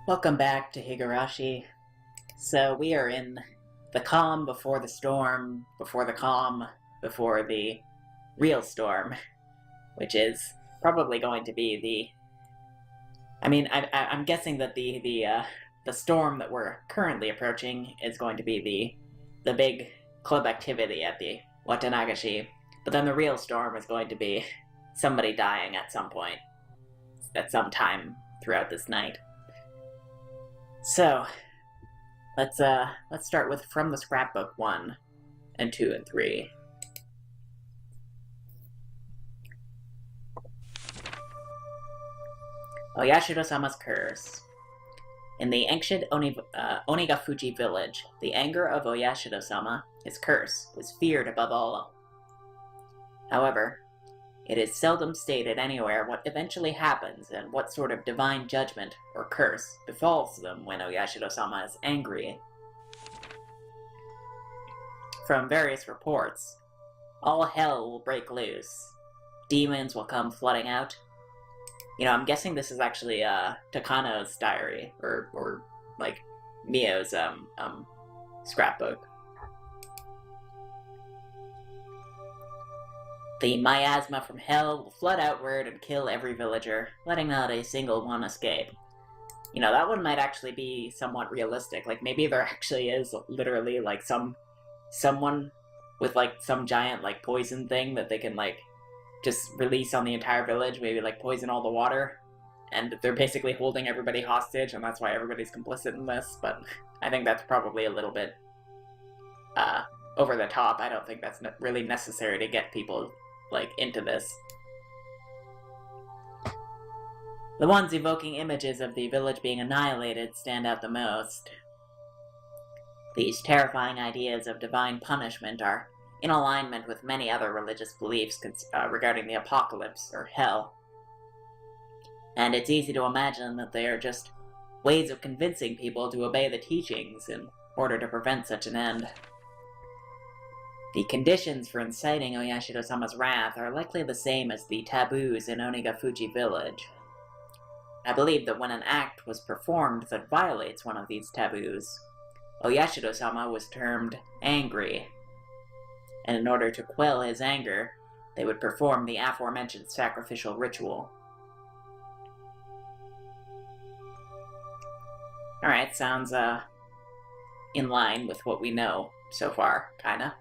Welcome back to Higurashi. So we are in the calm before the storm, before the calm, before the real storm, which is probably going to be I'm guessing that the storm that we're currently approaching is going to be the big club activity at the Watanagashi, but then the real storm is going to be somebody dying at some point, at some time throughout this night. So, let's start with From the Scrapbook 1 and 2 and 3. Oyashiro-sama's curse. In the ancient Onigafuji village, the anger of Oyashiro-sama, his curse, was feared above all. However, it is seldom stated anywhere what eventually happens and what sort of divine judgment or curse befalls them when Oyashiro-sama is angry. From various reports, all hell will break loose. Demons will come flooding out. I'm guessing this is actually Takano's diary, or like Mio's scrapbook. The miasma from hell will flood outward and kill every villager, letting not a single one escape. That one might actually be somewhat realistic. Like, maybe there actually is literally, like, someone with, like, some giant, like, poison thing that they can, like, just release on the entire village, maybe, like, poison all the water. And they're basically holding everybody hostage, and that's why everybody's complicit in this. But I think that's probably a little bit over the top. I don't think that's really necessary to get people into this. The ones evoking images of the village being annihilated stand out the most. These terrifying ideas of divine punishment are in alignment with many other religious beliefs regarding the apocalypse, or hell. And it's easy to imagine that they are just ways of convincing people to obey the teachings in order to prevent such an end. The conditions for inciting Oyashiro-sama's wrath are likely the same as the taboos in Onigafuji village. I believe that when an act was performed that violates one of these taboos, Oyashiro-sama was termed angry, and in order to quell his anger, they would perform the aforementioned sacrificial ritual. Alright, sounds in line with what we know so far, kinda.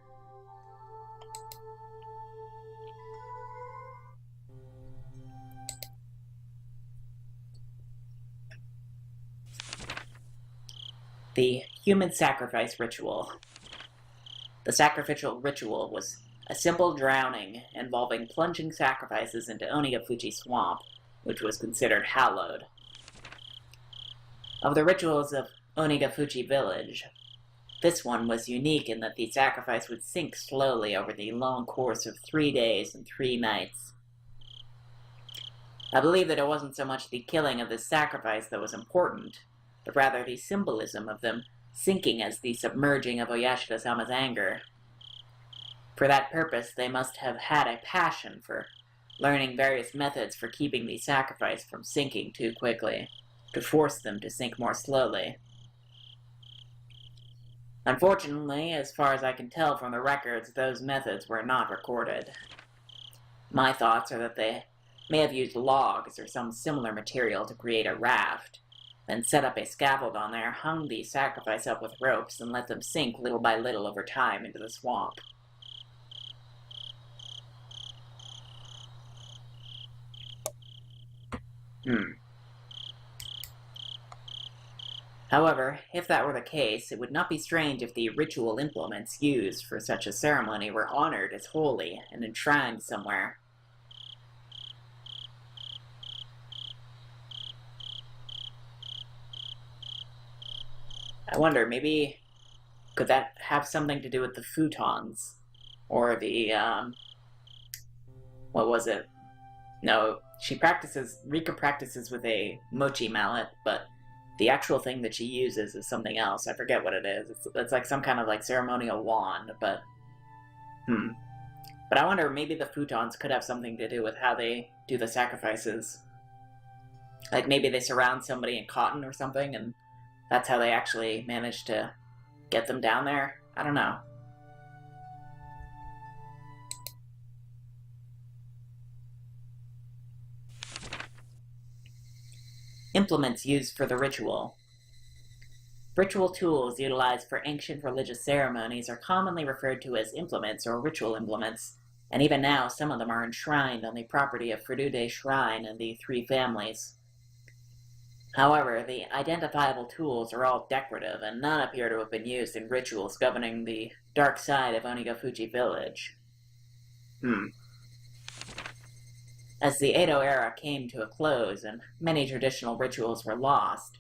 The human sacrifice ritual. The sacrificial ritual was a simple drowning involving plunging sacrifices into Onigafuji swamp, which was considered hallowed. Of the rituals of Onigafuji village, this one was unique in that the sacrifice would sink slowly over the long course of 3 days and 3 nights. I believe that it wasn't so much the killing of this sacrifice that was important, but rather the symbolism of them sinking as the submerging of Oyashiro-sama's anger. For that purpose, they must have had a passion for learning various methods for keeping the sacrifice from sinking too quickly, to force them to sink more slowly. Unfortunately, as far as I can tell from the records, those methods were not recorded. My thoughts are that they may have used logs or some similar material to create a raft, then set up a scaffold on there, hung the sacrifice up with ropes, and let them sink little by little over time into the swamp. However, if that were the case, it would not be strange if the ritual implements used for such a ceremony were honored as holy and enshrined somewhere. I wonder, maybe, could that have something to do with the futons? Or the, what was it? No, Rika practices with a mochi mallet, but the actual thing that she uses is something else. I forget what it is. It's like some kind of, like, ceremonial wand, but, But I wonder, maybe the futons could have something to do with how they do the sacrifices. Like maybe they surround somebody in cotton or something, and that's how they actually manage to get them down there. I don't know. Implements used for the ritual. Ritual tools utilized for ancient religious ceremonies are commonly referred to as implements or ritual implements, and even now some of them are enshrined on the property of Furude Shrine and the Three Families. However, the identifiable tools are all decorative, and none appear to have been used in rituals governing the dark side of Onigafuji village. As the Edo era came to a close and many traditional rituals were lost,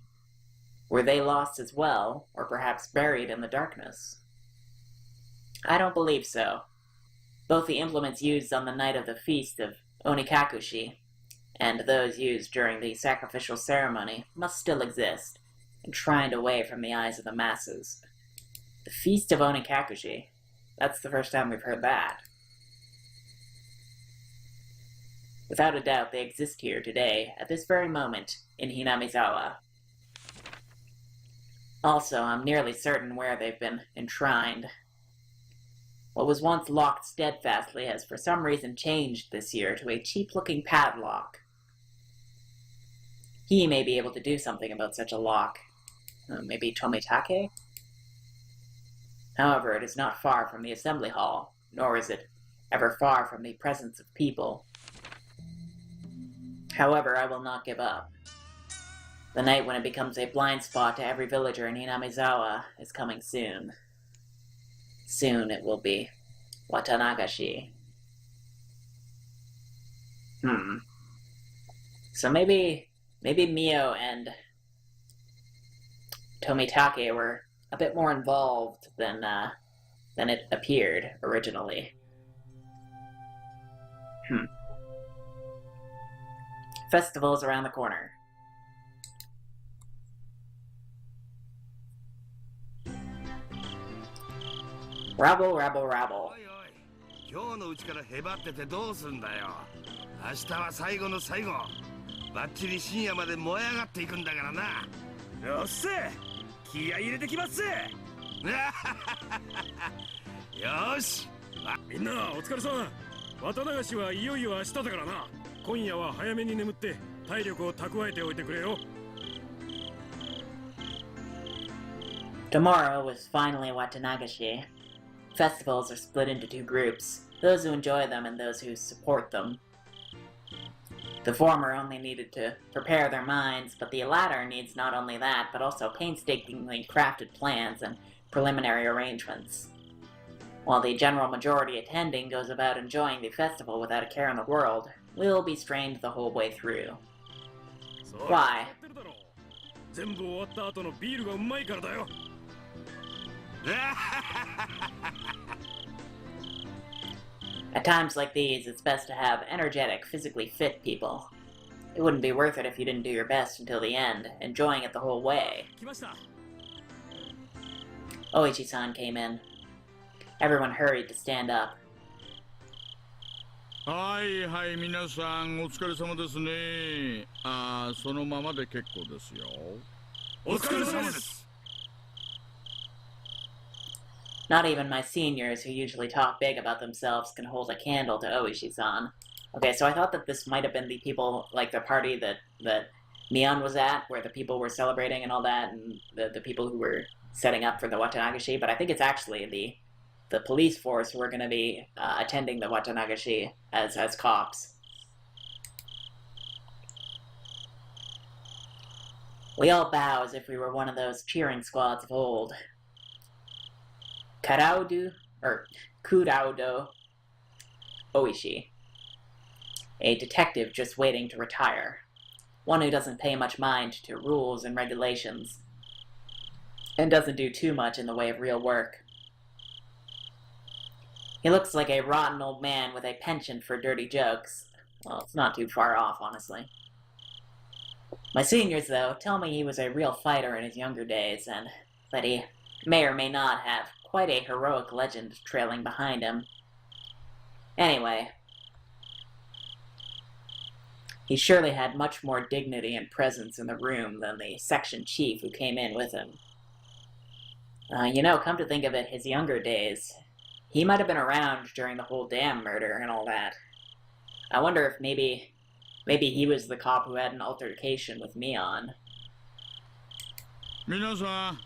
were they lost as well, or perhaps buried in the darkness? I don't believe so. Both the implements used on the night of the feast of Onikakushi and those used during the sacrificial ceremony must still exist, enshrined away from the eyes of the masses. The Feast of Onikakushi. That's the first time we've heard that. Without a doubt, they exist here today, at this very moment, in Hinamizawa. Also, I'm nearly certain where they've been enshrined. What was once locked steadfastly has for some reason changed this year to a cheap-looking padlock. He may be able to do something about such a lock. Maybe Tomitake? However, it is not far from the assembly hall, nor is it ever far from the presence of people. However, I will not give up. The night when it becomes a blind spot to every villager in Hinamizawa is coming soon. Soon it will be Watanagashi. So maybe Mio and Tomitake were a bit more involved than it appeared originally. Festival's around the corner. Rabble, rabble, rabble. 今日のうちからへばっててどうすんだよ。明日は最後の最後。バッチリ深夜まで燃え上がっていくんだからな。よっせ、気合い入れてきますぜ。よし。みんなお疲れさん。渡流しはいよいよ明日だからな。今夜は早めに眠って体力を蓄えておいてくれよ。Tomorrow is finally Watanagashi. Festivals are split into two groups, those who enjoy them and those who support them. The former only needed to prepare their minds, but the latter needs not only that, but also painstakingly crafted plans and preliminary arrangements. While the general majority attending goes about enjoying the festival without a care in the world, we'll be strained the whole way through. Why? At times like these, it's best to have energetic, physically fit people. It wouldn't be worth it if you didn't do your best until the end, enjoying it the whole way. Oichi-san came in. Everyone hurried to stand up. はいはい、皆さんお疲れ様ですね。そのままで結構ですよ。お疲れ様です。 Not even my seniors, who usually talk big about themselves, can hold a candle to Oishi-san. Okay, so I thought that this might have been the people, like the party that Mion was at, where the people were celebrating and all that, and the people who were setting up for the Watanagashi, but I think it's actually the police force who are going to be attending the Watanagashi as cops. We all bow as if we were one of those cheering squads of old. Kuraudo Oishi. A detective just waiting to retire. One who doesn't pay much mind to rules and regulations, and doesn't do too much in the way of real work. He looks like a rotten old man with a penchant for dirty jokes. Well, it's not too far off, honestly. My seniors, though, tell me he was a real fighter in his younger days, and that he may or may not have quite a heroic legend trailing behind him. Anyway, He surely had much more dignity and presence in the room than the section chief who came in with him. Come to think of it, his younger days, he might have been around during the whole dam murder and all that. I wonder if maybe he was the cop who had an altercation with Mion. 皆さん、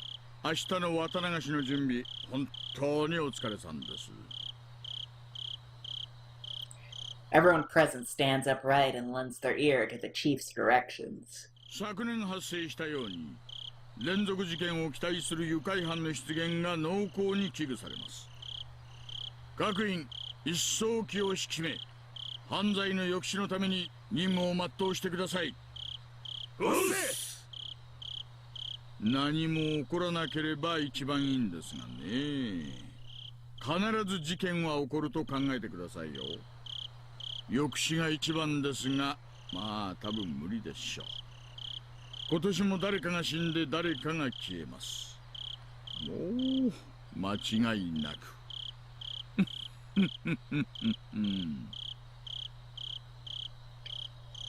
明日の綿流しの準備、本当にお疲れさんです。Everyone present stands upright and lends their ear to the chief's directions. 昨年発生したように、連続事件を期待する愉快犯の出現が濃厚に危惧されます。各員、一層気を引き締め、犯罪の抑止のために任務を全うしてください。何も起こらなければ一番いいんですがね。必ず事件は起こると考えてくださいよ。抑止が一番ですが、まあ多分無理でしょう。今年も誰かが死んで誰かが消えます。もう間違いなく。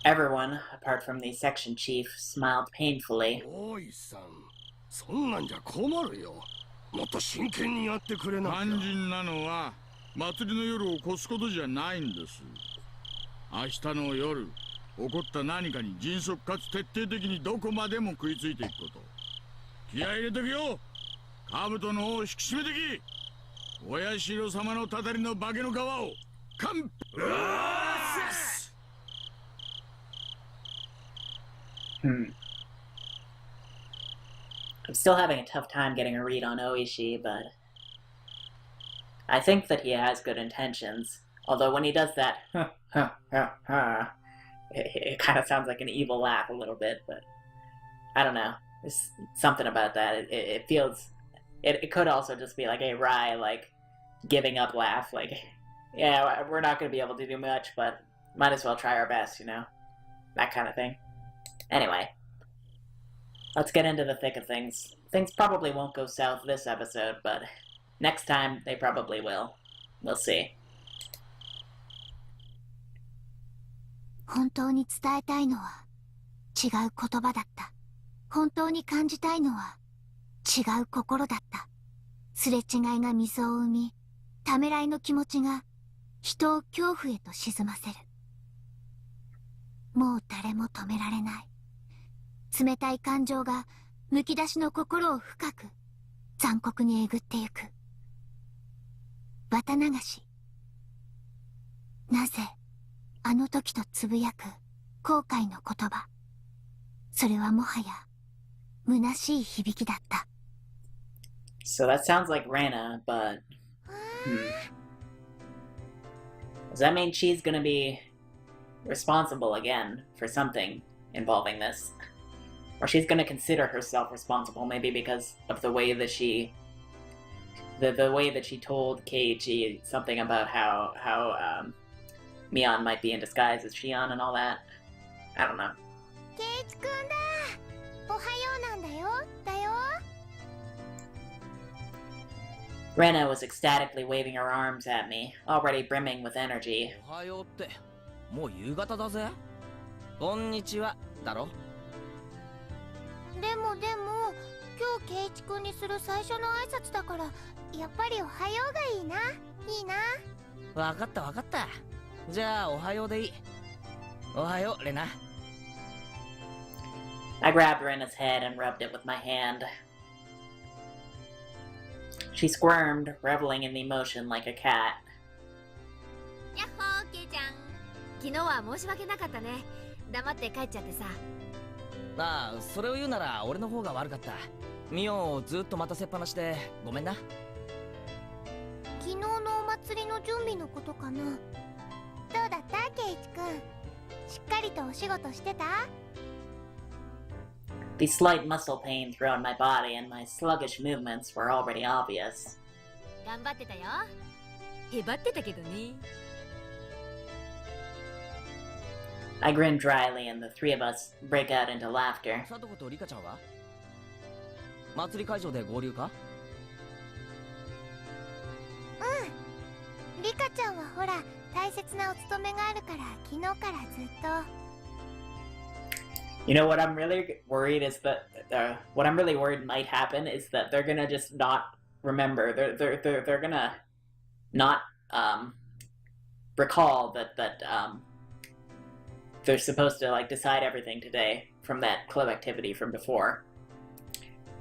Everyone, apart from the section chief, smiled painfully. 大井さん、そんなんじゃ困るよ。もっと真剣にやってくれなきゃ。肝心なのは祭りの夜を越すことじゃないんです。明日の夜、起こった何かに迅速かつ徹底的にどこまでも食いついていくこと。気合い入れてくよ。兜の尾を引き締めてき。親代様のたたりの化けの皮を完璧。I'm still having a tough time getting a read on Oishi, but I think that he has good intentions. Although when he does that, it kind of sounds like an evil laugh a little bit, but I don't know. There's something about that. It feels... It could also just be like a wry, like, giving up laugh. Like, yeah, we're not going to be able to do much, but might as well try our best, That kind of thing. Anyway, let's get into the thick of things. Things probably won't go south this episode, but next time they probably will. We'll see. 本当に伝えたいのは違う言葉だった。本当に感じたいのは違う心だった。すれ違いが溝を生み、ためらいの気持ちが人を恐怖へと沈ませる。もう誰も止められない。冷たい感情がむき出しの心を深く残酷にえぐってゆく。綿流し。なぜあの時とつぶやく後悔の言葉。それはもはや虚しい響きだった。So that sounds like Rana, but... Does that mean she's gonna be responsible again for something involving this? Or she's gonna consider herself responsible, maybe because of the way that she... The way that she told Keiichi something about how Mion might be in disguise as Shion and all that. I don't know. Keiichi-kun da! Ohayo nan da yo, da yo. Rena was ecstatically waving her arms at me, already brimming with energy. おはようって、もう夕方だぜ。こんにちは、だろ。でも、今日ケイチ君にする最初の挨拶だから、やっぱりおはようがいいな。いいな。わかったわかった。じゃあおはようでいい。おはよう、レナ。I grabbed Rena's head and rubbed it with my hand. She squirmed, reveling in the emotion like a cat. やっほー、ケイちゃん。昨日は申し訳なかったね。黙って帰っちゃってさ。ああ、それを言うなら俺の方が悪かった。ミオをずっと待たせっぱなしでごめんな。昨日のお祭りの準備のことかな。どうだったケイチ君。しっかりとお仕事してた？ The slight muscle pain throughout my body and my sluggish movements were already obvious. 頑張ってたよ。へばってたけどね。I grinned dryly and the three of us break out into laughter. サトコとリカちゃんは祭り会場で合流か？リカちゃんはほら、大切なお勤めがあるから昨日からずっと。You know what I'm really worried is that what I'm really worried might happen is that they're gonna just not remember. They're gonna not recall that they're supposed to like decide everything today from that club activity from before,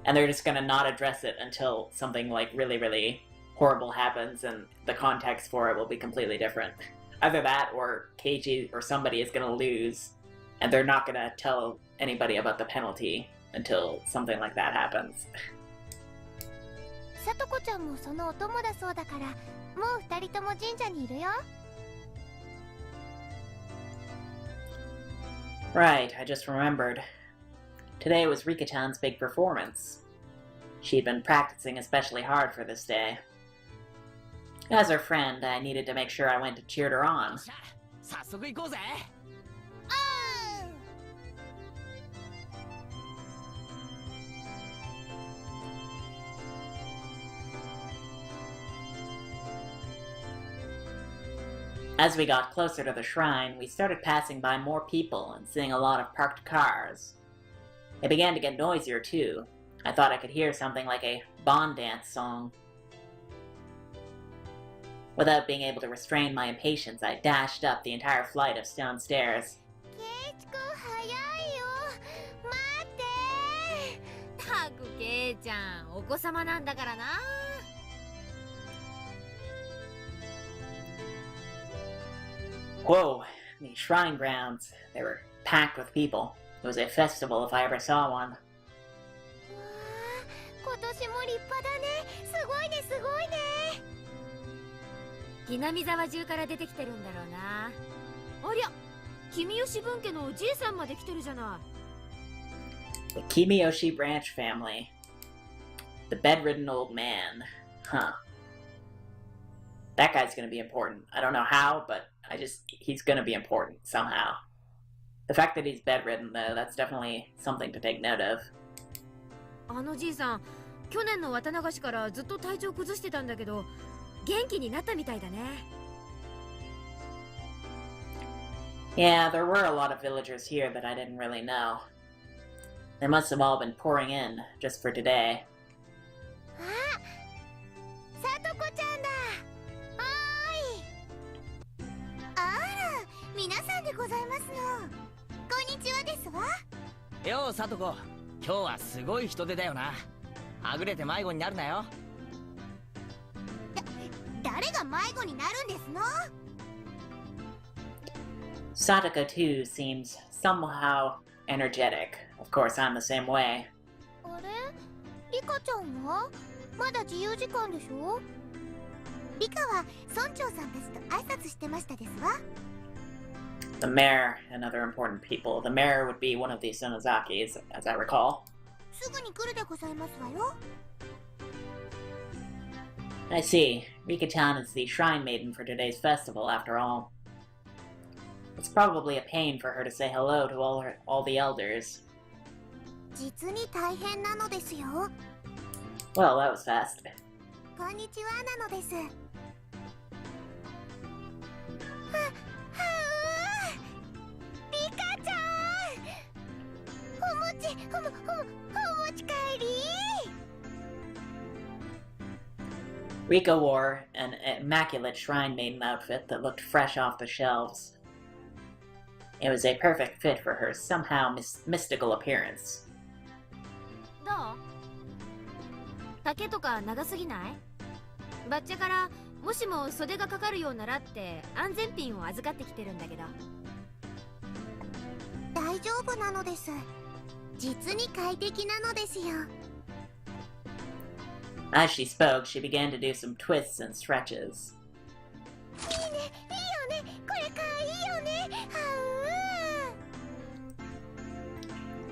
and they're just gonna not address it until something like really horrible happens, and the context for it will be completely different. Either that, or Keiji or somebody is gonna lose. And they're not gonna tell anybody about the penalty until something like that happens. さとこちゃんもそのお供だそうだから、もう二人とも神社にいるよ。Right, I just remembered. Today was Rika-chan's big performance. She'd been practicing especially hard for this day. As her friend, I needed to make sure I went to cheer her on. 早速行こうぜ。As we got closer to the shrine, we started passing by more people and seeing a lot of parked cars. It began to get noisier too. I thought I could hear something like a Bond dance song. Without being able to restrain my impatience, I dashed up the entire flight of stone stairs. ケイチくん早いよ。待って。たくケイちゃん、お子様なんだからな。Whoa, the shrine grounds. They were packed with people. It was a festival if I ever saw one. わあ、今年も立派だね。すごいね、すごいね。木南沢中から出てきてるんだろうな。ありゃ、君吉分家のおじいさんまで来てるじゃない。 The Kimiyoshi branch family. The bedridden old man. Huh. That guy's gonna be important. I don't know how, but he's gonna be important somehow. The fact that he's bedridden, though, that's definitely something to take note of. あのじいさん、去年の渡流しからずっと体調崩してたんだけど、元気になったみたいだね。Yeah, there were a lot of villagers here that I didn't really know. They must have all been pouring in just for today. あ、さとこちゃんだ。はーい。あら、皆さんでございますの。こんにちはですわ。よう、さとこ。今日はすごい人手だよな。はぐれて迷子になるなよ。誰が迷子になるんですの？ Satoko, too, seems somehow energetic. Of course, I'm the same way. あれ？リカちゃんは？まだ自由時間でしょ？リカは村長さんたちと挨拶してましたですわ。The mayor and other important people. The mayor would be one of the Sonozakis, as I recall. すぐに来るでございますわよ。I see. Rika-chan is the shrine maiden for today's festival, after all. It's probably a pain for her to say hello to all the elders. 実に大変なのですよ。Well, that was fast. こんにちはなのです。はうリカちゃん、お持ち帰り。Rika wore an immaculate shrine maiden outfit that looked fresh off the shelves. It was a perfect fit for her somehow mystical appearance. どう？丈とか長すぎない？バッチャからもしも袖がかかるようならって安全ピンを預かってきてるんだけど。大丈夫なのです。実に快適なのですよ。As she spoke, she began to do some twists and stretches. いいね、いいよね、これかわいいよね。は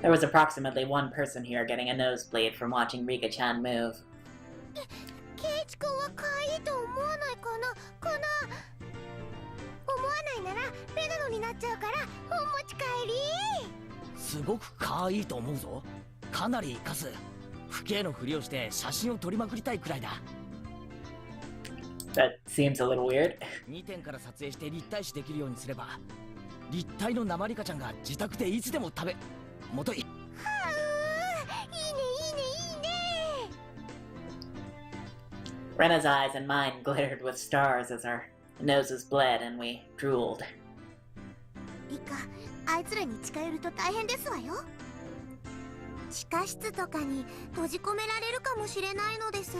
う。 There was approximately one person here getting a nosebleed from watching Rika-chan move. ケイチ君はかわいいと思わないかな。思わないならペナノになっちゃうからお持ち帰り。すごく可愛いと思うぞ。かなり活かす。不敬のふりをして写真を撮りまくりたいくらいだ。That seems a little weird. 2点から撮影して立体視できるようにすれば、立体の生リカちゃんが自宅でいつでももとい。はう、いいねいいねいいね。 Rena's eyes and mine glittered with stars as our noses bled and we drooled. リカ、あいつらに近寄ると大変ですわよ。地下室とかに閉じ込められるかもしれないのです。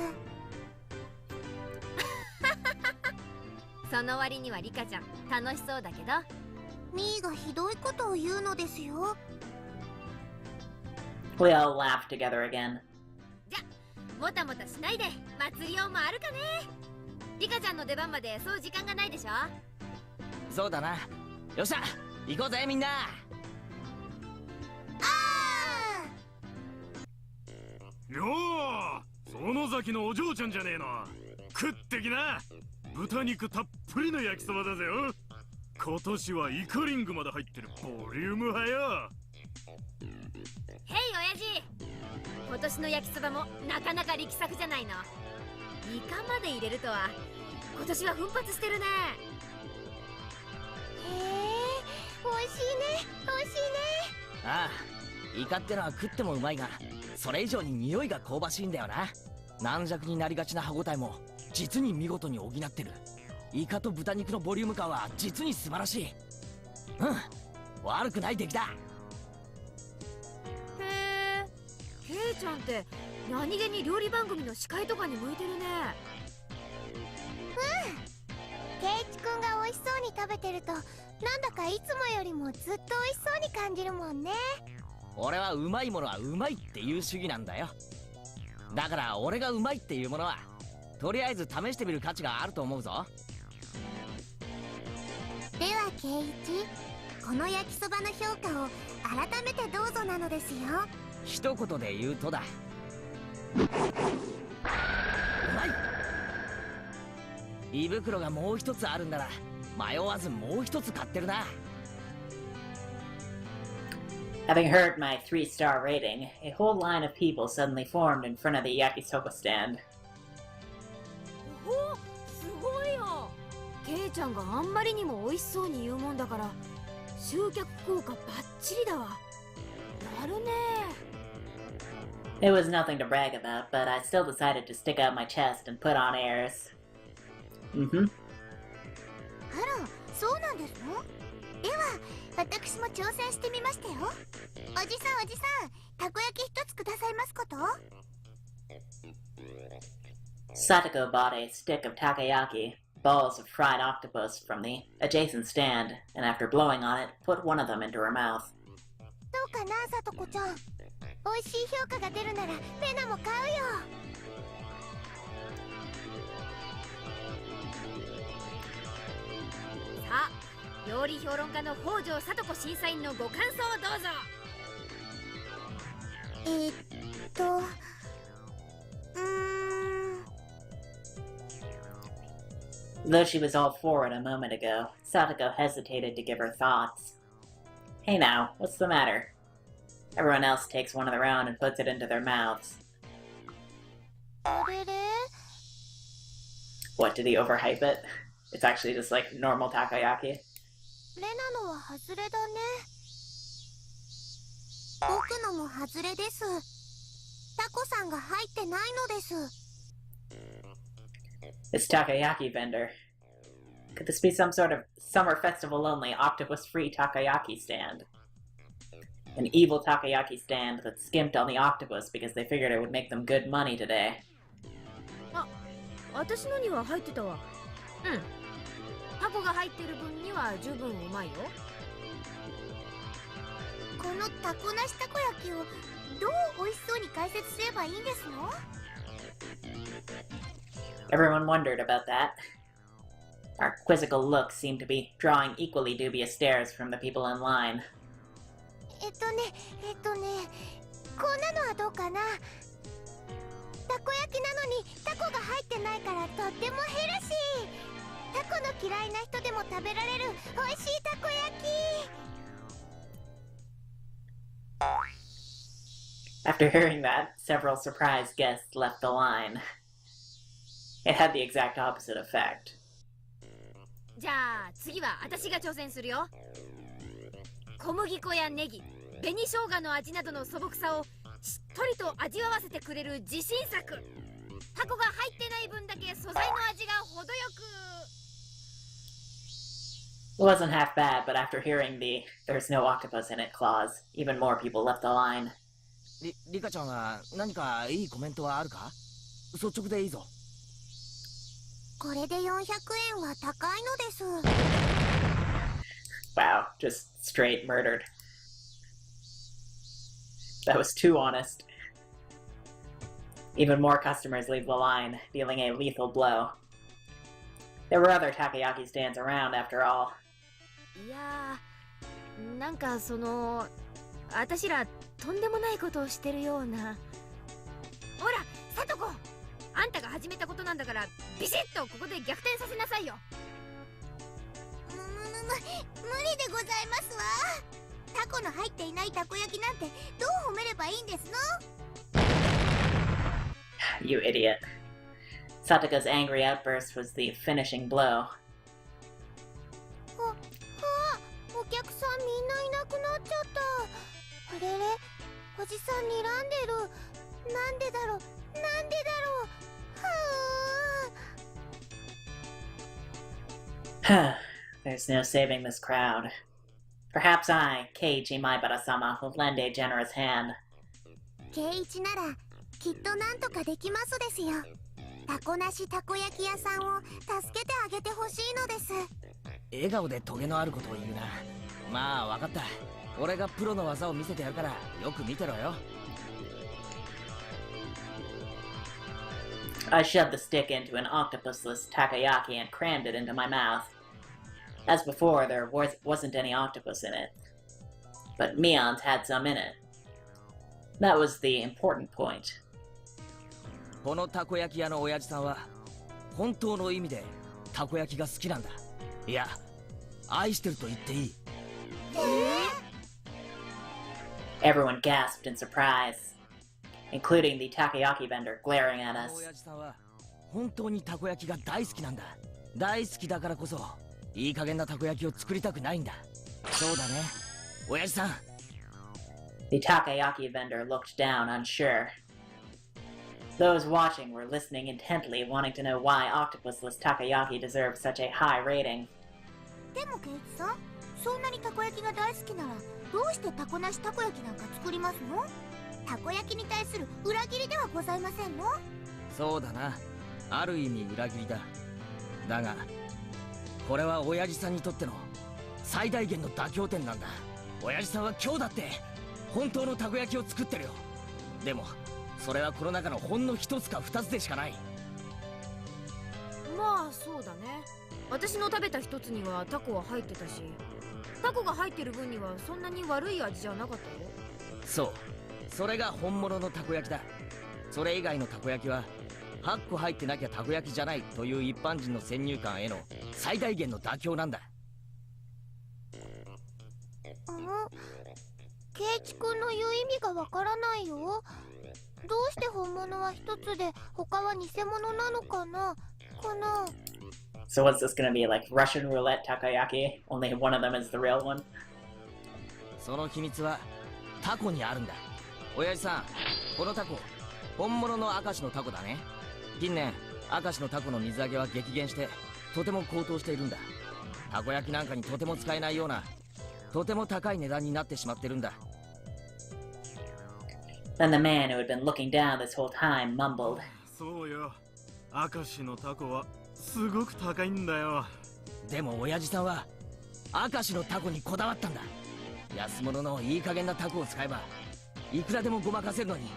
その割にはリカちゃん楽しそうだけど。ミーがひどいことを言うのですよ。We all laughed together again. じゃ、もたもたしないで祭りを回るかね。リカちゃんの出番までそう時間がないでしょ。そうだな。よっしゃ行こうぜみんな。よー、園崎のお嬢ちゃんじゃねえの。食ってきな。豚肉たっぷりの焼きそばだぜよ。今年はイカリングまで入ってるボリューム派よ。へい親父、今年の焼きそばもなかなか力作じゃないの。イカまで入れるとは今年は奮発してるね。へえ、美味しいね美味しいね。ああ、イカってのは食ってもうまいが、それ以上に匂いが香ばしいんだよな。軟弱になりがちな歯ごたえも実に見事に補ってる。イカと豚肉のボリューム感は実に素晴らしい。うん、悪くない出来だ。へえ、ケイちゃんって何気に料理番組の司会とかに向いてるね。ケイチくんが美味しそうに食べてると、なんだかいつもよりもずっと美味しそうに感じるもんね。俺はうまいものはうまいっていう主義なんだよ。だから俺がうまいっていうものはとりあえず試してみる価値があると思うぞ。ではケイチ、この焼きそばの評価を改めてどうぞなのですよ。一言で言うとだ、うまい。胃袋がもう一つあるんなら迷わずもう一つ買ってるな。Having heard my 3-star rating, a whole line of people suddenly formed in front of the yakisoba stand. おお、すごいよ。ケイちゃんがあんまりにも美味しそうに言うもんだから集客効果バッチリだわ。やるね。It was nothing to brag about, but I still decided to stick out my chest and put on airs. あら、そうなんですの？では、私も挑戦してみましたよ。おじさんおじさん、たこ焼き一つくださいますこと？ Satoko bought a stick of takoyaki, balls of fried octopus, from the adjacent stand, and after blowing on it, put one of them into her mouth. どうかな、さとこちゃん。美味しい評価が出るならメナも買うよ。さあ、料理評論家の北条さと子審査員のご感想をどうぞ。Though she was all for it a moment ago, Satoko hesitated to give her thoughts. Hey now, what's the matter? Everyone else takes one of their own and puts it into their mouths. あれれ？ What, did he overhype it? It's actually just like normal takoyaki. レナのは外れだね。僕のも外れです。タコさんが入ってないのです。This takoyaki vendor. Could this be some sort of summer festival only octopus-free takoyaki stand? An evil takoyaki stand that skimped on the octopus because they figured it would make them good money today. あ、私のには入ってたわ。うん。タコが入ってる分には十分うまいよ。このタコなしたこ焼きをどう美味しそうに解説すればいいんですの？ Everyone wondered about that. Our quizzical looks seemed to be drawing equally dubious stares from the people in line. こんなのはどうかな。たこ焼きなのにタコが入ってないからとってもヘルシー。タコの嫌いな人でも食べられる美味しいたこ焼き。 After hearing that, several surprised guests left the line. It had the exact opposite effect. じゃあ次は私が挑戦するよ。小麦粉やネギ、紅生姜の味などの素朴さをしっとりと味わわせてくれる自信作。タコが入ってない分だけ素材の味が程よく。 It wasn't half bad, but after hearing the "there's no octopus in it" clause, even more people left the line. リカちゃんは何かいいコメントはあるか？率直でいいぞ。これで400円は高いのです。 Wow, just straight murdered. That was too honest. Even more customers leave the line, dealing a lethal blow. There were other takoyaki stands around, after all. いやー、なんかその私らとんでもないことをしてるような。ほらサトコ、あんたが始めたことなんだからビシッとここで逆転させなさいよ。無理でございますわ。タコの入っていないたこ焼きなんてどう褒めればいいんですの？ You idiot. Satoka's angry outburst was the finishing blow. お客さんみんないなくなっちゃった。あれれ、おじさん睨んでる。なんでだろう、なんでだろう。はぁ。There's no saving this crowd. Perhaps I, Keiichi Maibara-sama, will lend a generous hand. ケイイチならきっとなんとかできますですよ。タコなしたこ焼き屋さんを助けてあげてほしいのです。笑顔でトゲのあることを言うな。まあわかった。俺がプロの技を見せてやるからよく見てろよ。I shoved the stick into an octopusless takoyaki and crammed it into my mouth. As before, there wasn't any octopus in it. But Mion's had some in it. That was the important point. このたこ焼き屋の親父さんは本当の意味でたこ焼きが好きなんだ。いや、愛してると言っていい。Everyone gasped in surprise, including the takoyaki vendor glaring at us. 親父さんは本当にたこ焼きが大好きなんだ。大好きだからこそいい加減なたこ焼きを作りたくないんだ。そうだね、親父さん。The takoyaki vendor looked down, unsure. Those watching were listening intently, wanting to know why octopusless takoyaki deserved such a high rating. でもケイイチさん、そんなにたこ焼きが大好きならどうしてタコなしたこ焼きなんか作りますの？たこ焼きに対する裏切りではございませんの？そうだな、ある意味裏切りだ。だがこれは親父さんにとっての最大限の妥協点なんだ。親父さんは今日だって本当のたこ焼きを作ってるよ。でもそれはこの中のほんの一つか二つでしかない。まあそうだね。私の食べた一つにはタコは入ってたし、タコが入ってる分にはそんなに悪い味じゃなかったよ。そう、それが本物のたこ焼きだ。それ以外のたこ焼きは8個入ってなきゃたこ焼きじゃないという一般人の先入観への最大限の妥協なんだ。ケイチ君の言う意味がわからないよ。どうして本物は一つで他は偽物なのかな？So what's this gonna be, like Russian roulette takoyaki? Only one of them is the real one? その秘密はタコにあるんだ。親父さん、このタコ本物の明石のタコだね。近年明石のタコの水揚げは激減してとても高騰しているんだ。たこ焼きなんかにとても使えないようなとても高い値段になってしまってるんだ。Then the man who had been looking down this whole time mumbled. そうよ、明石のタコはすごく高いんだよ。でも親父さんは明石のタコにこだわったんだ。安物のいい加減なタコを使えばいくらでもごまかせるのに。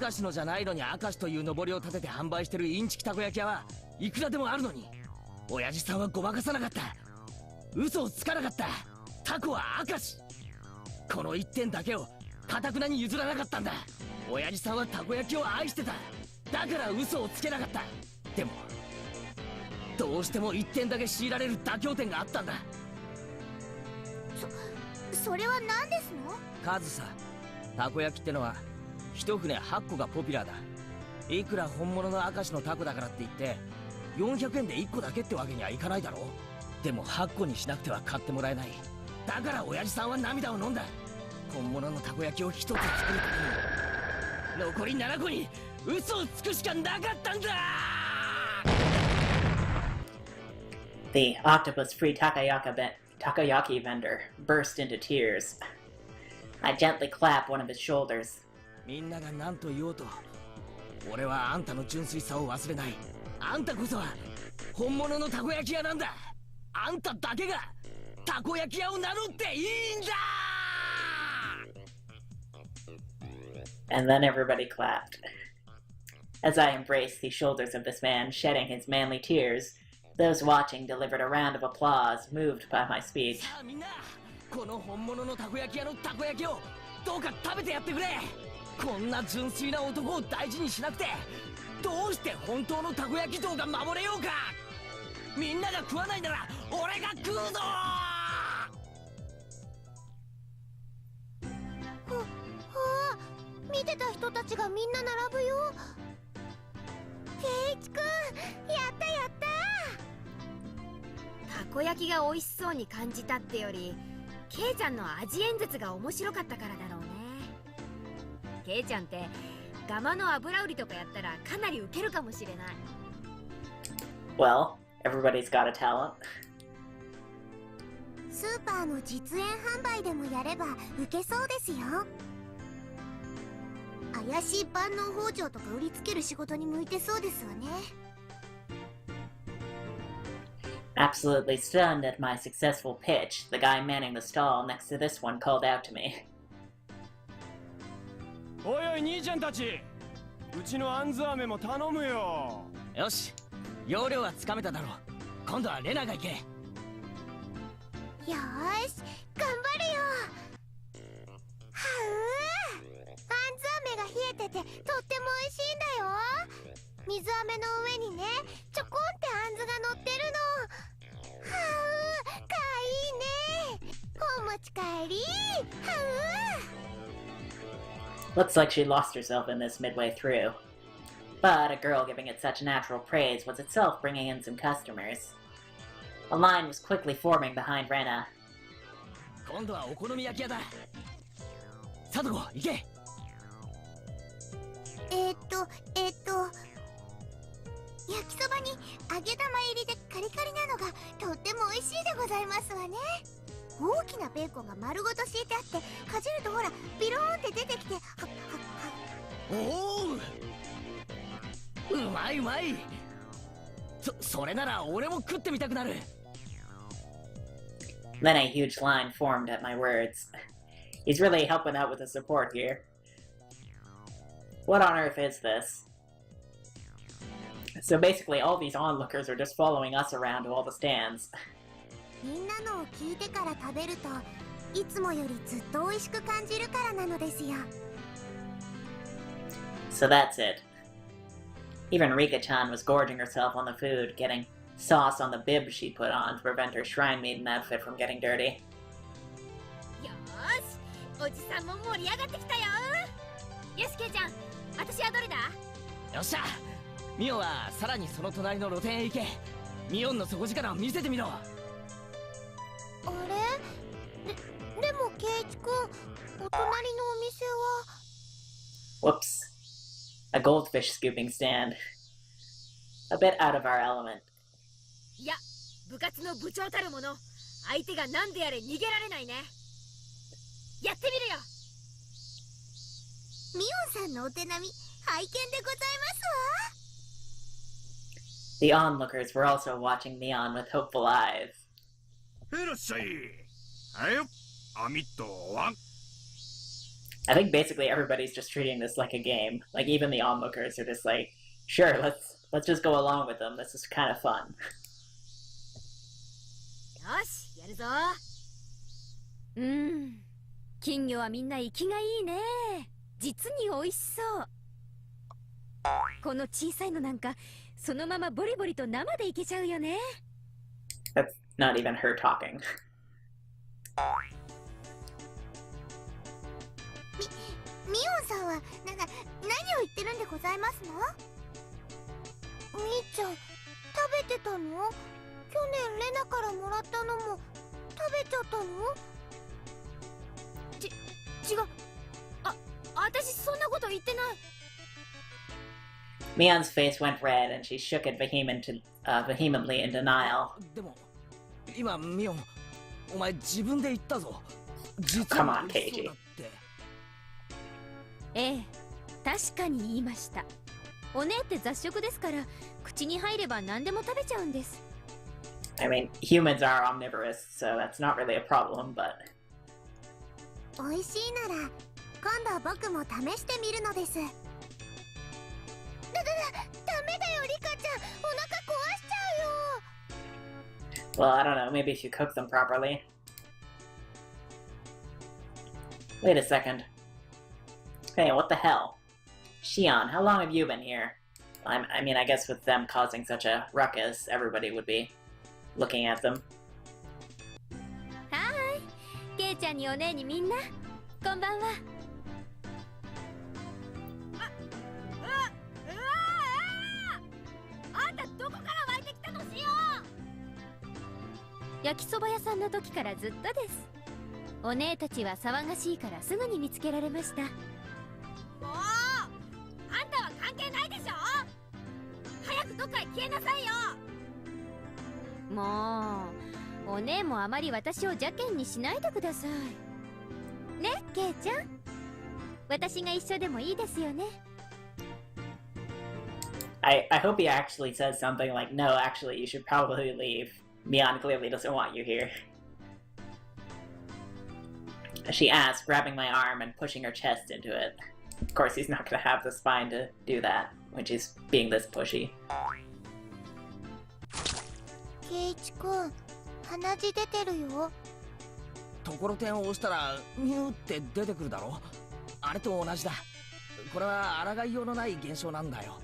明石のじゃないのに明石というのぼりを立てて販売してるインチキたこ焼き屋はいくらでもあるのに、親父さんはごまかさなかった。嘘をつかなかった。タコは明石。この一点だけを堅くなに譲らなかったんだ。親父さんはたこ焼きを愛してた。だから嘘をつけなかった。でもどうしても一点だけ強いられる妥協点があったんだ。それは何ですの？数さ。たこ焼きってのは一船8個がポピュラーだ。いくら本物の明石のタコだからって言って400円で1個だけってわけにはいかないだろう。でも8個にしなくては買ってもらえない。だから親父さんは涙を飲んだ。本物のたこ焼きを一つ作るために残り7個に嘘をつくしかなかったんだ。 The octopus-free takoyaki vendor burst into tears. I gently clap one of his shoulders. みんなが何と言おうと、俺はあんたの純粋さを忘れない。あんたこそは本物のたこ焼き屋なんだ。あんただけがたこ焼き屋を名乗っていいんだ。 And then everybody clapped. As I embraced the shoulders of this man, shedding his manly tears, those watching delivered a round of applause, moved by my speech. さあみんな、この本物のたこ焼き屋のたこ焼きをどうか食べてやってくれ。こんな純粋な男を大事にしなくてどうして本当のたこ焼き道が守れようか。みんなが食わないなら俺が食うぞ。見てた人たちがみんな並ぶよ。圭一くん、やったやった。たこ焼きが美味しそうに感じたってより、ケイちゃんの味演説が面白かったからだろうね。ケイちゃんってガマの油売りとかやったらかなりウケるかもしれない。Well, everybody's got a talent. スーパーの実演販売でもやればウケそうですよ。怪しい万能包丁とか売りつける仕事に向いてそうですわね。Absolutely stunned at my successful pitch, the guy manning the stall next to this one called out to me. おいおい兄ちゃんたち、うちのあんず飴も頼むよ。よし、要領はつかめただろう。今度はレナが行け。よーし、頑張るよ。はう、あんず飴が冷えててとっても美味しいんだよ。水飴の上にね、ちょこんってあんずが乗ってるの。はう、かわいいね。お持ち帰り。はう。 Looks like she lost herself in this midway through. But a girl giving it such natural praise was itself bringing in some customers. A line was quickly forming behind Rena. 今度はお好み焼き屋だ。サトコ、行け。焼きそばに揚げ玉入りでカリカリなのがとっても美味しいでございますわね。大きなベーコンが丸ごと敷いてあって、かじるとほらビローンって出てきて、おお、うまいうまい。それなら俺も食ってみたくなる。 Then a huge line formed at my words. He's really helping out with the support here. What on earth is this? So basically all these onlookers are just following us around to all the stands. みんなのを聞いてから食べるといつもよりずっと美味しく感じるからなのですよ。 So that's it. Even Rika-chan was gorging herself on the food, getting sauce on the bib she put on to prevent her shrine maiden outfit from getting dirty. よーし、おじさんも盛り上がってきたよ。よし、ケイちゃん、私はどれだ？よっしゃ、ミオはさらにその隣の露店へ行け。ミオンの底力を見せてみろ。あれ？でもケイチくん、お隣のお店は。 Whoops. A goldfish scooping stand. A bit out of our element. いや、部活の部長たるもの、相手が何であれ逃げられないね。やってみるよ。ミオンさんのお手並み、拝見でございますわ。 The onlookers were also watching Neon with hopeful eyes. いらっしゃい。はいよ。アミットワン。 I think basically everybody's just treating this like a game. Like even the onlookers are just like, sure, let's just go along with them. This is kind of fun. よし、やるぞ。金魚はみんな生きがいいね。実に美味しそう。この小さいのなんかそのままボリボリと生でいけちゃうよね。 That's not even her talking. ミオンさんは何を言ってるんでございますの？みーちゃん、食べてたの？去年レナからもらったのも食べちゃったの？言ってない。 Mion's face went red and she shook it vehemently in denial. でも今ミオンお前自分で言ったぞ。 Come on, Keiji. ええ、確かに言いました。お姉って雑食ですから口に入れば何でも食べちゃうんです。 I mean, humans are omnivorous, so that's not really a problem, but... 美味しいなら今度僕も試してみるのです。ダメだよリカちゃん、お腹壊しちゃうよ。 Well, I don't know, maybe if you cook them properly. Wait a second. Hey, what the hell? Shion, how long have you been here? I mean, I guess with them causing such a ruckus, everybody would be looking at them. はーい、ケイちゃんにお姉にみんなこんばんは。あんたどこから湧いてきたのしよ。焼きそば屋さんの時からずっとです。お姉たちは騒がしいからすぐに見つけられました。もうあんたは関係ないでしょ。早くどっかへ消えなさいよ。もうお姉もあまり私を邪険にしないでくださいね。ケイちゃん、私が一緒でもいいですよね。 I hope he actually says something like, no, actually, you should probably leave. Mion clearly doesn't want you here. She asked, grabbing my arm and pushing her chest into it. Of course, he's not gonna have the spine to do that, when she's being this pushy. ケイチ君、鼻血出てるよ。ところてんを押したらニューって出てくるだろ。あれと同じだ。これは抗いようのない現象なんだよ。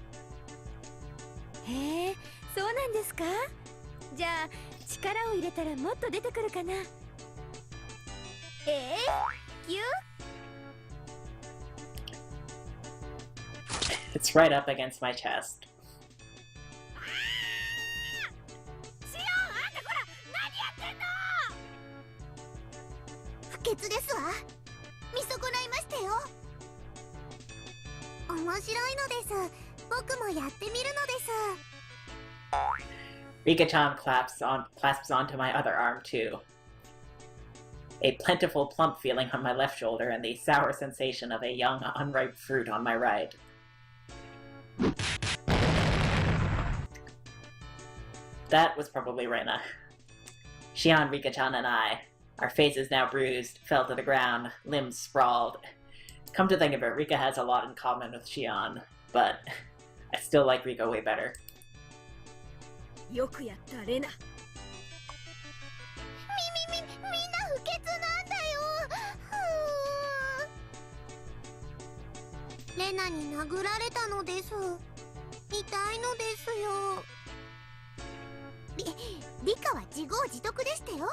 へえ、そうなんですか。じゃあ力を入れたらもっと出てくるかな。ギュ It's right up against my chest. シオン、あんたこら何やってんの。不潔ですわ。見損ないましたよ。面白いのです。僕もやってみるのです。 Rika-chan clasps onto my other arm too. A plentiful plump feeling on my left shoulder and the sour sensation of a young, unripe fruit on my right. That was probably Rena. Shion, Rika-chan, and I, our faces now bruised, fell to the ground, limbs sprawled. Come to think of it, Rika has a lot in common with Shion, but I still like Rika way better. よくやったレナ。みんな不潔なんだよ。レナに殴られたのです。痛いのですよ。リカは自業自得でしたよ。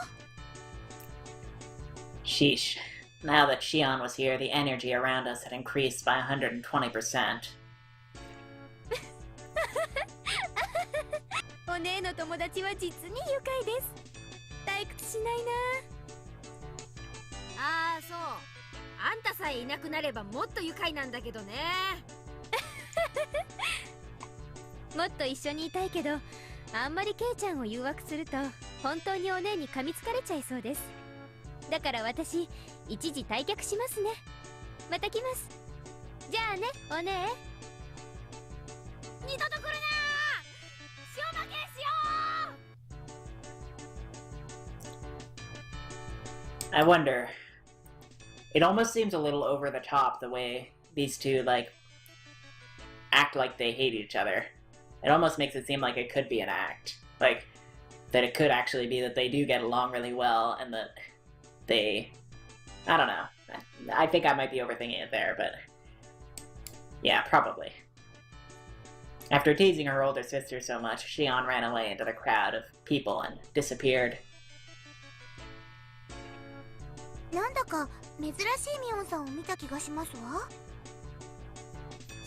Sheesh. Now that Shion was here, the energy around us had increased by 120%. お姉の友達は実に愉快です。退屈しないな。ああ、そう。あんたさえいなくなればもっと愉快なんだけどね。もっと一緒にいたいけど、あんまりケイちゃんを誘惑すると本当にお姉に噛みつかれちゃいそうです。だから私、一時退却しますね。また来ます。じゃあね、お姉。二度と来るな。塩負けしよう。 I wonder. It almost seems a little over the top the way these two, like, act like they hate each other. It almost makes it seem like it could be an act. Like, that it could actually be that they do get along really well and that they... I don't know. I think I might be overthinking it there, but... Yeah, probably. After teasing her older sister so much, Shion ran away into the crowd of people and disappeared. なんだか珍しいミオンさんを見た気がしますわ。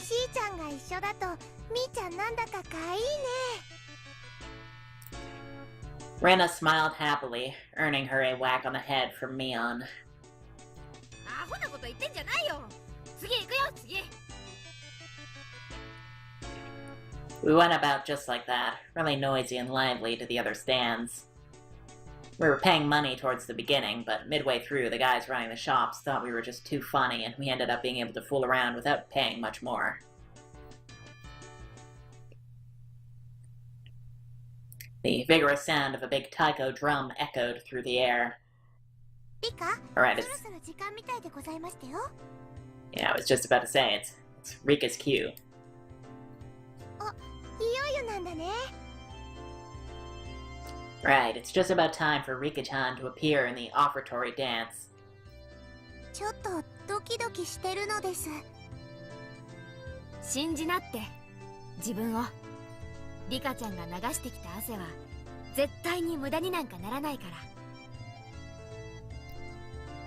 しーちゃんが一緒だとみーちゃんなんだかかわいいね。 Rena smiled happily, earning her a whack on the head from Mion. アホなこと言ってんじゃないよ。次行くよ、次。We went about just like that, really noisy and lively to the other stands. We were paying money towards the beginning, but midway through, the guys running the shops thought we were just too funny, and we ended up being able to fool around without paying much more. The vigorous sound of a big taiko drum echoed through the air. Alright, yeah, I was just about to say, it's Rika's cue. Right, it's just about time for Rika-chan to appear in the offertory dance. ちょっとドキドキしてるのです。信じなって、自分を。リカちゃんが流してきた汗は絶対に無駄になんかならないから。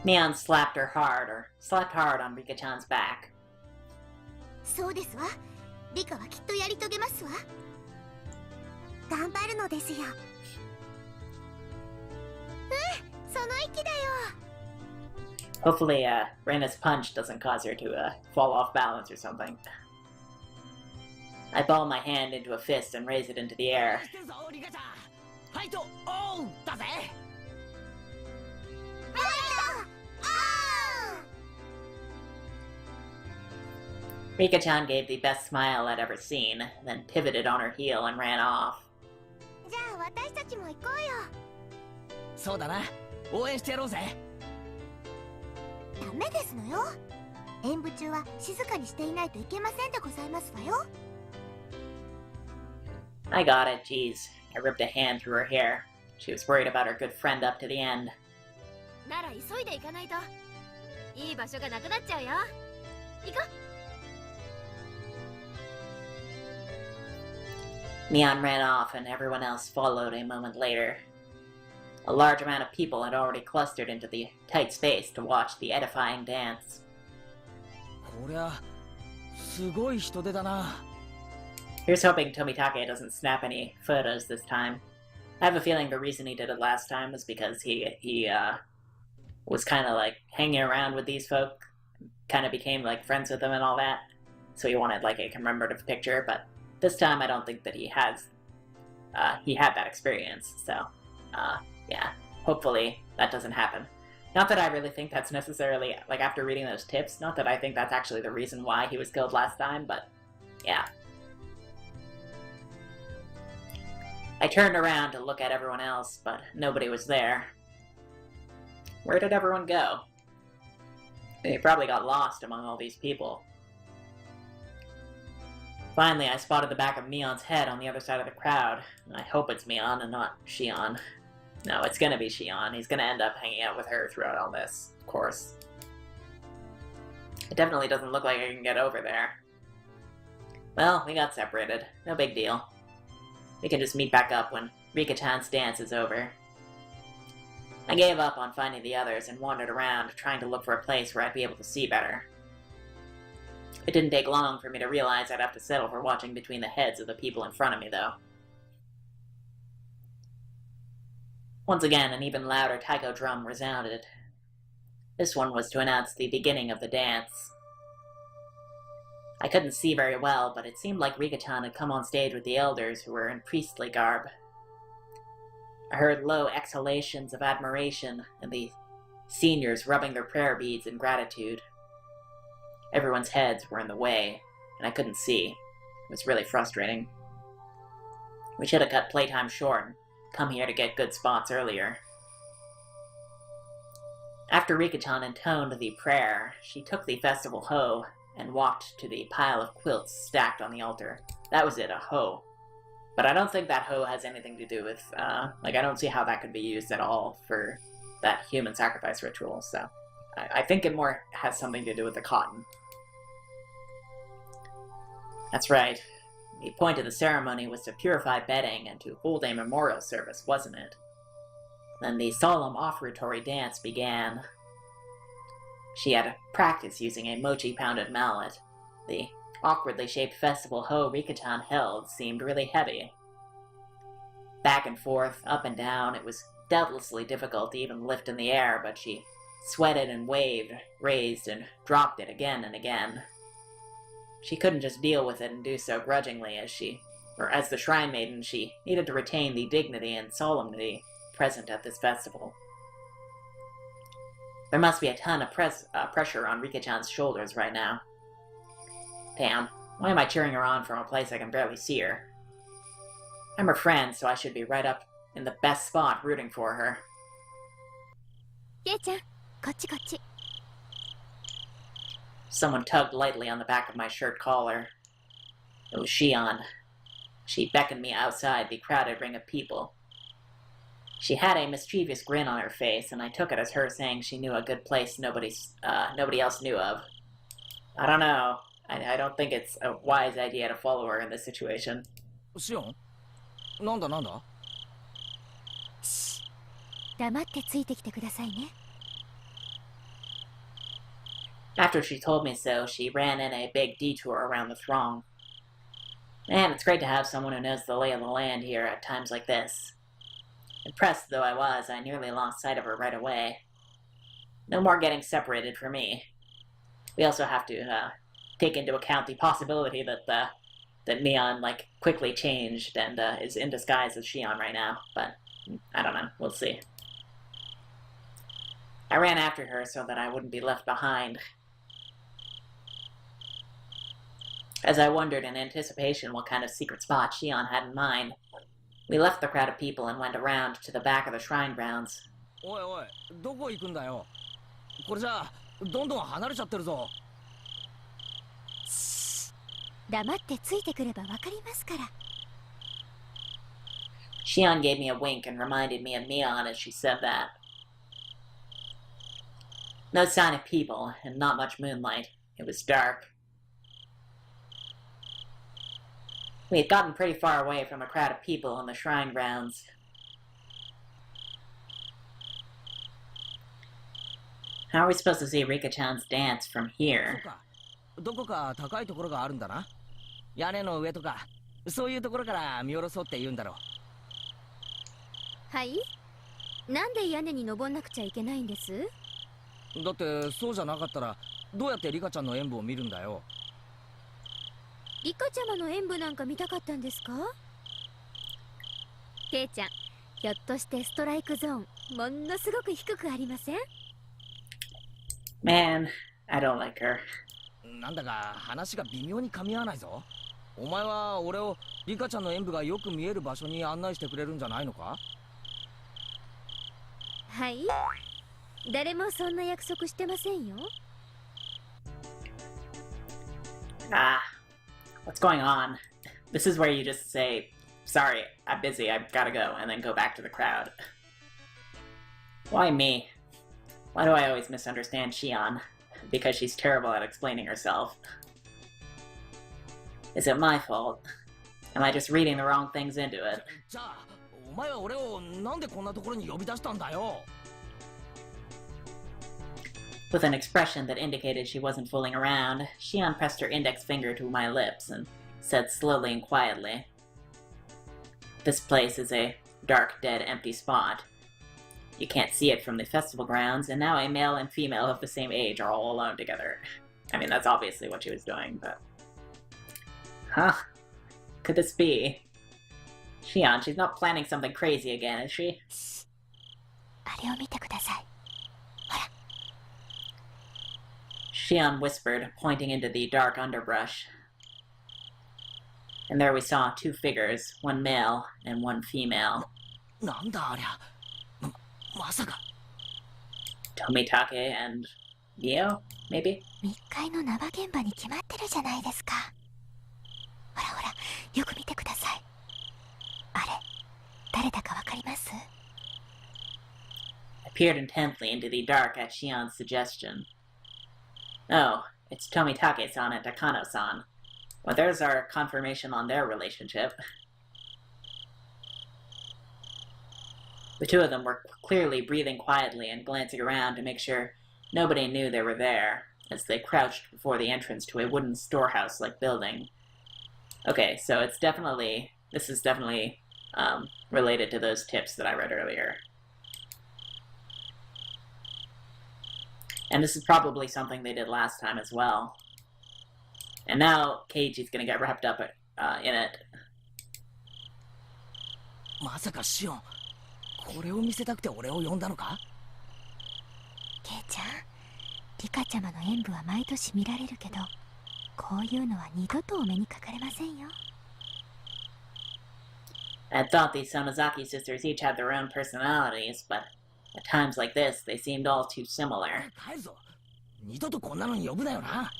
Mion slapped hard on Rika-chan's back. そうですわ。リカはきっとやり遂げますわ。頑張るのですよ。その息だよ。Hopefully, Reina's punch doesn't cause her to fall off balance or something. I ball my hand into a fist and raise it into the air. Rika-chan gave the best smile I'd ever seen, then pivoted on her heel and ran off. じゃあ私たちも行こうよ。そうだな。応援してやろうぜ。ダメですのよ。演舞中は静かにしていないといけませんでございますわよ。I got it, jeez. I ripped a hand through her hair. She was worried about her good friend up to the end. なら急いで行かないと。いい場所がなくなっちゃうよ。行こう。Mion ran off and everyone else followed a moment later. A large amount of people had already clustered into the tight space to watch the edifying dance. こりゃすごい人出だな。Here's hoping Tomitake doesn't snap any photos this time. I have a feeling the reason he did it last time was because he was kind of like hanging around with these folk, kind of became like friends with them and all that, so he wanted like a commemorative picture, but this time I don't think that he had that experience, so yeah, hopefully that doesn't happen. Not that I really think that's necessarily, like after reading those tips, not that I think that's actually the reason why he was killed last time, but yeah. I turned around to look at everyone else, but nobody was there. Where did everyone go? They probably got lost among all these people. Finally, I spotted the back of Mion's head on the other side of the crowd. I hope it's Mion and not Shion. No, it's gonna be Shion. He's gonna end up hanging out with her throughout all this, of course. It definitely doesn't look like I can get over there. Well, we got separated. No big deal. We can just meet back up when Rika-chan's dance is over. I gave up on finding the others and wandered around, trying to look for a place where I'd be able to see better. It didn't take long for me to realize I'd have to settle for watching between the heads of the people in front of me, though. Once again, an even louder taiko drum resounded. This one was to announce the beginning of the dance. I couldn't see very well, but it seemed like Rika-chan had come on stage with the elders who were in priestly garb. I heard low exhalations of admiration and the seniors rubbing their prayer beads in gratitude. Everyone's heads were in the way, and I couldn't see. It was really frustrating. We should have cut playtime short and come here to get good spots earlier. After Rika-chan intoned the prayer, she took the festival hoe and walked to the pile of quilts stacked on the altar. That was it, a hoe. But I don't think that hoe has anything to do with, I don't see how that could be used at all for that human sacrifice ritual, so I think it more has something to do with the cotton. That's right. The point of the ceremony was to purify bedding and to hold a memorial service, wasn't it? Then the solemn offertory dance began. She had practiced using a mochi-pounded mallet. The awkwardly shaped festival hoe Rika-chan held seemed really heavy. Back and forth, up and down, it was doubtlessly difficult to even lift in the air, but she sweated and waved, raised and dropped it again and again. She couldn't just deal with it and do so grudgingly, as she or as the shrine maiden, she needed to retain the dignity and solemnity present at this festival. There must be a ton of pressure on Rika-chan's shoulders right now. Damn, why am I cheering her on from a place I can barely see her? I'm her friend, so I should be right up in the best spot rooting for her. Kei-chan, kochi kochi. Someone tugged lightly on the back of my shirt collar. It was Shion. She beckoned me outside the crowded ring of people. She had a mischievous grin on her face, and I took it as her saying she knew a good place nobody else knew of. I don't know. I don't think it's a wise idea to follow her in this situation. Shion? Nanda? 黙ってついてきてくださいね。 After she told me so, she ran in a big detour around the throng. Man, it's great to have someone who knows the lay of the land here at times like this. Impressed though I was, I nearly lost sight of her right away. No more getting separated for me. We also have to take into account the possibility that that Mion quickly changed and is in disguise as Shion right now. But I don't know. We'll see. I ran after her so that I wouldn't be left behind. As I wondered in anticipation what kind of secret spot Shion had in mind, we left the crowd of people and went around to the back of the shrine grounds. おいおい、どこ行くんだよ。これじゃあどんどん離れちゃってるぞ。黙ってついてくればわかりますから。 Shion gave me a wink and reminded me of Mion as she said that. No sign of people, and not much moonlight. It was dark. We had gotten pretty far away from a crowd of people in the shrine grounds. How are we supposed to see Rika-chan's dance from here? どこか高いところがあるんだな。屋根の上とか、そういうところから見下ろそうって言うんだろう。はい？なんで屋根に登んなくちゃいけないんです？だってそうじゃなかったらどうやってリカちゃんの演舞を見るんだよ。リカちゃまの演舞なんか見たかったんですか？ケイちゃん、ひょっとしてストライクゾーンものすごく低くありません？ Man, I don't like her. なんだか話が微妙に噛み合わないぞ。お前は俺をリカちゃんの演舞がよく見える場所に案内してくれるんじゃないのか？はい。誰もそんな約束してませんよ。What's going on? This is where you just say, sorry, I'm busy, I've gotta go, and then go back to the crowd. Why me? Why do I always misunderstand Shion? Because she's terrible at explaining herself. Is it my fault? Am I just reading the wrong things into it? じゃあお前は俺をなんでこんなところに呼び出したんだよ。With an expression that indicated she wasn't fooling around, Shion pressed her index finger to my lips and said slowly and quietly, "This place is a dark, dead, empty spot. You can't see it from the festival grounds, and now a male and female of the same age are all alone together." I mean, that's obviously what she was doing, but... Huh? Could this be? Shion, she's not planning something crazy again, is she? あれを見てください。 Shion whispered, pointing into the dark underbrush. And there we saw two figures, one male and one female. なんだありゃ。まさか。Tomitake and Mio, maybe? 密会の生現場に決まってるじゃないですか。ほらほら、よく見てください。あれ、誰だかわかります？ I peered intently into the dark at Shion's suggestion. Oh, it's Tomitake-san and Takano-san. Well, there's our confirmation on their relationship. The two of them were clearly breathing quietly and glancing around to make sure nobody knew they were there, as they crouched before the entrance to a wooden storehouse-like building. Okay, so this is definitely related to those tips that I read earlier. And this is probably something they did last time as well. And now Keiichi's gonna get wrapped up in it. まさかシオン、これを見せたくて俺を呼んだのか？ケイちゃん、リカちゃまの演舞は毎年見られるけど、こういうのは二度とお目にかかれませんよ。I thought these Sonozaki sisters each had their own personalities, but at times like this, they seemed all too similar. 帰るぞ。二度とこんなのに呼ぶなよな。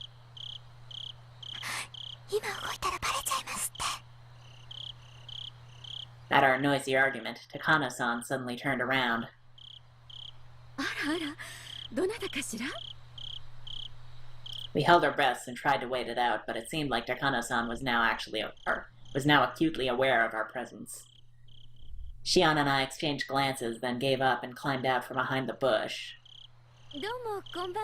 今動いたらバレちゃいますって。At our noisy argument, Takano-san suddenly turned around. あらあら、どなたかしら？ We held our breaths and tried to wait it out, but it seemed like Takano-san was now acutely aware of our presence. Shion and I exchanged glances, then gave up and climbed out from behind the bush. どうもこんばん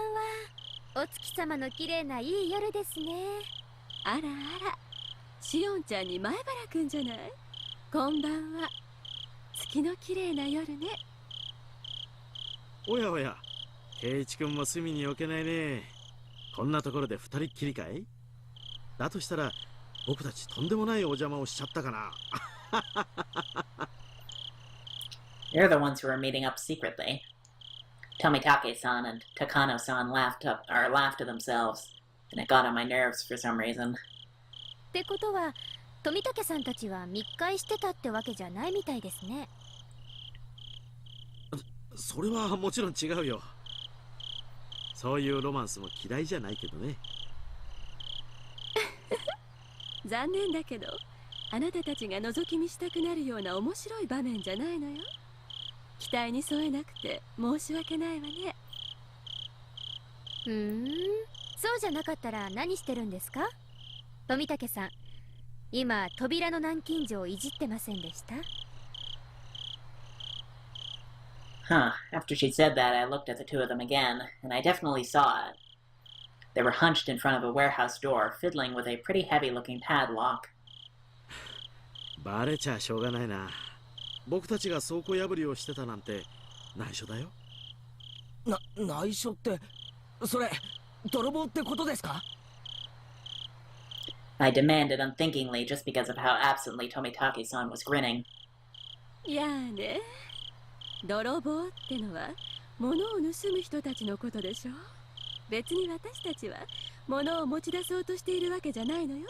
は。お月様の綺麗ないい夜ですね。あらあら、シオンちゃんに前原くんじゃない。こんばんは。月の綺麗な夜ね。おやおや、圭一くんも隅に置けないね。こんなところで二人っきりかい？だとしたら僕たちとんでもないお邪魔をしちゃったかな。You're the ones who were meeting up secretly. Tomitake-san and Takano-san laughed to themselves, and it got on my nerves for some reason. ってことは、富武さんたちは密会してたってわけじゃないみたいですね。それはもちろん違うよ。そういうロマンスも嫌いじゃないけどね。残念だけど、あなたたちが覗き見したくなるような面白い場面じゃないのよ。期待に添えなくて申し訳ないわね。そうじゃなかったら何してるんですか？富武さん、今扉の南京錠をいじってませんでした？ Huh, after she said that, I looked at the two of them again, and I definitely saw it. They were hunched in front of a warehouse door, fiddling with a pretty heavy-looking padlock. バレちゃしょうがないな。僕たちが倉庫破りをしてたなんて内緒だよ。内緒って、それ泥棒ってことですか？ I demanded unthinkingly just because of how absently Tomitake-san was grinning. いやーね、泥棒ってのは物を盗む人たちのことでしょ。別に私たちは物を持ち出そうとしているわけじゃないのよ。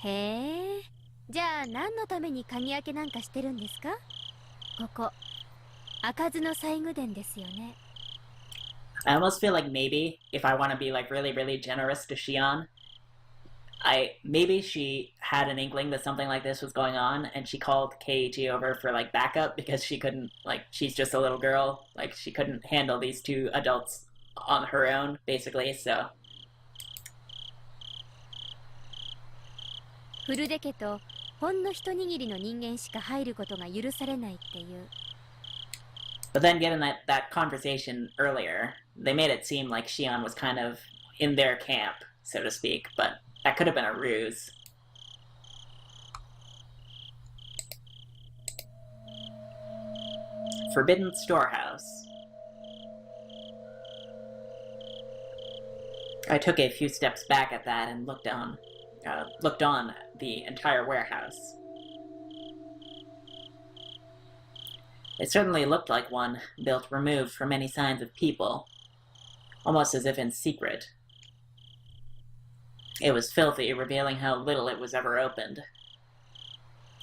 へえ、じゃあ何のために鍵開けなんかしてるんですか？ここ開かずの西宮殿ですよね。I almost feel like maybe, if I want to be like really, really generous to Shion, maybe she had an inkling that something like this was going on, and she called Keiichi over for like backup because she couldn't, like, she's just a little girl, like she couldn't handle these two adults on her own, basically, so. フルデ家とほんの一握りの人間しか入ることが許されないっていう。But then given that conversation earlier, they made it seem like Shion was kind of in their camp, so to speak, but that could have been a ruse. Forbidden Storehouse. I took a few steps back at that and looked on the entire warehouse. It certainly looked like one built removed from any signs of people, almost as if in secret. It was filthy, revealing how little it was ever opened.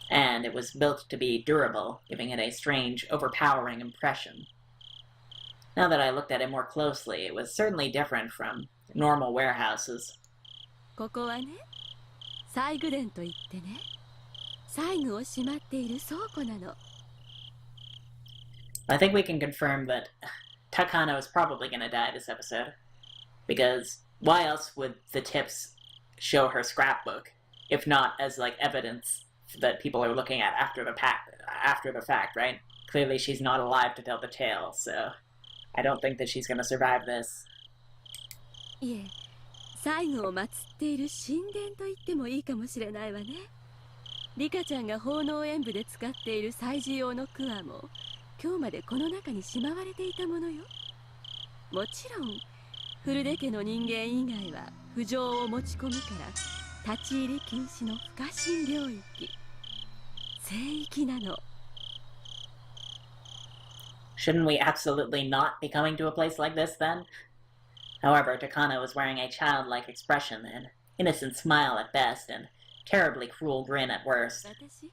And it was built to be durable, giving it a strange, overpowering impression. Now that I looked at it more closely, it was certainly different from normal warehouses. ここはね、西宮殿といってね、西宮をしまっている倉庫なの。I think we can confirm that Takano is probably going to die this episode. Because why else would the tips show her scrapbook, if not as like evidence that people are looking at after the fact, right? Clearly she's not alive to tell the tale, so I don't think that she's going to survive this. いえ、西宮を祀っている神殿と言ってもいいかもしれないわね。リカちゃんが奉納演舞で使っている祭事用のクワも今日までこの中にしまわれていたものよ。もちろんフルデ家の人間以外は不浄を持ち込むから立ち入り禁止の不可侵領域。聖域なの。 Shouldn't we absolutely not be coming to a place like this then? However, Takano was wearing a childlike expression, an innocent smile at best, and terribly cruel grin at worst. 私、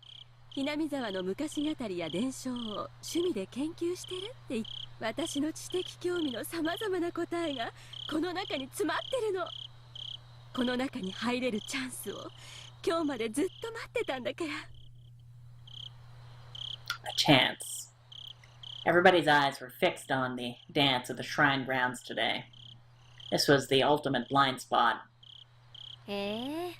ひなみ沢の昔語りや伝承を趣味で研究してるって言って、私の知的興味のさまざまな答えがこの中に詰まってるの。この中に入れるチャンスを今日までずっと待ってたんだから。 A chance. Everybody's eyes were fixed on the dance of the shrine grounds today. This was the ultimate blind spot. へえ。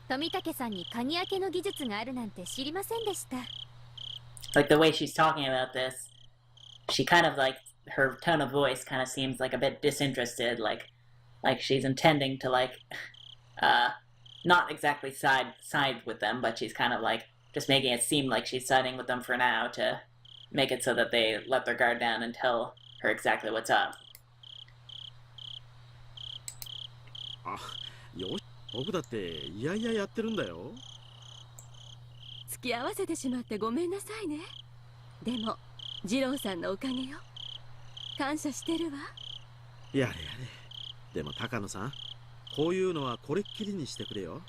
富武さんに鍵開けの技術があるなんて知りませんでした。 Like the way she's talking about this, she kind of like, her tone of voice kind of seems like a bit disinterested, like she's intending to not exactly side with them, but she's kind of like just making it seem like she's siding with them for now to make it so that they let their guard down and tell her exactly what's up. あ、よし、僕だっていやいややってるんだよ。付き合わせてしまってごめんなさいね。でも二郎さんのおかげよ。感謝してるわ。やれやれ。でも高野さん、こういうのはこれっきりにしてくれよ。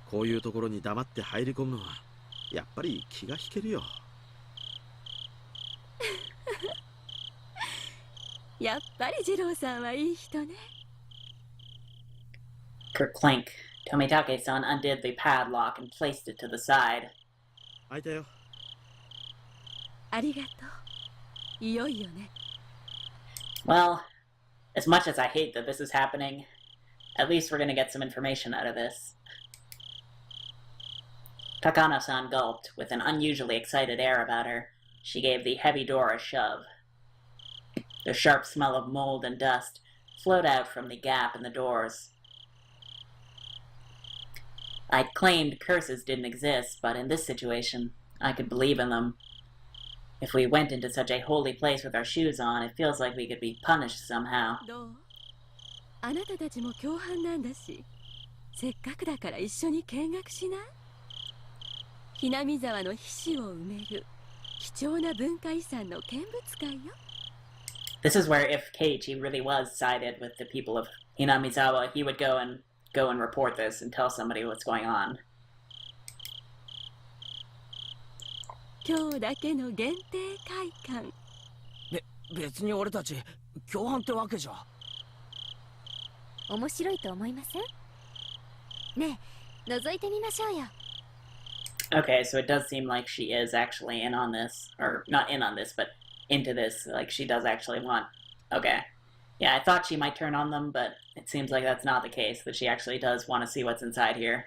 こういうところに黙って入り込むのはやっぱり気が引けるよ。やっぱり二郎さんはいい人ね。 Kerclink. Tomitake-san undid the padlock and placed it to the side. 開いたよ。ありがとう。いよいよね。 Well, as much as I hate that this is happening, at least we're gonna get some information out of this. Takano-san gulped, with an unusually excited air about her. She gave the heavy door a shove. The sharp smell of mold and dust flowed out from the gap in the doors. I'd claimed curses didn't exist, but in this situation, I could believe in them. If we went into such a holy place with our shoes on, it feels like we could be punished somehow. どう？あなたたちも共犯なんだし、せっかくだから一緒に見学しない？ひなみ沢の皮脂を埋める貴重な文化遺産の見物会よ。 This is where if Keiichi really was sided with the people of Hinamizawa, he would go and report this and tell somebody what's going on. 今日だけの限定会館。別に俺たち共犯ってわけじゃ。面白いと思いません？ねえ、覗いてみましょうよ。 Okay, so it does seem like she is actually in on this, or not in on this, but into this, like she does actually want... Okay. Yeah, I thought she might turn on them, but it seems like that's not the case, that she actually does want to see what's inside here.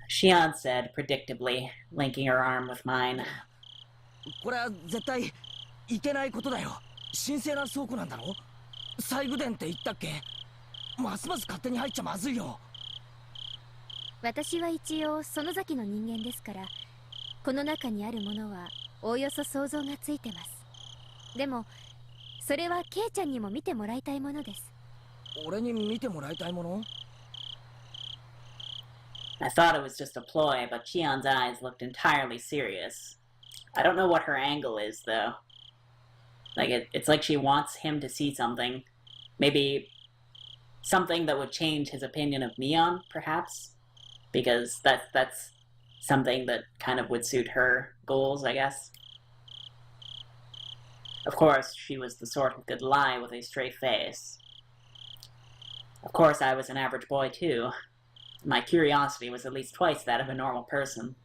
Shion said, predictably, linking her arm with mine. これは絶対いけないことだよ。神聖な倉庫なんだろ。西宮殿って言ったっけ。ますます勝手に入っちゃまずいよ。私は一応その先の人間ですから、この中にあるものはおおよそ想像がついてます。でもそれはケイちゃんにも見てもらいたいものです。俺に見てもらいたいもの？ I thought it was just a ploy, but Chion's eyes looked entirely serious. I don't know what her angle is, though. Like, it's like she wants him to see something. Maybe something that would change his opinion of Mion, perhaps? Because that's something that kind of would suit her goals, I guess. Of course, she was the sort who could lie with a straight face. Of course, I was an average boy, too. My curiosity was at least twice that of a normal person.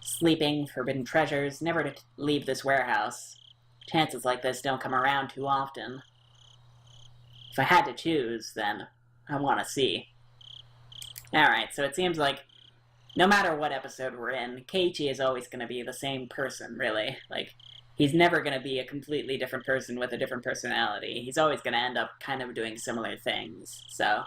Sleeping, forbidden treasures, never to leave this warehouse. Chances like this don't come around too often. If I had to choose, then I want to see. Alright, so it seems like no matter what episode we're in, Keiichi is always going to be the same person, really. Like, he's never going to be a completely different person with a different personality. He's always going to end up kind of doing similar things. So,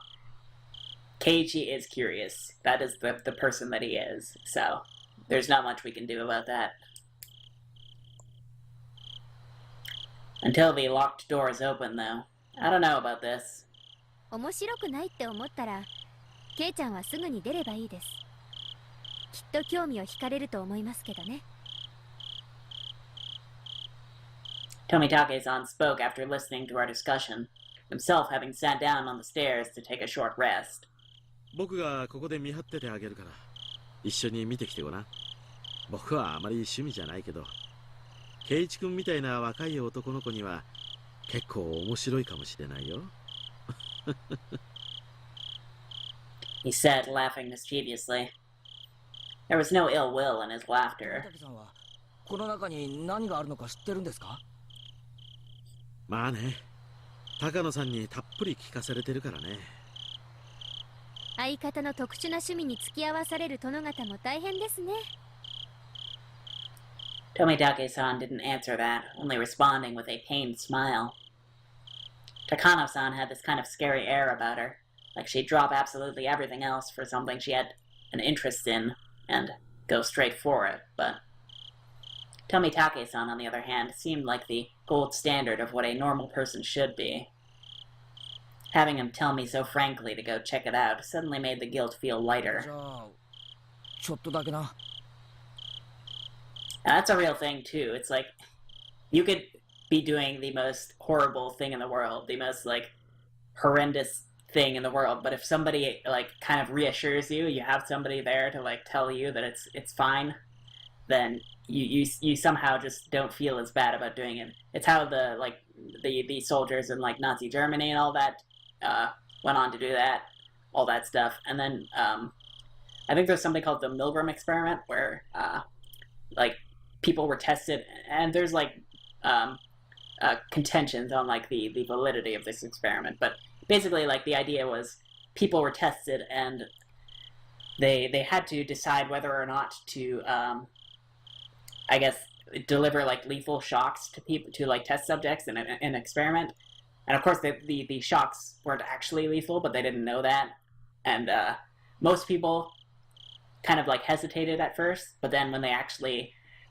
Keiichi is curious. That is the person that he is. So, there's not much we can do about that. Until the locked doors open, though. I don't know about this. 面白くないって思ったらケイちゃんはすぐに出ればいいです。きっと興味を惹かれると思いますけどね。Tomitake-san spoke after listening to our discussion, himself having sat down on the stairs to take a short rest. 僕がここで見張っててあげるから一緒に見てきてごらん。僕はあまり趣味じゃないけど、ケイチ君みたいな若い男の子には結構面白いかもしれないよ。He said, laughing mischievously. There was no ill will in his laughter. さんはこの中に何があるのか知ってるんですか？まあね、高野さんにたっぷり聞かされてるからね。相方の特殊な趣味に付き合わされる殿方も大変ですね。Tomitake-san didn't answer that, only responding with a pained smile. Takano-san had this kind of scary air about her, like she'd drop absolutely everything else for something she had an interest in, and go straight for it, but Tomitake-san, on the other hand, seemed like the gold standard of what a normal person should be. Having him tell me so frankly to go check it out suddenly made the guilt feel lighter. じゃあちょっとだけな。That's a real thing, too. It's like, you could be doing the most horrible thing in the world, the most, like, horrendous thing in the world, but if somebody, like, kind of reassures you, you have somebody there to, like, tell you that it's fine, then you somehow just don't feel as bad about doing it. It's how the soldiers in, like, Nazi Germany and all that, went on to do that, all that stuff. And then, I think there's something called the Milgram experiment, where, like, people were tested, and there's, like, contentions on, like, the validity of this experiment, but basically, like, the idea was people were tested, and they had to decide whether or not to, I guess, deliver, like, lethal shocks to people, to, like, test subjects in an experiment. And of course, the shocks weren't actually lethal, but they didn't know that. And most people kind of, like, hesitated at first, but then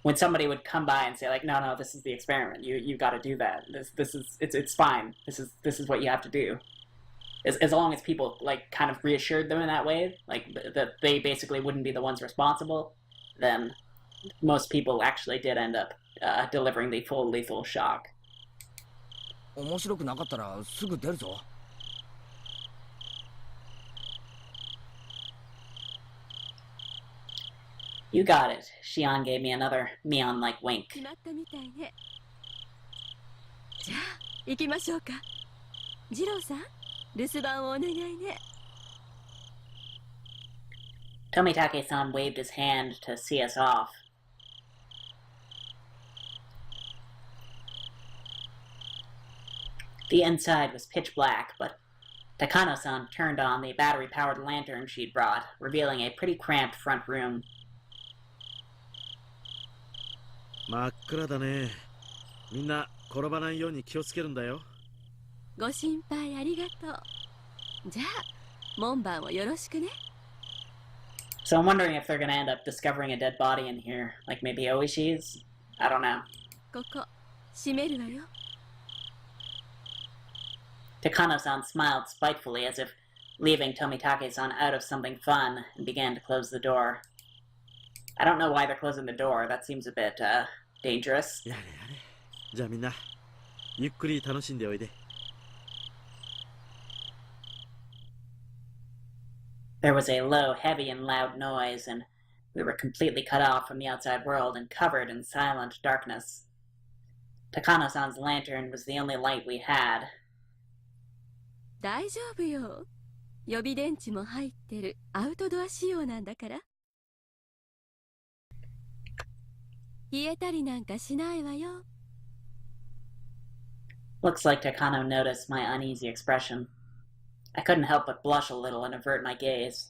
when somebody would come by and say, like, no, this is the experiment, you got to do that, it's fine, this is what you have to do, as long as people, like, kind of reassured them in that way, like, that they basically wouldn't be the ones responsible, then most people actually did end up delivering the full lethal shock. 面白くなかったらすぐ出るぞ。You got it. Shion gave me another Mion-like wink. 決まったみたいね。じゃあ行きましょうか。次郎さん、留守番をお願いね。Tomitake-san waved his hand to see us off. The inside was pitch black, but Takano-san turned on the battery-powered lantern she'd brought, revealing a pretty cramped front room. 真っ暗だね。みんな転ばないように気をつけるんだよ。ご心配ありがとう。じゃあ門番をよろしくね。So I'm wondering if they're gonna end up discovering a dead body in here, like maybe Oishi's? I don't know. ここ閉めるわよ。Takano-san smiled spitefully as if leaving Tomitake-san out of something fun, and began to close the door. I don't know why they're closing the door. That seems a bit, dangerous. やれやれ。じゃあみんなゆっくり楽しんでおいで。There was a low, heavy, and loud noise, and we were completely cut off from the outside world and covered in silent darkness. Takano-san's lantern was the only light we had. 大丈夫よ。予備電池も入ってるアウトドア仕様なんだから。冷えたりなんかしないわよ。Looks like Takano noticed my uneasy expression. I couldn't help but blush a little and avert my gaze.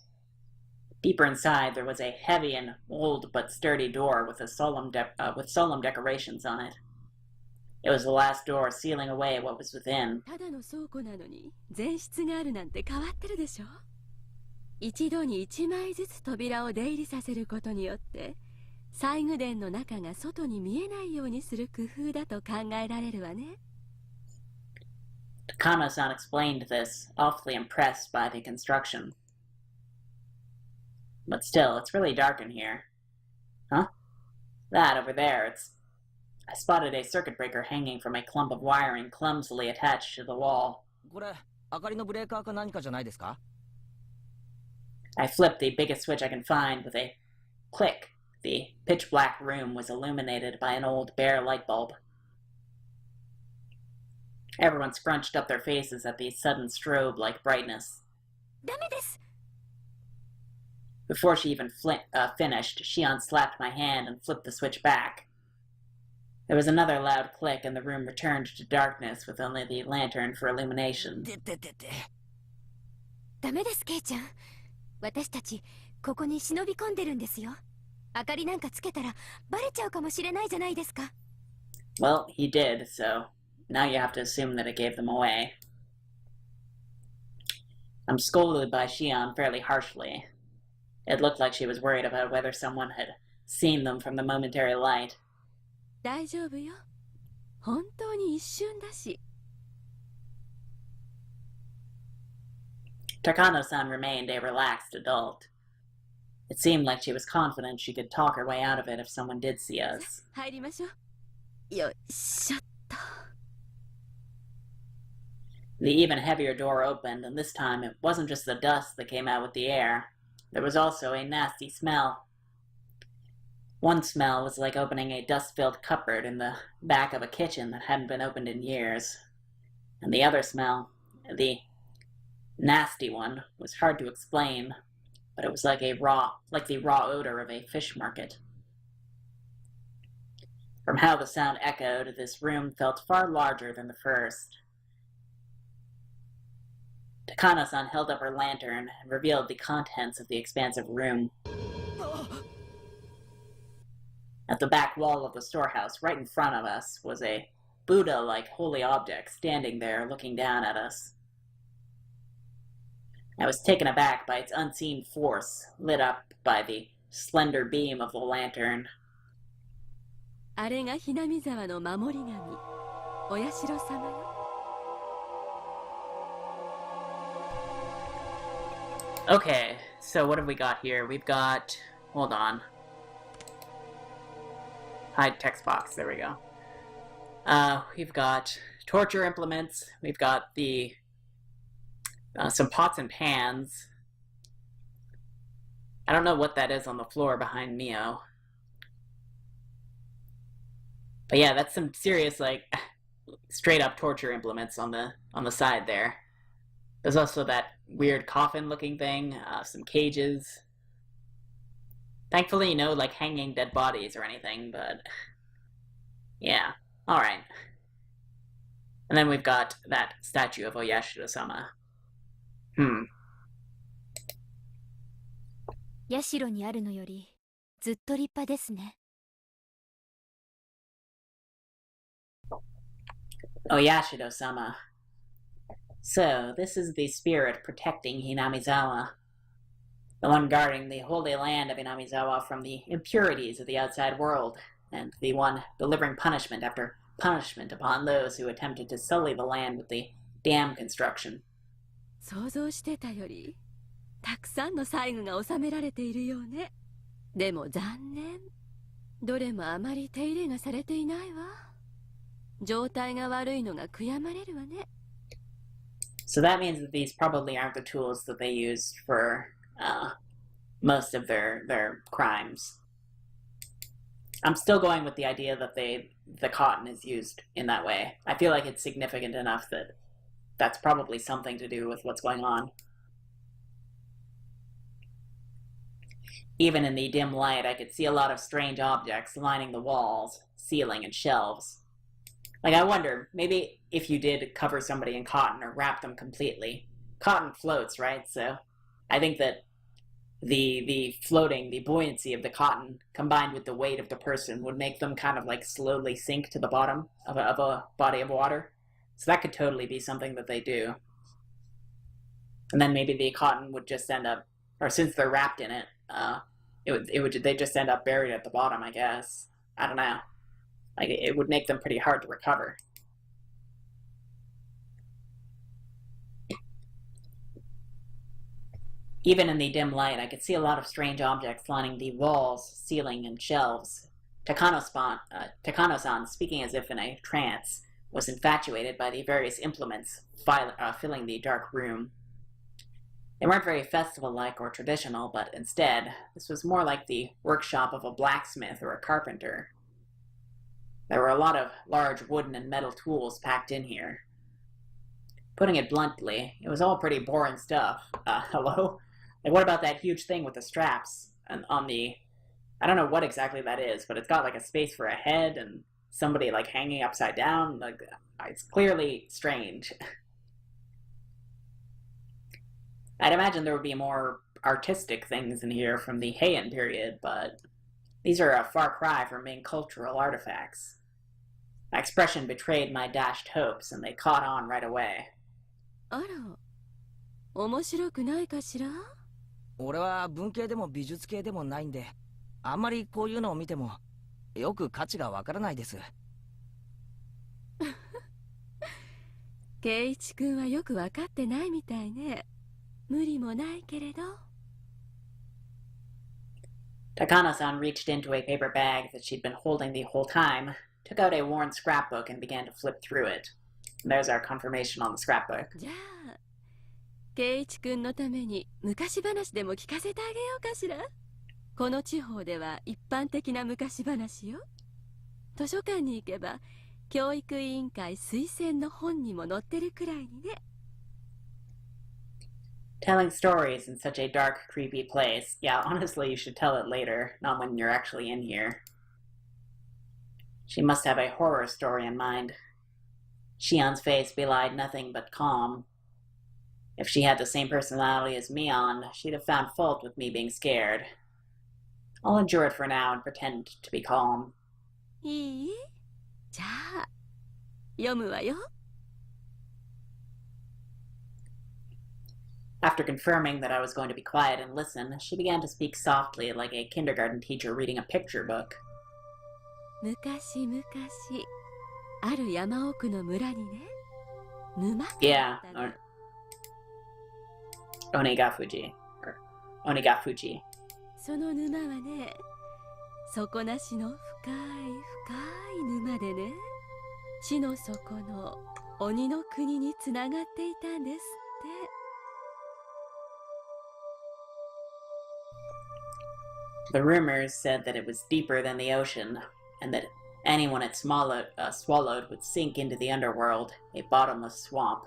Deeper inside, there was a heavy and old but sturdy door with solemn decorations on it. It was the last door sealing away what was within. ただの倉庫なのに前室があるなんて変わってるでしょ。一度に1枚ずつ扉を出入りさせることによって西宮殿の中が外に見えないようにする工夫だと考えられるわね。Takano-san explained this, awfully impressed by the construction. But still, it's really dark in here. Huh? That over there, I spotted a circuit breaker hanging from a clump of wiring clumsily attached to the wall. これ明かりのブレーカーか何かじゃないですか? I flipped the biggest switch I can find with a click. The pitch-black room was illuminated by an old bare light bulb. Everyone scrunched up their faces at the sudden strobe-like brightness. ダメです。 Before she even finished, Shion slapped my hand and flipped the switch back. There was another loud click and the room returned to darkness with only the lantern for illumination. ダメです、ケイちゃん。私たち、ここに忍び込んでるんですよ。明かりなんかつけたらバレちゃうかもしれないじゃないですか。Well, he did, so now you have to assume that it gave them away. I'm scolded by Shion fairly harshly. It looked like she was worried about whether someone had seen them from the momentary light. 大丈夫よ。本当に一瞬だし。Takano-san remained a relaxed adult. It seemed like she was confident she could talk her way out of it if someone did see us. 入りましょう。よいしょっと。The even heavier door opened, and this time it wasn't just the dust that came out with the air. There was also a nasty smell. One smell was like opening a dust-filled cupboard in the back of a kitchen that hadn't been opened in years. And the other smell, the nasty one, was hard to explain, but it was like the raw odor of a fish market. From how the sound echoed, this room felt far larger than the first. Takano-san held up her lantern and revealed the contents of the expansive room. At the back wall of the storehouse, right in front of us, was a Buddha-like holy object standing there looking down at us. I was taken aback by its unseen force, lit up by the slender beam of the lantern. あれがひなみ沢の守り神、お社様よ。Okay, so what have we got here? We've got... hold on. Hide text box, there we go. We've got torture implements, we've got the... some pots and pans. I don't know what that is on the floor behind Mio. But yeah, that's some serious, like, straight-up torture implements on the side there. There's also that weird coffin-looking thing, some cages. Thankfully, no, like, hanging dead bodies or anything, but... yeah, alright. And then we've got that statue of Oyashiro-sama. 社にあるのよりずっと立派ですね。Oyashiro-sama. So, this is the spirit protecting Hinamizawa. The one guarding the holy land of Hinamizawa from the impurities of the outside world, and the one delivering punishment after punishment upon those who attempted to sully the land with the dam construction. 想像してたよりたくさんの細具が収められているようね。でも残念。どれもあまり手入れがされていないわ。状態が悪いのが悔やまれるわね。So that means that these probably aren't the tools that they used for most of their crimes. I'm still going with the idea that the cotton is used in that way. I feel like it's significant enough that that's probably something to do with what's going on. Even in the dim light, I could see a lot of strange objects lining the walls, ceiling, and shelves. Like, I wonder, maybe if you did cover somebody in cotton or wrap them completely. Cotton floats, right? So I think that the floating, the buoyancy of the cotton, combined with the weight of the person, would make them kind of like slowly sink to the bottom of a body of water. So that could totally be something that they do. And then maybe the cotton would just end up, or since they're wrapped in it, they just end up buried at the bottom, I guess. I don't know. Like, it would make them pretty hard to recover. Even in the dim light, I could see a lot of strange objects lining the walls, ceiling, and shelves. Takano-san, speaking as if in a trance, was infatuated by the various implements filling the dark room. They weren't very festival-like or traditional, but instead, this was more like the workshop of a blacksmith or a carpenter. There were a lot of large wooden and metal tools packed in here. Putting it bluntly, it was all pretty boring stuff. Hello? Like, what about that huge thing with the straps and on the... I don't know what exactly that is, but it's got like a space for a head and somebody like hanging upside down. Like, it's clearly strange. I'd imagine there would be more artistic things in here from the Heian period, but these are a far cry from being cultural artifacts. My expression betrayed my dashed hopes, and they caught on right away. あら、面白くないかしら？俺は文系でも美術系でもないんで、あんまりこういうのを見てもよく価値がわからないです。圭一君はよくわかってないみたいね。無理もないけれど。Takano-san reached into a paper bag that she'd been holding the whole time, took out a worn scrapbook, and began to flip through it. And there's our confirmation on the scrapbook. じゃあ、圭一君のために昔話でも聞かせてあげようかしら。この地方では一般的な昔話よ。図書館に行けば教育委員会推薦の本にも載ってるくらいにね。Telling stories in such a dark, creepy place. Yeah, honestly, you should tell it later, not when you're actually in here. She must have a horror story in mind. Shion's face belied nothing but calm. If she had the same personality as Mion, she'd have found fault with me being scared. I'll endure it for now and pretend to be calm. いい？じゃあ、読むわよ。After confirming that I was going to be quiet and listen, she began to speak softly like a kindergarten teacher reading a picture book. 昔々、ある山奥の村にね、沼があ Yeah, ったの。Onigafuji. Or Onigafuji. その沼はね、底なしの深い深い沼でね、地の底の鬼の国につながっていたんですって。The rumors said that it was deeper than the ocean, and that anyone it swallowed would sink into the underworld, a bottomless swamp.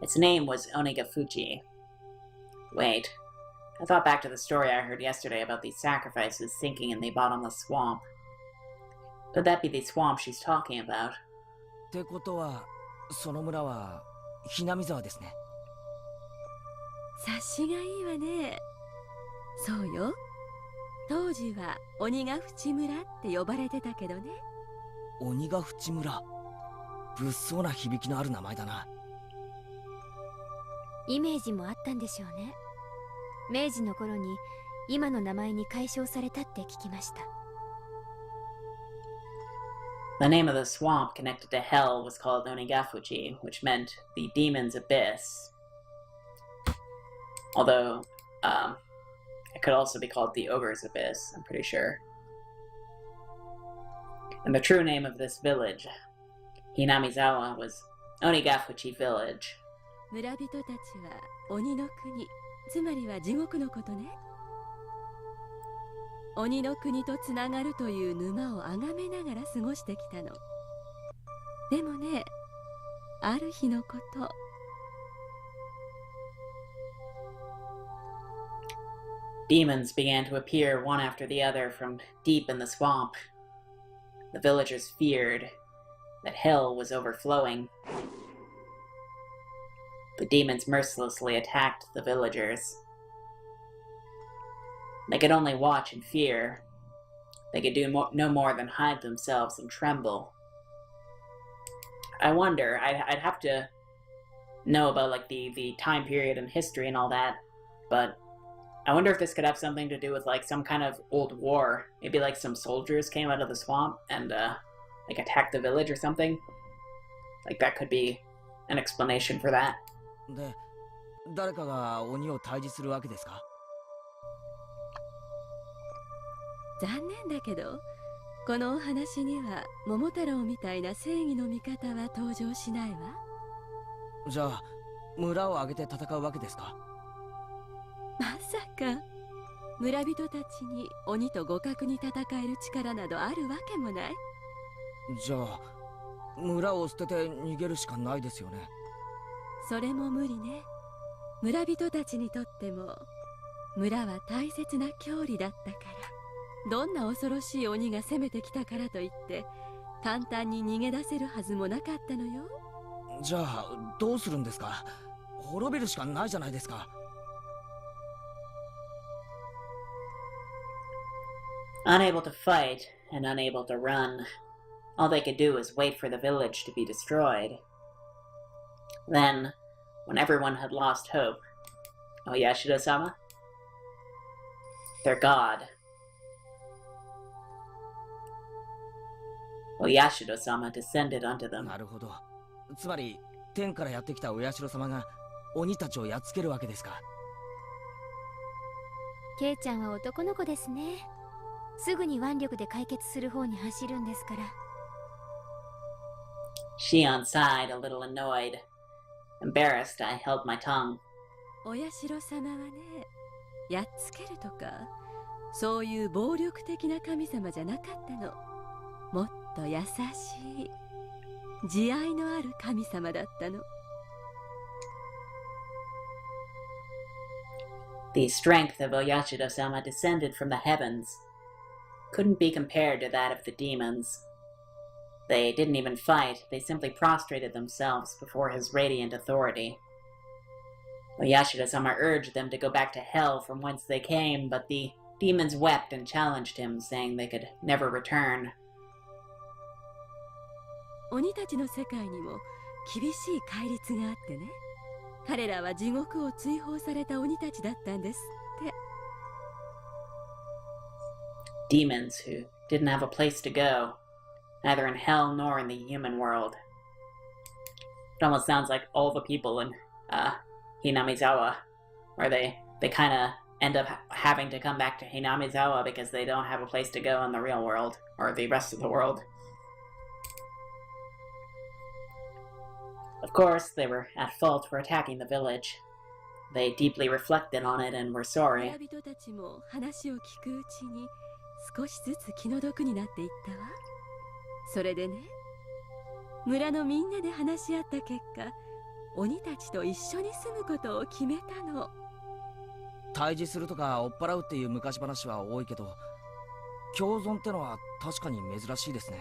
Its name was Onigafuji. Wait, I thought back to the story I heard yesterday about these sacrifices sinking in the bottomless swamp. Could that be the swamp she's talking about? ってことは、その村はひなみ沢ですね。察しがいいわね。そうよ。当時は鬼ヶ淵村って呼ばれてたけどね。鬼ヶ淵村。物騒な響きのある名前だな。イメージもあったんでしょうね。明治の頃に今の名前に改称されたって聞きました。The name of the swamp connected to hell was called Onigafuji, which meant the demon's abyss. Although, it could also be called the ogre's abyss, I'm pretty sure. And the true name of this village, Hinamizawa, was Onigafuji Village. 村人たちは鬼の国、つまりは地獄のことね。鬼の国とつながるという沼を崇めながら過ごしてきたの。でもね、ある日のこと。Demons began to appear one after the other from deep in the swamp. The villagers feared that hell was overflowing. The demons mercilessly attacked the villagers. They could only watch and fear. They could do no more than hide themselves and tremble. I wonder, I'd have to know about like the time period and history and all that, but I wonder if this could have something to do with like some kind of old war. Maybe like some soldiers came out of the swamp and like attacked the village or something. Like that could be an explanation for that. で、誰かが鬼を退治するわけですか？残念だけど、このお話には桃太郎みたいな正義の味方は登場しないわ。じゃあ村を挙げて戦うわけですか？まさか村人たちに鬼と互角に戦える力などあるわけもない。じゃあ村を捨てて逃げるしかないですよね。それも無理ね。村人たちにとっても村は大切な郷里だったから、どんな恐ろしい鬼が攻めてきたからといって簡単に逃げ出せるはずもなかったのよ。じゃあどうするんですか？滅びるしかないじゃないですか。Unable to fight and unable to run, all they could do was wait for the village to be destroyed. Then, when everyone had lost hope, Oyashiro-sama, their god, Oyashiro-sama descended onto them. なるほど。つまり天からやってきたお社様が鬼たちをやっつけるわけですか。ケイちゃんは男の子ですね。すぐに腕力で解決する方に走るんですから。Shion sighed, a little annoyed. Embarrassed, I held my tongue. お社様はね、やっつけるとかそういう暴力的な神様じゃなかったの。もっと優しい慈愛のある神様だったの。The strength of Oyashiro-sama descended from the heavens. Couldn't be compared to that of the demons. They didn't even fight, they simply prostrated themselves before his radiant authority. Oyashiro-sama urged them to go back to hell from whence they came, but the demons wept and challenged him, saying they could never return. 鬼たちの世界にも厳しい戒律があってね。彼らは地獄を追放された鬼たちだったんですって。Demons who didn't have a place to go, neither in hell nor in the human world. It almost sounds like all the people in Hinamizawa, where they kind of end up having to come back to Hinamizawa because they don't have a place to go in the real world, or the rest of the world. Of course, they were at fault for attacking the village. They deeply reflected on it and were sorry. 村人たちも話を聞くうちに少しずつ気の毒になっていったわ。それでね、村のみんなで話し合った結果、鬼たちと一緒に住むことを決めたの。退治するとか追っ払うっていう昔話は多いけど、共存ってのは確かに珍しいですね。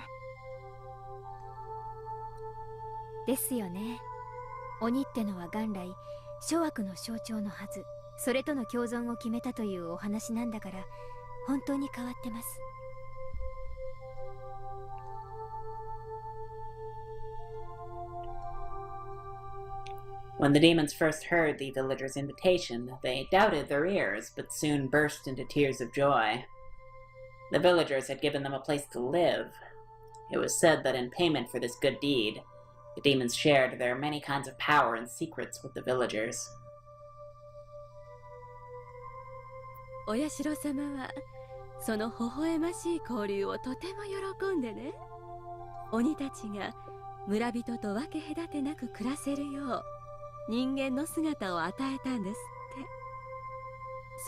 ですよね。鬼ってのは元来諸悪の象徴のはず。それとの共存を決めたというお話なんだから、本当に変わってます。When the demons first heard the villagers' invitation, they doubted their ears, but soon burst into tears of joy. The villagers had given them a place to live. It was said that in payment for this good deed, the demons shared their many kinds of power and secrets with the villagers. お社様はその微笑ましい交流をとても喜んでね、鬼たちが村人と分け隔てなく暮らせるよう人間の姿を与えたんです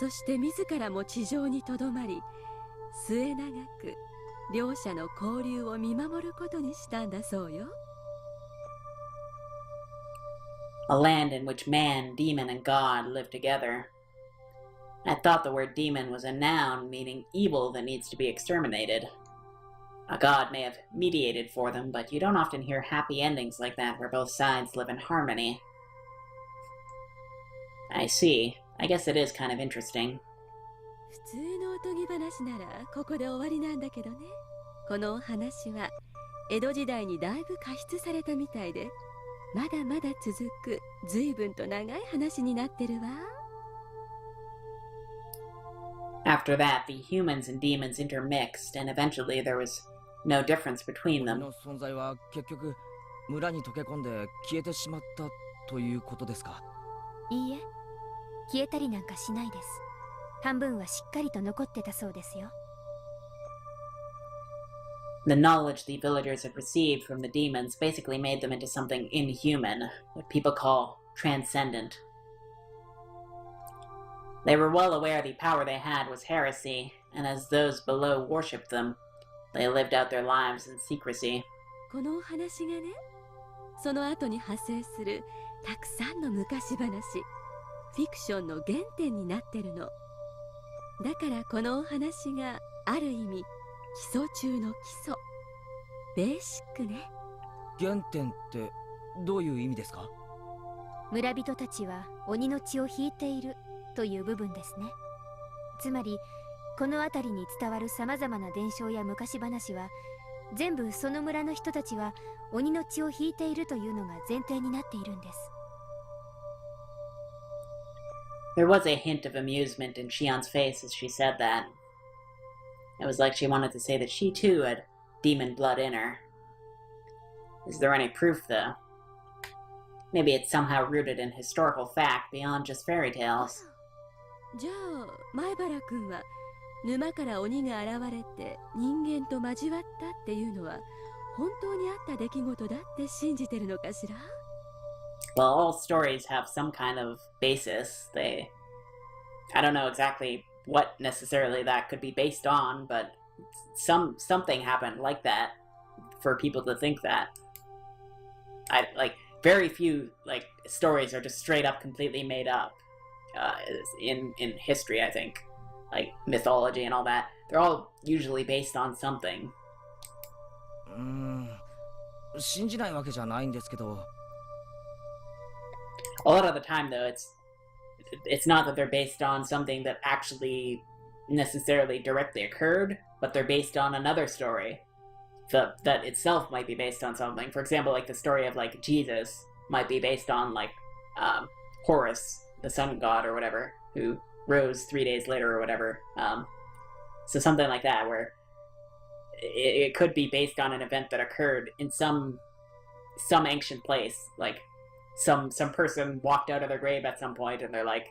って。そして自らも地上にとどまり、末永く両者の交流を見守ることにしたんだそうよ。A land in which man, demon, and god live together. I thought the word demon was a noun meaning evil that needs to be exterminated. A god may have mediated for them, but you don't often hear happy endings like that where both sides live in harmony. I see. I guess it is kind of interesting. 普通のおとぎ話ならここで終わりなんだけどね。このお話は江戸時代にだいぶ加筆されたみたいで、まだまだ続く随分と長い話になってるわ。After that, the humans and demons intermixed, and eventually there was no difference between 鬼 them. の存在は結局村に溶け込んで消えてしまったということですか。いいえ、消えたりなんかしないです。半分はしっかりと残ってたそうですよ。The knowledge the villagers had received from the demons basically made them into something inhuman, what people call transcendent. They were well aware the power they had was heresy, and as those below worshipped them, they lived out their lives in secrecy. このお話がね、その後に派生するたくさんの昔話、フィクションの原点になってるの。だからこのお話がある意味基礎中の基礎、ベーシックね。原点ってどういう意味ですか？村人たちは鬼の血を引いているという部分ですね。つまりこの辺りに伝わるさまざまな伝承や昔話は全部その村の人たちは鬼の血を引いているというのが前提になっているんです。There was a hint of amusement in Shion's face as she said that. It was like she wanted to say that she too had demon blood in her. Is there any proof, though? Maybe it's somehow rooted in historical fact beyond just fairy tales. じゃあ前原君は沼から鬼が現れて人間と交わったっていうのは本当にあった出来事だって信じてるのかしら？ Well, all stories have some kind of basis. I don't know exactly what necessarily that could be based on, but something happened like that for people to think that. Very few stories are just straight up completely made up in history, I think. Like mythology and all that. They're all usually based on something. 信じないわけじゃないんですけど。A lot of the time, though, it's not that they're based on something that actually necessarily directly occurred, but they're based on another story that itself might be based on something. For example, like the story of Jesus might be based on Horus, the sun god or whatever, who rose 3 days later or whatever. So something like that, where it could be based on an event that occurred in some ancient place, like some person walked out of their grave at some point and they're like,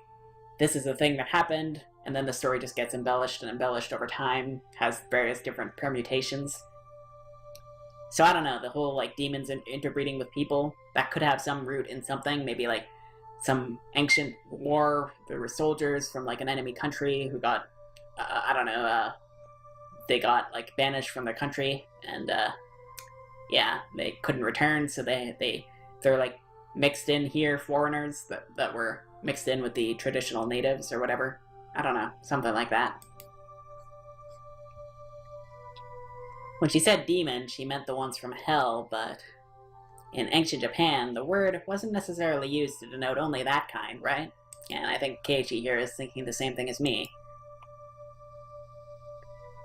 this is the thing that happened, and then the story just gets embellished and embellished over time, has various different permutations. So I don't know, the whole demons interbreeding with people, that could have some root in something, maybe some ancient war. There were soldiers from an enemy country who got they got banished from their country, and they couldn't return, so they're mixed in here, foreigners that were mixed in with the traditional natives or whatever. I don't know, something like that. When she said demon, she meant the ones from hell, but in ancient Japan, the word wasn't necessarily used to denote only that kind, right? And I think Keiichi here is thinking the same thing as me.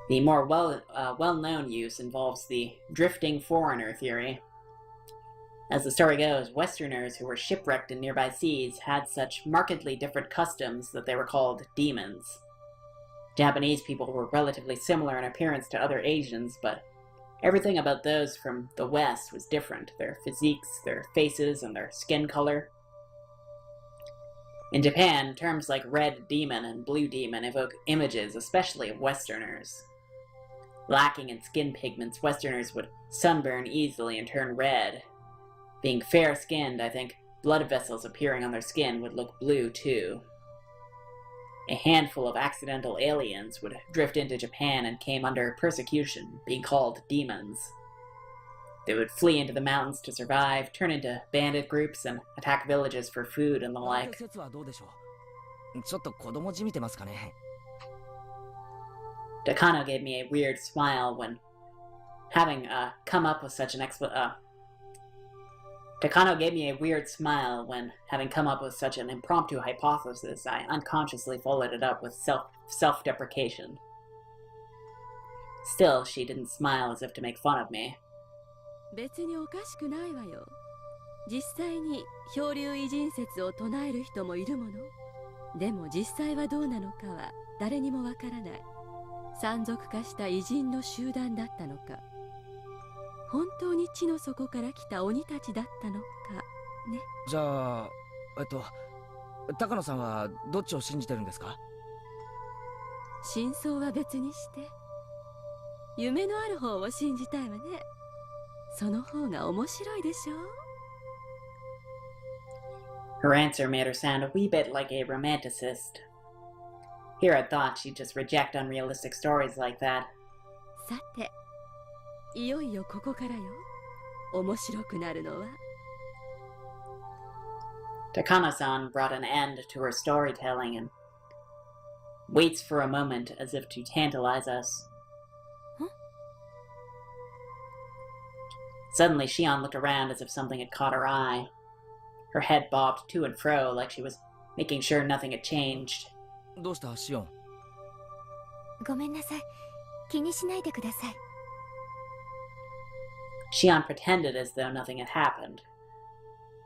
The more well-known use involves the drifting foreigner theory. As the story goes, Westerners who were shipwrecked in nearby seas had such markedly different customs that they were called demons. Japanese people were relatively similar in appearance to other Asians, but everything about those from the West was different. Their physiques, their faces, and their skin color. In Japan, terms like red demon and blue demon evoke images, especially of Westerners. Lacking in skin pigments, Westerners would sunburn easily and turn red. Being fair-skinned, I think blood vessels appearing on their skin would look blue too. A handful of accidental aliens would drift into Japan and came under persecution, being called demons. They would flee into the mountains to survive, turn into bandit groups, and attack villages for food and the like. ちょっと子供じみてますかね。Takano gave me a weird smile when having come up with such an Takano gave me a weird smile when, having come up with such an impromptu hypothesis, I unconsciously followed it up with self-deprecation. Still, she didn't smile as if to make fun of me. 別におかしくないわよ。実際に漂流偉人説を唱える人もいるもの。でも実際はどうなのかは誰にもわからない。山賊化した偉人の集団だったのか、本当に地の底から来た鬼たちだったのかね。じゃあ高野さんはどっちを信じてるんですか？真相は別にして夢のある方を信じたいわね。その方が面白いでしょう。 Her answer made her sound a wee bit like a romanticist. Here I thought she'd just reject unrealistic stories like that. さて、いよいよここからよ。面白くなるのは。Takano-san brought an end to her storytelling and waits for a moment as if to tantalize us. Huh? Suddenly, Shion looked around as if something had caught her eye. Her head bobbed to and fro like she was making sure nothing had changed. どうしたシオン？ごめんなさい。気にしないでください。Shion pretended as though nothing had happened.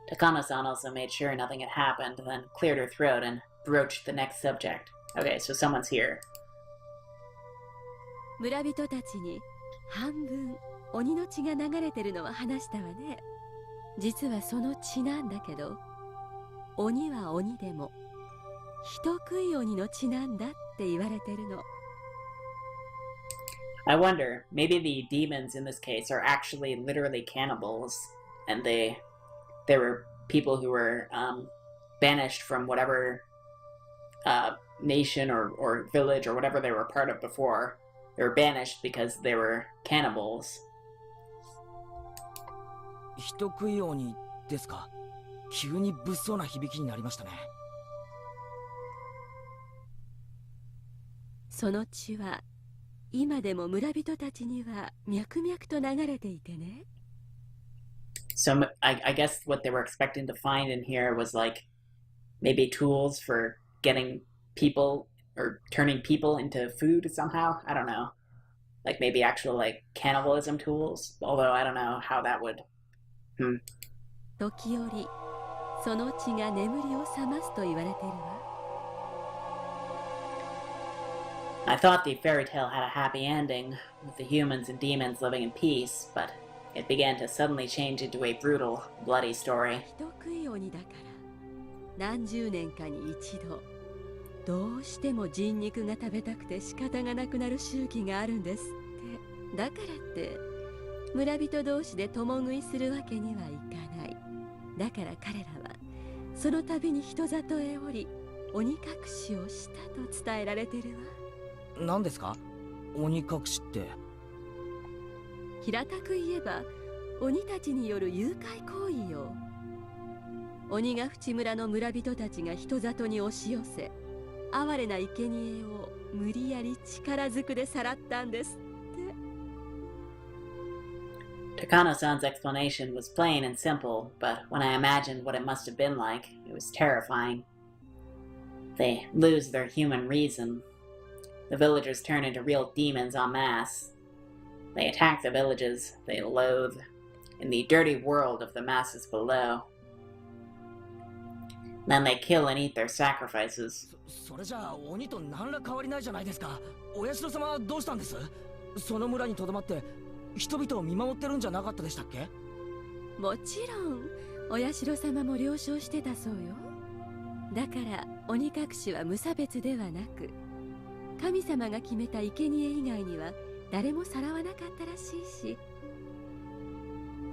Takano-san also made sure nothing had happened, then cleared her throat and broached the next subject. Okay, so someone's here. 村人たちに半分鬼の血が流れてるのは話したわね。実はその血なんだけど、鬼は鬼でも人食い鬼の血なんだって言われてるの。I wonder, maybe the demons in this case are actually literally cannibals, and they were people who were banished from whatever nation or village or whatever they were part of before. They were banished because they were cannibals. 人食い鬼ですか？急に物騒な響きになりましたね。その血は今でも村人たちには脈々と流れていてね。So I guess what they were expecting to find in here was like maybe tools for getting people or turning people into food somehow. I don't know. Like maybe actual like cannibalism tools. Although I don't know how that would. 時折その血が眠りを覚ますと言われてるわ。I thought the fairy tale had a happy ending, with the humans and demons living in peace, but it began to suddenly change into a brutal, bloody story. 人食い鬼だから何十年かに一度どうしても人肉が食べたくて仕方がなくなる周期があるんですって。だからって村人同士で共食いするわけにはいかない。だから彼らはその度に人里へ降り鬼隠しをしたと伝えられてるわ。何ですか？鬼隠しって。平たく言えば鬼たちによる誘拐行為よ。鬼ヶ淵村の村人たちが人里に押し寄せ、哀れな生贄を無理やり力ずくでさらったんですって。Takano-san's explanation was plain and simple, but when I imagined what it must have been like, it was terrifying. They lose their human reason. The villagers turn into real demons en masse. They attack the villages they loathe in the dirty world of the masses below. Then they kill and eat their sacrifices. それじゃあ鬼と何ら変わりないじゃないですか。お社様はどうしたんです？その村にとどまって人々を見守ってるんじゃなかったでしたっけ？もちろんお社様も了承してたそうよ。だから鬼隠しは無差別ではなく、神様が決めた生贄以外には誰もさらわなかったらしいし、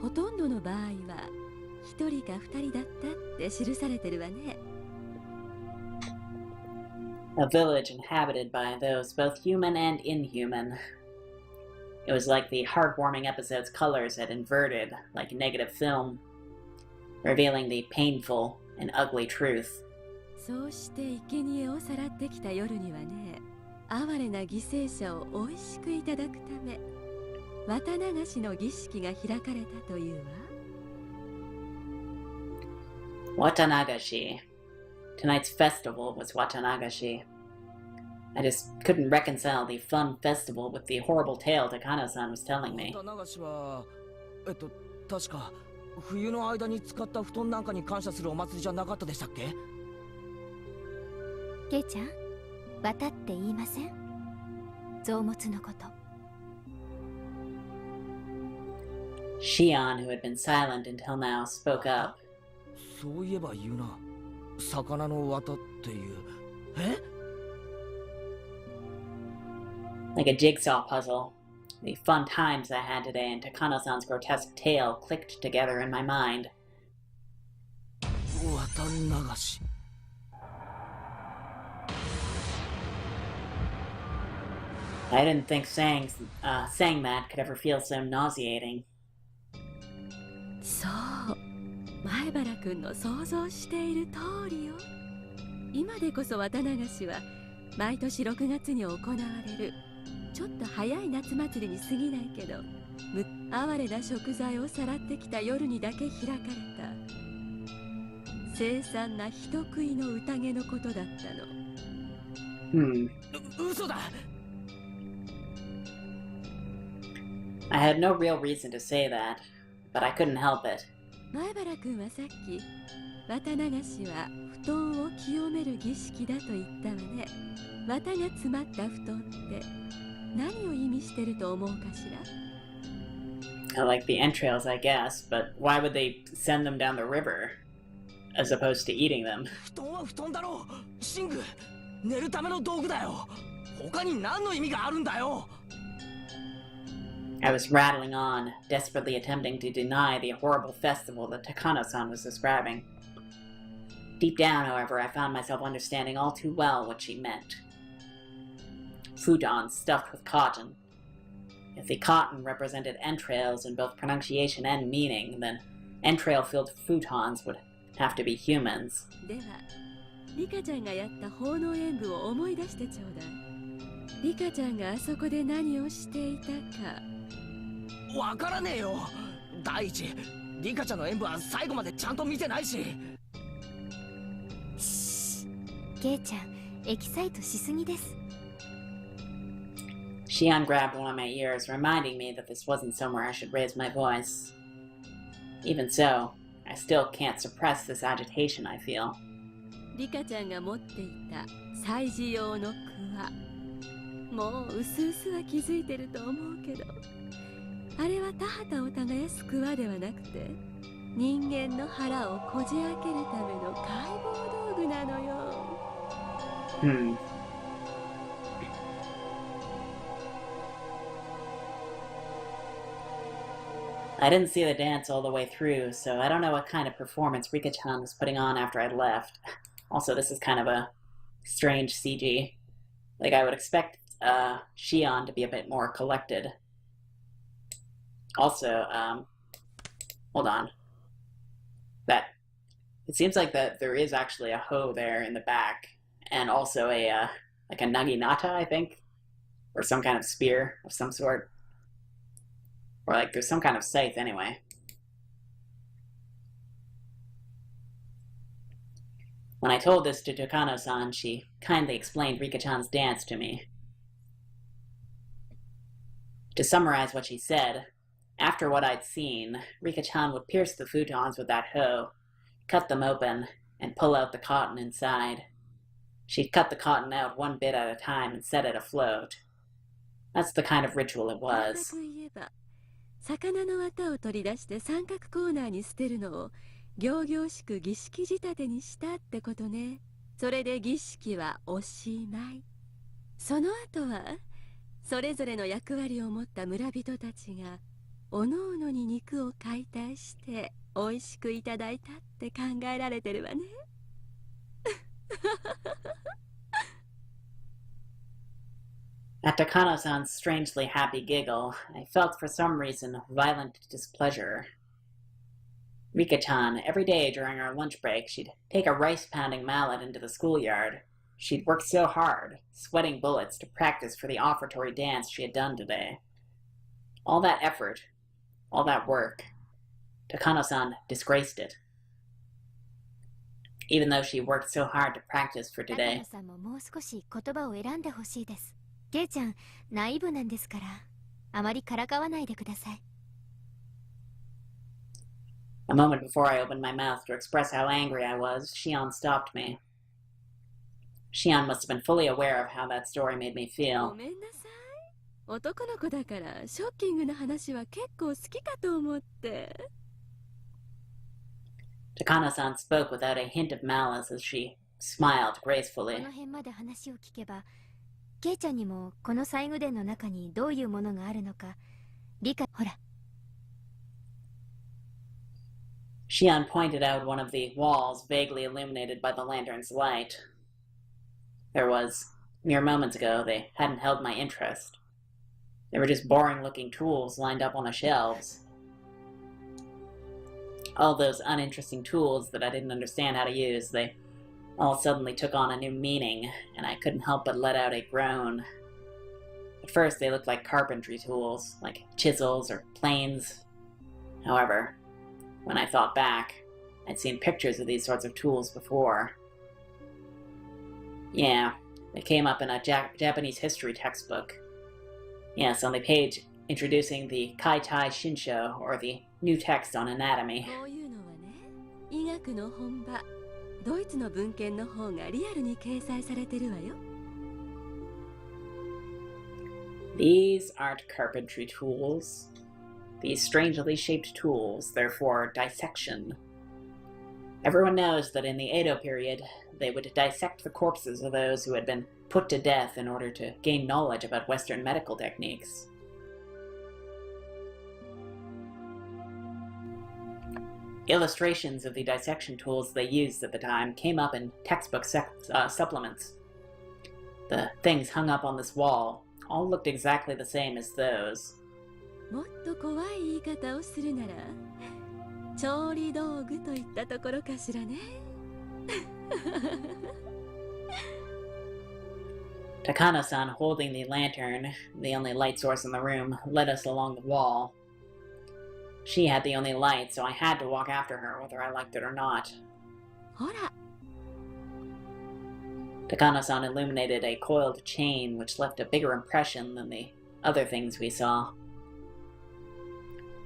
ほとんどの場合は一人か二人だったって記されてるわね。A village inhabited by those both human and inhuman. It was like the heartwarming episode's colors had inverted, like negative film, revealing the painful and ugly truth. そうして生贄をさらってきた夜にはね、哀れな犠牲者を美味しくいただくため、Watanagashiの儀式が開かれたというわ。Watanagashi. Tonight's festival was Watanagashi. I just couldn't reconcile the fun festival with the horrible tale Takano-san was telling me. Watanagashiは確か冬の間に使った布団なんかに感謝するお祭りじゃなかったでしたっけ？ケイちゃん、渡って言いません？臓物のこと。Shion, who had been silent until now, spoke up. そういえば言うな。魚の綿っていう。え？ Like a jigsaw puzzle. The fun times I had today and Takano-san's grotesque tale clicked together in my mind. Watanagashi. I didn't think saying that could ever feel so nauseating. そう、前原くんの想像している通りよ。今でこそ渡流しは毎年6月に行われるちょっと早い夏祭りに過ぎないけど、哀れな食材をさらってきた夜にだけ開かれた凄惨な人食いの宴のことだったの。嘘だ。I had no real reason to say that, but I couldn't help it. 前原くんはさっき綿流しは布団を清める儀式だと言ったわね。綿が詰まった布団って何を意味してると思うかしら？ I like the entrails, I guess, but why would they send them down the river as opposed to eating them? 布団は布団だろう。シング、寝るための道具だよ。他に何の意味があるんだよ。I was rattling on, desperately attempting to deny the horrible festival that Takano-san was describing. Deep down, however, I found myself understanding all too well what she meant. Futons stuffed with cotton. If the cotton represented entrails in both pronunciation and meaning, then entrail-filled futons would have to be humans. では、リカちゃんがやった奉納演舞を思い出してちょうだい。リカちゃんがあそこで何をしていたか。わからねえよ。第一、リカちゃんの演舞は最後までちゃんと見てないし。ケイちゃん、エキサイトしすぎです。Shion grabbed one of my ears, reminding me that this wasn't somewhere I should raise my voice. Even so, I still can't suppress this agitation I feel. リカちゃんが持っていた祭事用のクワ。もううすうすは気づいてると思うけど、あれは田畑を耕すクワではなくて、人間の腹をこじ開けるための解剖道具なのよ。I didn't see the dance all the way through, so I don't know what kind of performance Rika-chan was putting on after I'd left. Also, this is kind of a strange CG. Like, I would expect Shion to be a bit more collected. Also, hold on. It seems like that there is actually a hoe there in the back, and also a, like a naginata, I think? Or some kind of spear of some sort. Or like, there's some kind of scythe anyway. When I told this to Takano-san, she kindly explained Rika-chan's dance to me. To summarize what she said, after what I'd seen, Rika-chan would pierce the futons with that hoe, cut them open, and pull out the cotton inside. She'd cut the cotton out one bit at a time and set it afloat. That's the kind of ritual it was. 魚の綿を取り出して三角コーナーに捨てるのを仰々しく儀式仕立てにしたってことね。それで儀式はおしまい。その後はそれぞれの役割を持った村人たちがおのおのに肉を解体しておいしくいただいたって考えられてるわね。At Takano-san's strangely happy giggle, I felt for some reason violent displeasure. Rika-chan, every day during our lunch break, she'd take a rice-pounding mallet into the schoolyard. She'd worked so hard, sweating bullets, to practice for the offertory dance she had done today. All that effort, all that work, Takano-san disgraced it. Even though she worked so hard to practice for today. さんももう少し言葉を選んでほしいです。ケイちゃん、ナイーブなんですから、あまりからかわないでください。A moment before I opened my mouth to express how angry I was, Shion stopped me. Shion must have been fully aware of how that story made me ご feel. めんなさい。男の子だからショッキングな話は結構好きかと思って。Takano-san spoke without a hint of malice as she smiled こ gracefully. の辺まで話を聞けば、ケイちゃんにもこの細具殿の中にどういうものがあるのか理解。ほら。Shion pointed out one of the walls vaguely illuminated by the lantern's light. There was, mere moments ago, they hadn't held my interest. They were just boring-looking tools lined up on the shelves. All those uninteresting tools that I didn't understand how to use, they all suddenly took on a new meaning, and I couldn't help but let out a groan. At first, they looked like carpentry tools, like chisels or planes. However, when I thought back, I'd seen pictures of these sorts of tools before. Yeah, they came up in a Japanese history textbook. Yes, on the page introducing the Kaitai Shinsho, or the new text on anatomy. こういうのはね、医学の本場、ドイツの文献の方がリアルに掲載されてるわよ。These aren't carpentry tools. These strangely shaped tools, they're for dissection. Everyone knows that in the Edo period, they would dissect the corpses of those who had been put to death in order to gain knowledge about Western medical techniques. Illustrations of the dissection tools they used at the time came up in textbook supplements. The things hung up on this wall all looked exactly the same as those. もっと怖い言い方をするなら、調理道具といったところかしらね。Takano-san, holding the lantern, the only light source in the room, led us along the wall. She had the only light, so I had to walk after her, whether I liked it or not. ほら、 Takano-san illuminated a coiled chain, which left a bigger impression than the other things we saw.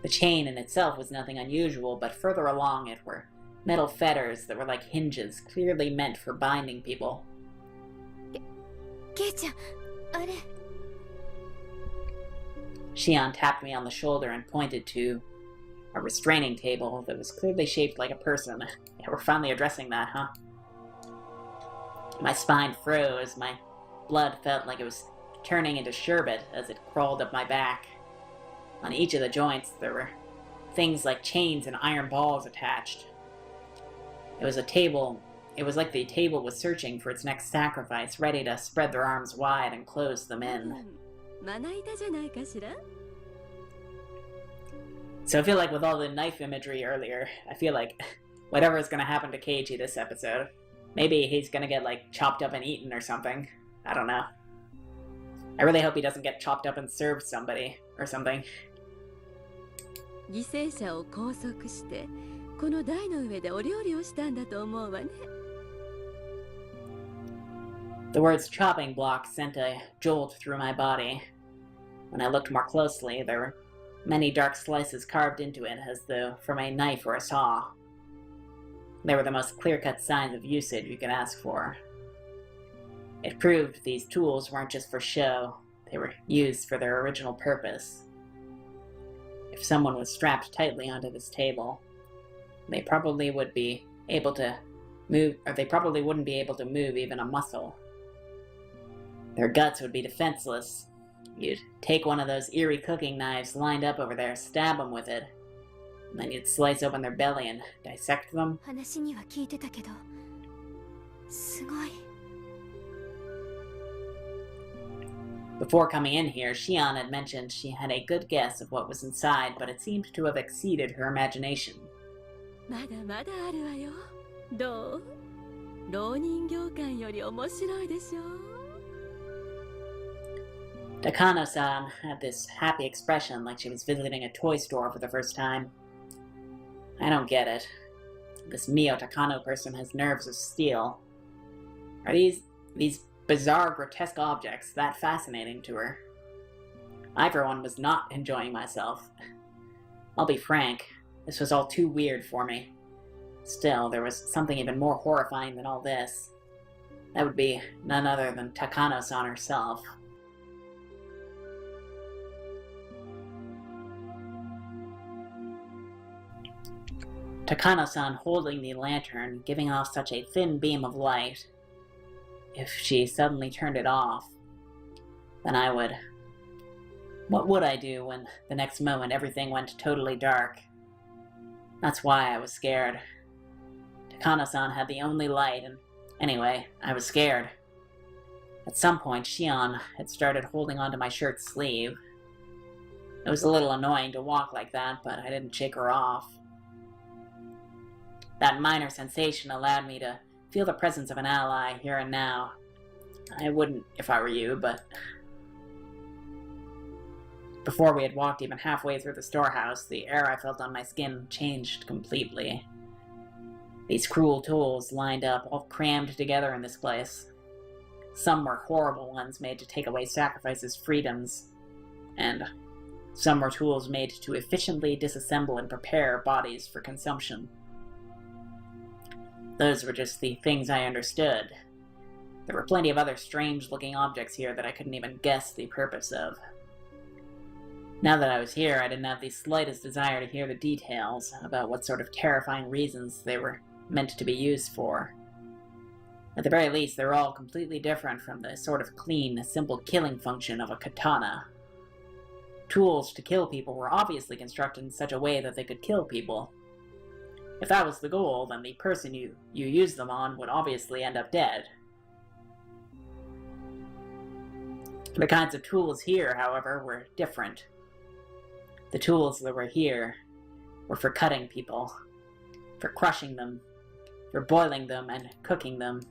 The chain in itself was nothing unusual, but further along it were metal fetters that were like hinges, clearly meant for binding people. ケイちゃん、あれ。 Shion tapped me on the shoulder and pointed to a restraining table that was clearly shaped like a person. Yeah, we're finally addressing that, huh? My spine froze, my blood felt like it was turning into sherbet as it crawled up my back. On each of the joints, there were things like chains and iron balls attached. It was like the table was searching for its next sacrifice, ready to spread their arms wide and close them in. まな板じゃないかしら。 So I feel like with all the knife imagery earlier, I feel like whatever is going to happen to Keiji this episode, maybe he's going to get like chopped up and eaten or something. I don't know. I really hope he doesn't get chopped up and served somebody or something. 犠牲者を拘束して、この台の上でお料理をしたんだと思うわね。 The words chopping block sent a jolt through my body. When I looked more closely, there were many dark slices carved into it as though from a knife or a saw. They were the most clear-cut signs of usage you could ask for. It proved these tools weren't just for show, they were used for their original purpose. If someone was strapped tightly onto this table, they probably would be able to move, or they probably wouldn't be able to move even a muscle. Their guts would be defenseless. You'd take one of those eerie cooking knives lined up over there, stab them with it, and then you'd slice open their belly and dissect them. 話には聞いてたけど、すごい。 Before coming in here, Shion had mentioned she had a good guess of what was inside, but it seemed to have exceeded her imagination. まだまだあるわよ。どう？浪人業界より面白いでしょう。 Takano-san had this happy expression like she was visiting a toy store for the first time. I don't get it. This Mio Takano person has nerves of steel. Are these bizarre, grotesque objects that fascinating to her? I, for one, was not enjoying myself. I'll be frank, this was all too weird for me. Still, there was something even more horrifying than all this. That would be none other than Takano-san herself. Takano-san holding the lantern, giving off such a thin beam of light. If she suddenly turned it off, then I would... What would I do when the next moment everything went totally dark? That's why I was scared. Takano-san had the only light, and anyway, I was scared. At some point, Shion had started holding onto my shirt sleeve. It was a little annoying to walk like that, but I didn't shake her off. That minor sensation allowed me to feel the presence of an ally here and now. I wouldn't if I were you, but... Before we had walked even halfway through the storehouse, the air I felt on my skin changed completely. These cruel tools lined up, all crammed together in this place. Some were horrible ones made to take away sacrifices' freedoms, and some were tools made to efficiently disassemble and prepare bodies for consumption. Those were just the things I understood. There were plenty of other strange-looking objects here that I couldn't even guess the purpose of. Now that I was here, I didn't have the slightest desire to hear the details about what sort of terrifying reasons they were meant to be used for. At the very least, they were all completely different from the sort of clean, simple killing function of a katana. Tools to kill people were obviously constructed in such a way that they could kill people. If that was the goal, then the person you used them on would obviously end up dead. The kinds of tools here, however, were different. The tools that were here were for cutting people, for crushing them, for boiling them and cooking them,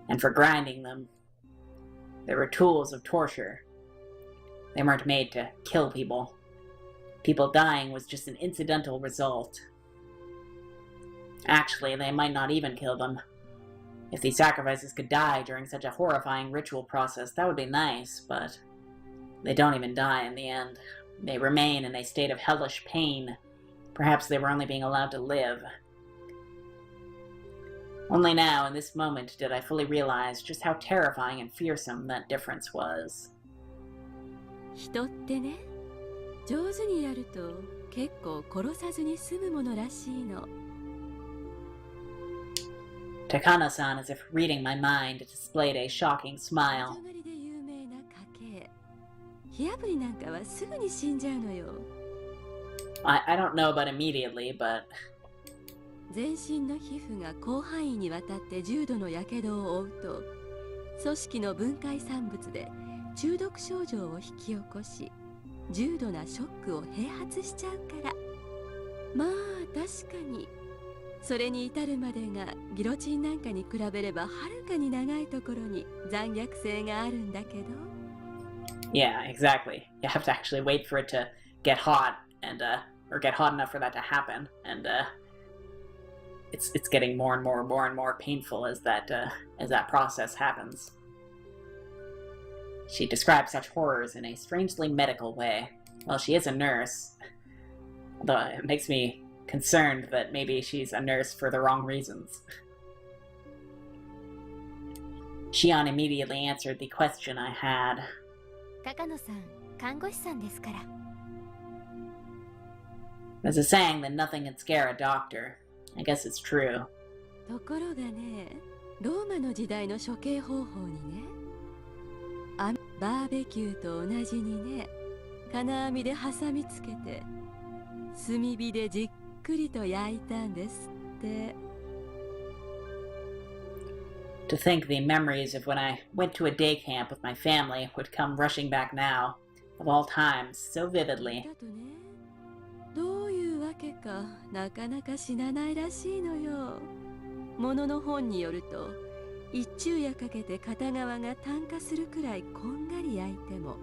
and for grinding them. They were tools of torture. They weren't made to kill people. People dying was just an incidental result. Actually, they might not even kill them. If these sacrifices could die during such a horrifying ritual process, that would be nice, but they don't even die in the end. They remain in a state of hellish pain. Perhaps they were only being allowed to live. Only now, in this moment, did I fully realize just how terrifying and fearsome that difference was. 人ってね、上手にやると結構殺さずに済むものらしいの。Takano-san, as if reading my mind, displayed a shocking smile. 始まりで有名な家系。火炙りなんかはすぐに死んじゃうのよ。I don't know about immediately, but... 全身の皮膚が広範囲にわたって重度の火傷を負うと、組織の分解産物で中毒症状を引き起こし、重度なショックを併発しちゃうから。まあ確かにそれに至るまでがギロチンなんかに比べればはるかに長いところに残虐性があるんだけど。 Yeah, exactly. You have to actually wait for it to get hot, and or get hot enough for that to happen, and it's getting more and more painful as that process happens. She describes such horrors in a strangely medical way. Well, she is a nurse, although it makes me concerned that maybe she's a nurse for the wrong reasons. Shion immediately answered the question I had. 高野さん、看護師さんですから。 There's a saying that nothing can scare a doctor. I guess it's true. ところがね、ローマの時代の処刑方法にね、バーベキューと同じにね、金網で挟みつけて炭火でじっくりと焼いたんですって。 To think the memories of when I went to a day camp with my family would come rushing back now, of all times, so vividly. だとね、どういうわけかなかなか死なないらしいのよ。ものの本によると、一昼夜かけて片側が炭化するくらいこんがり焼いても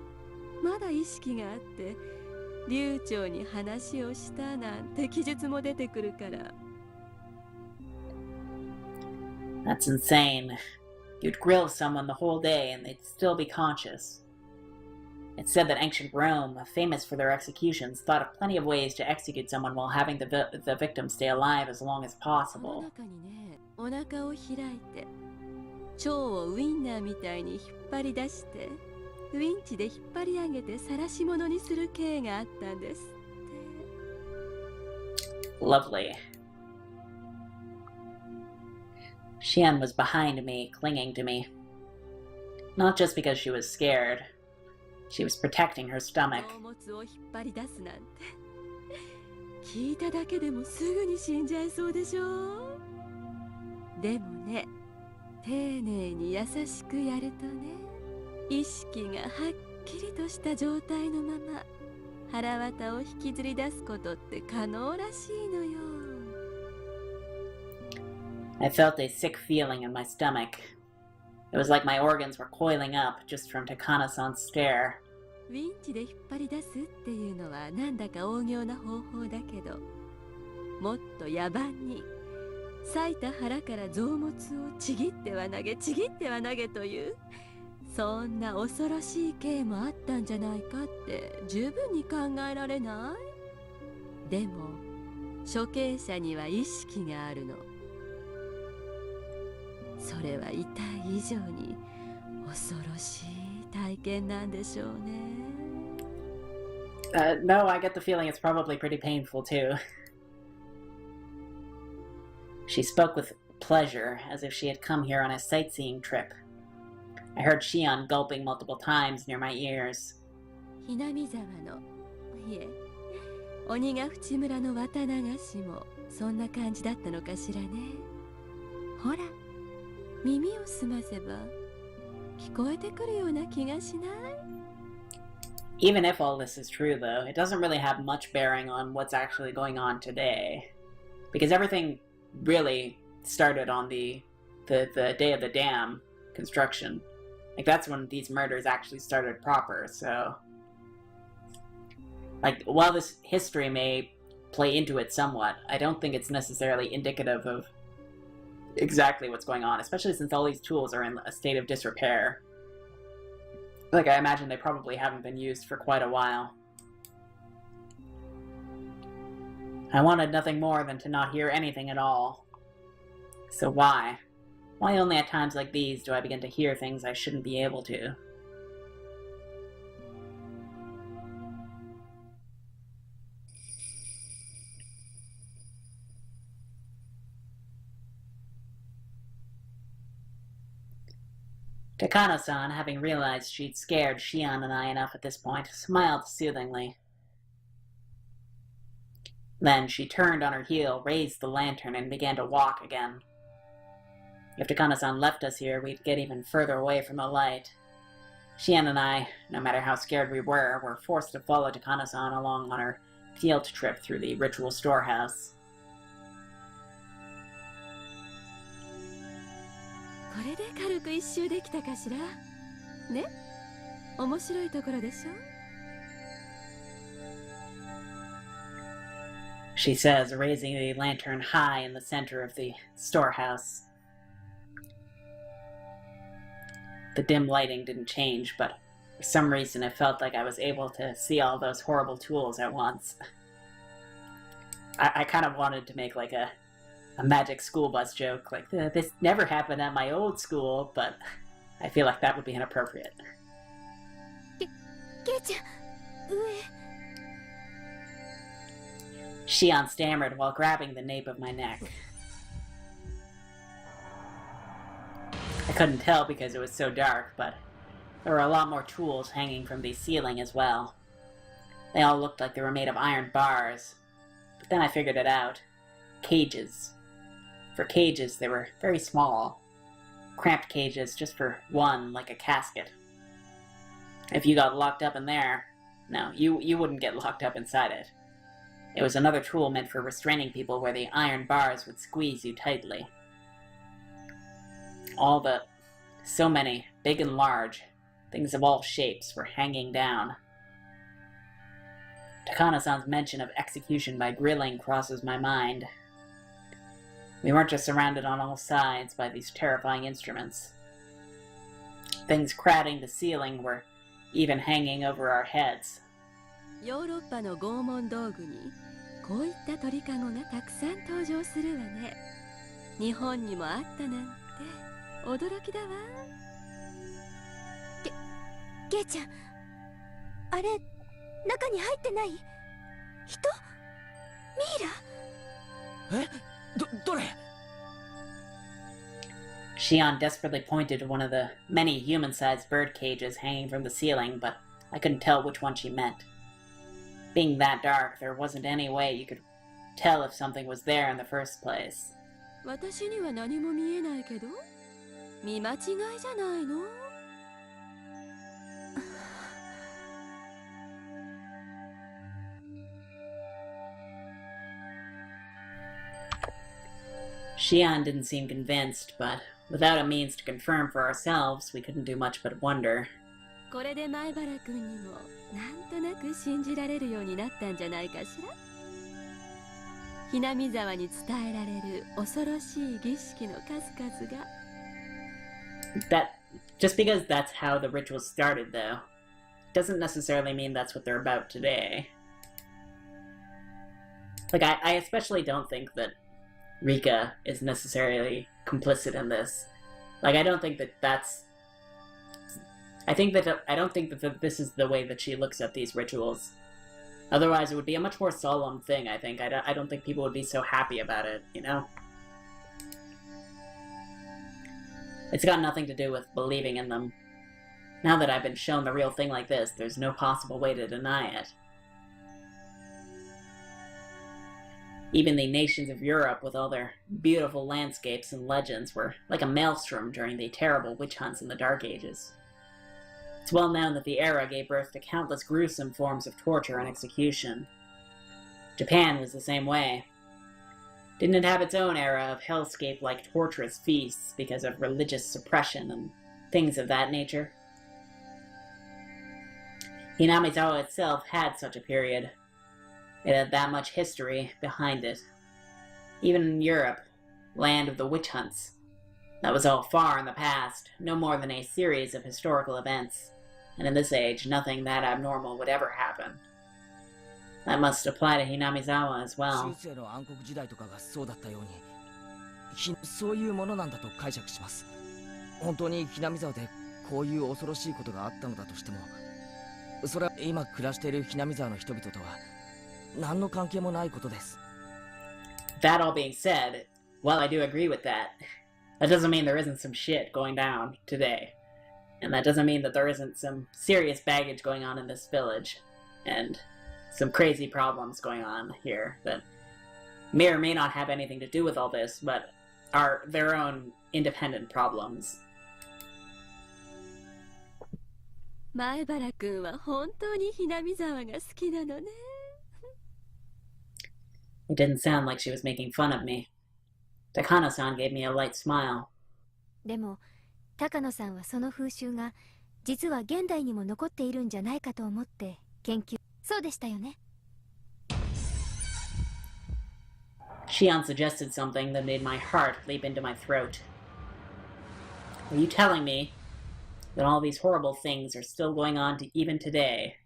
まだ意識があって流暢に話をしたなんて記述も出てくるから。 That's insane. You'd grill someone the whole day and they'd still be conscious. It's said that ancient Rome, famous for their executions, thought of plenty of ways to execute someone while having the victim stay alive as long as この possible. 中にね、お腹を開いて腸をウインナーみたいに引っ張り出してウインチで引っ張り上げて晒し物にする刑があったんですって。Lovely. Shion was behind me, clinging to me. Not just because she was scared. She was protecting her stomach. 聞いただけでもすぐに死んじゃいそうでしょ。でもね、丁寧に優しくやるとね、意識がはっきりとした状態のまま腹渡を引きずり出すことって可能らしいのよ。I felt a sick feeling in my stomach. It was like my organs were coiling up just from Takana-san's stare. ウィンチで引っ張り出すっていうのはなんだか大行な方法だけど、もっと野蛮に裂いた腹から臓物をちぎっては投げちぎっては投げという、そんな恐ろしい刑もあったんじゃないかって十分に考えられない？でも処刑者には意識があるの。それは痛い以上に恐ろしい体験なんでしょうね。No, I get the feeling it's probably pretty painful too. She spoke with pleasure, as if she had come here on a sightseeing trip. I heard Shion gulping multiple times near my ears. ひなみ沢の、いえ、鬼ヶ淵村の渡長市もそんな感じだったのかしらね。ほら、耳を澄ませば聞こえてくるような気がしない？ Even if all this is true, though, it doesn't really have much bearing on what's actually going on today. Because everything really started on the day of the dam construction. Like, that's when these murders actually started proper, so... Like, while this history may play into it somewhat, I don't think it's necessarily indicative of exactly what's going on, especially since all these tools are in a state of disrepair. Like, I imagine they probably haven't been used for quite a while. I wanted nothing more than to not hear anything at all. So why? Why only at times like these do I begin to hear things I shouldn't be able to? Takano-san, having realized she'd scared Shion and I enough at this point, smiled soothingly. Then she turned on her heel, raised the lantern, and began to walk again. If Takano-san left us here, we'd get even further away from the light. Shion and I, no matter how scared we were forced to follow Takano-san along on her field trip through the ritual storehouse. これで軽く一周できたかしらね。面白いところでしょ。 She says, raising the lantern high in the center of the storehouse. The dim lighting didn't change, but for some reason it felt like I was able to see all those horrible tools at once. I kind of wanted to make like a magic school bus joke, like, this never happened at my old school, but I feel like that would be inappropriate. Shion stammered while grabbing the nape of my neck. I couldn't tell because it was so dark, but there were a lot more tools hanging from the ceiling as well. They all looked like they were made of iron bars, but then I figured it out. Cages. For cages, they were very small. Cramped cages just for one, like a casket. If you got locked up in there, no, you wouldn't get locked up inside it. It was another tool meant for restraining people where the iron bars would squeeze you tightly. So many, big and large, things of all shapes were hanging down. Takano-san's mention of execution by grilling crosses my mind. We weren't just surrounded on all sides by these terrifying instruments. Things crowding the ceiling were even hanging over our heads. ヨーロッパの拷問道具にこういった鳥かごがたくさん登場するわね。日本にもあったなんて驚きだわ。ゲイちゃん、あれ中に入ってない？人？ミイラ？どれ Shion desperately pointed to one of the many human-sized bird cages hanging from the ceiling, but I couldn't tell which one she meant. Being that dark, there wasn't any way you could tell if something was there in the first place. 私には何も見えないけど見間違いじゃないの Shion didn't seem convinced, but without a means to confirm for ourselves, we couldn't do much but wonder. これで前原君にもなんとなく信じられるようになったんじゃないかしらひなみ沢に伝えられる恐ろしい儀式の数々が Just because that's how the ritual started, though, doesn't necessarily mean that's what they're about today. Like, I especially don't think that Rika is necessarily complicit in this. Like, I don't think that that's... I don't think that this is the way that she looks at these rituals. Otherwise, it would be a much more solemn thing, I think. I don't think people would be so happy about it, you know? It's got nothing to do with believing in them. Now that I've been shown the real thing like this, there's no possible way to deny it. Even the nations of Europe, with all their beautiful landscapes and legends, were like a maelstrom during the terrible witch hunts in the Dark Ages. It's well known that the era gave birth to countless gruesome forms of torture and execution. Japan was the same way. Didn't it have its own era of hellscape-like torturous feasts because of religious suppression and things of that nature? Hinamizawa itself had such a period. It had that much history behind it. Even in Europe, land of the witch hunts, that was all far in the past, no more than a series of historical events, and in this age, nothing that abnormal would ever happen. That must apply to Hinamizawa as well. 中世の暗黒時代とかがそうだったようにそういうものなんだと解釈します。本当にひなみ沢でこういう恐ろしいことがあったのだとしても、それは今暮らしているひなみ沢の人々とは何の関係もないことです。 That all being said, while I do agree with that, that doesn't mean there isn't some shit going down today. And that doesn't mean that there isn't some serious baggage going on in this village, and some crazy problems going on here that may or may not have anything to do with all this, but are their own independent problems. 前原君は本当にひなみ沢が好きなのね。 It didn't sound like she was making fun of me. Takano-san gave me a light smile. でも高野さんはその風習が実は現代にも残っているんじゃないかと思って研究。そうでしたよね。 Shion suggested something that made my heart leap into my throat. Are you telling me that all these horrible things are still going on even today?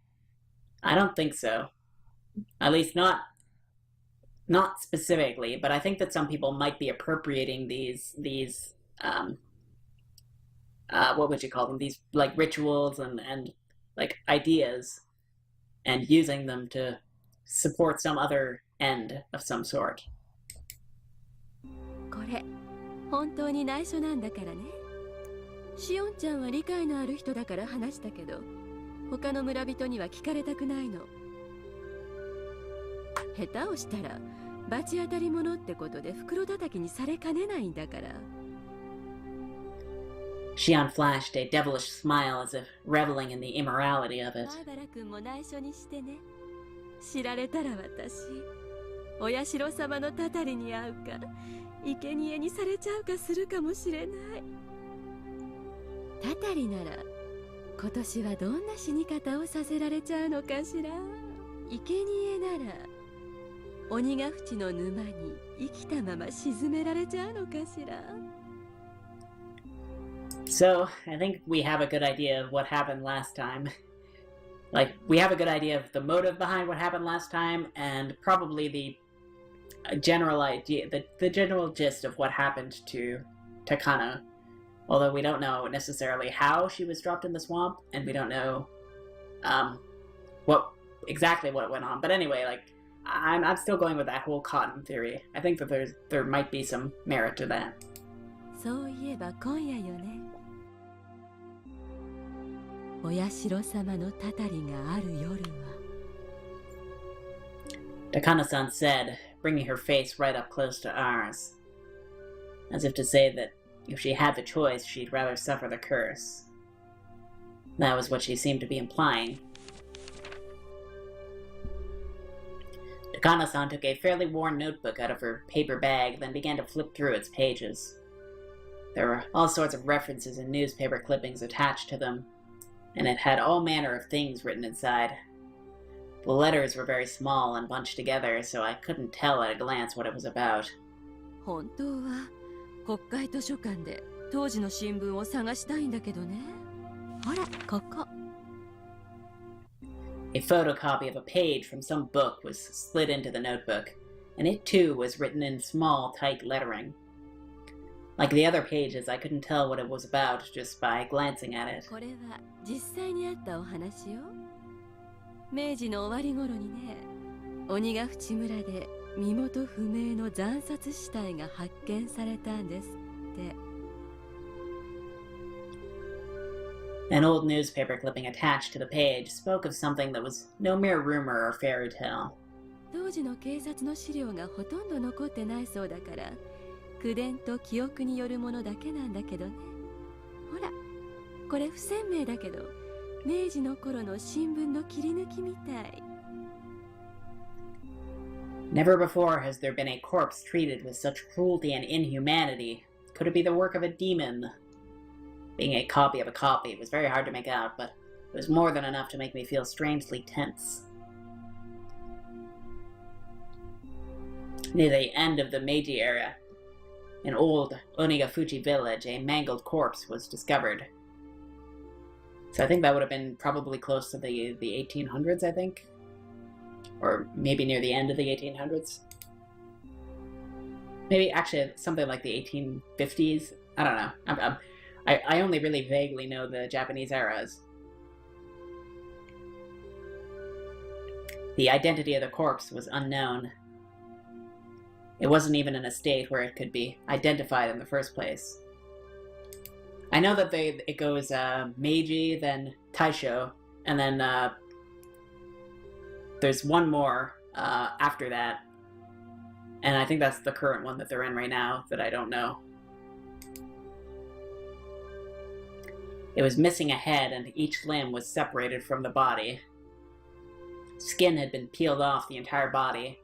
I don't think so. At least not specifically, but I think that some people might be appropriating these what would you call them? These like rituals and like ideas, and using them to support some other end of some sort. これ本当に内緒なんだからね。しおんちゃんは理解のある人だから話したけど、他の村人には聞かれたくないの。下手をしたら罰当たり者ってことで袋叩きにされかねないんだから。 Shion flashed a devilish smile as if reveling in the immorality of it. 前原君も内緒にしてね。知られたら私、お社様のたたりに遭うか、生贄にされちゃうかするかもしれない。たたりなら、今年はどんな死に方をさせられちゃうのかしら。生贄なら、鬼ヶ淵の沼に生きたまま沈められちゃうのかしら。 So, I think we have a good idea of what happened last time. Like, we have a good idea of the motive behind what happened last time, and probably the general idea, the general gist of what happened to Takano. Although we don't know necessarily how she was dropped in the swamp, and we don't know exactly what went on. But anyway, like, I'm still going with that whole cotton theory. I think that there might be some merit to that. そういえば今夜よね。お社様のたたりがある夜は。Takano-san said, bringing her face right up close to ours, as if to say that if she had the choice, she'd rather suffer the curse. That was what she seemed to be implying. Takano-san took a fairly worn notebook out of her paper bag, then began to flip through its pages. There were all sorts of references and newspaper clippings attached to them, and it had all manner of things written inside. The letters were very small and bunched together, so I couldn't tell at a glance what it was about. 本当は国会図書館で当時の新聞を探したいんだけどね。ほら、ここ。A photocopy of a page from some book was slid into the notebook, and it too was written in small, tight lettering. Like the other pages, I couldn't tell what it was about just by glancing at it. これは実際にあったお話よ。明治の終わり頃にね、鬼ヶ淵村で身元不明の惨殺死体が発見されたんですって。An old newspaper clipping attached to the page spoke of something that was no mere rumor or fairy tale. 当時の警察の資料がほとんど残ってないそうだから、口伝と記憶によるものだけなんだけどね。ほら、これ不鮮明だけど、明治の頃の新聞の切り抜きみたい。Never before has there been a corpse treated with such cruelty and inhumanity. Could it be the work of a demon? Being a copy of a copy, it was very hard to make out, but it was more than enough to make me feel strangely tense. Near the end of the Meiji era, in old Onigafuchi village, a mangled corpse was discovered. So I think that would have been probably close to the 1800s, I think. Or maybe near the end of the 1800s. Maybe actually something like the 1850s. I don't know. I only really vaguely know the Japanese eras. The identity of the corpse was unknown. It wasn't even in a state where it could be identified in the first place. I know that it goes Meiji, then Taisho, and then there's one more after that. And I think that's the current one that they're in right now that I don't know. It was missing a head, and each limb was separated from the body. Skin had been peeled off the entire body,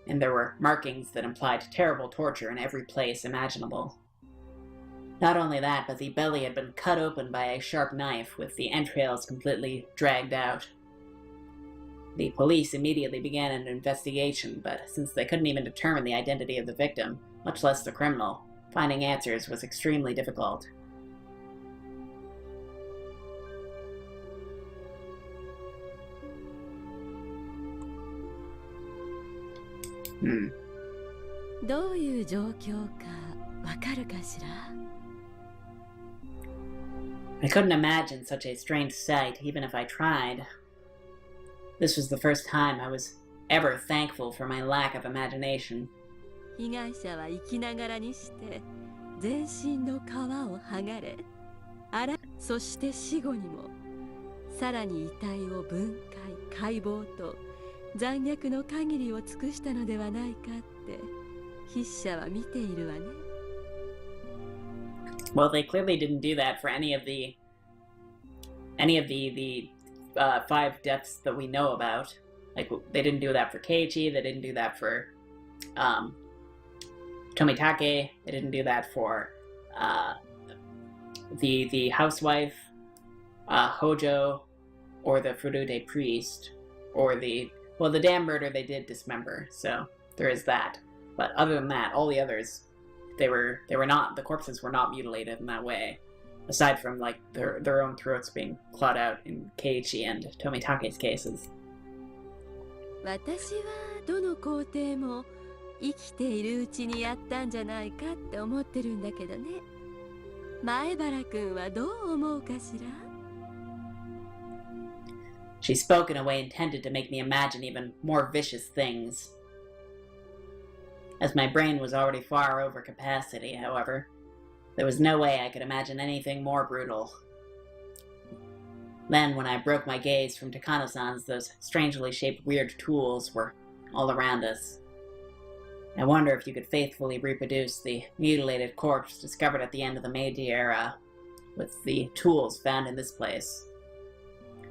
and there were markings that implied terrible torture in every place imaginable. Not only that, but the belly had been cut open by a sharp knife, with the entrails completely dragged out. The police immediately began an investigation, but since they couldn't even determine the identity of the victim, much less the criminal, finding answers was extremely difficult. Hmm. どういう状況かわかるかしら? I couldn't imagine such a strange sight, even if I tried. This was the first time I was ever thankful for my lack of imagination. 被害者は生きながらにして全身の皮を剥がれ、そして死後にもさらに遺体を分解、解剖と残虐の限りを尽くしたのではないかって筆者は見ているわね。Well, they clearly didn't do that for any of the 5 deaths that we know about. Like, they didn't do that for Keiichi, they didn't do that for Tomitake, they didn't do that for the housewife, Hojo, or the Furute priest, or the dam murder they did dismember, so there is that. But other than that, all the others, the corpses were not mutilated in that way. Aside from, like, their own throats being clawed out in Keiichi and Tomitake's cases. 私はどの皇帝も生きているうちにやったんじゃないかって思ってるんだけどね。前原君はどう思うかしら? She spoke in a way intended to make me imagine even more vicious things. As my brain was already far over capacity, however, there was no way I could imagine anything more brutal. Then, when I broke my gaze from Takano-san's, those strangely shaped weird tools were all around us. I wonder if you could faithfully reproduce the mutilated corpse discovered at the end of the Meiji era with the tools found in this place.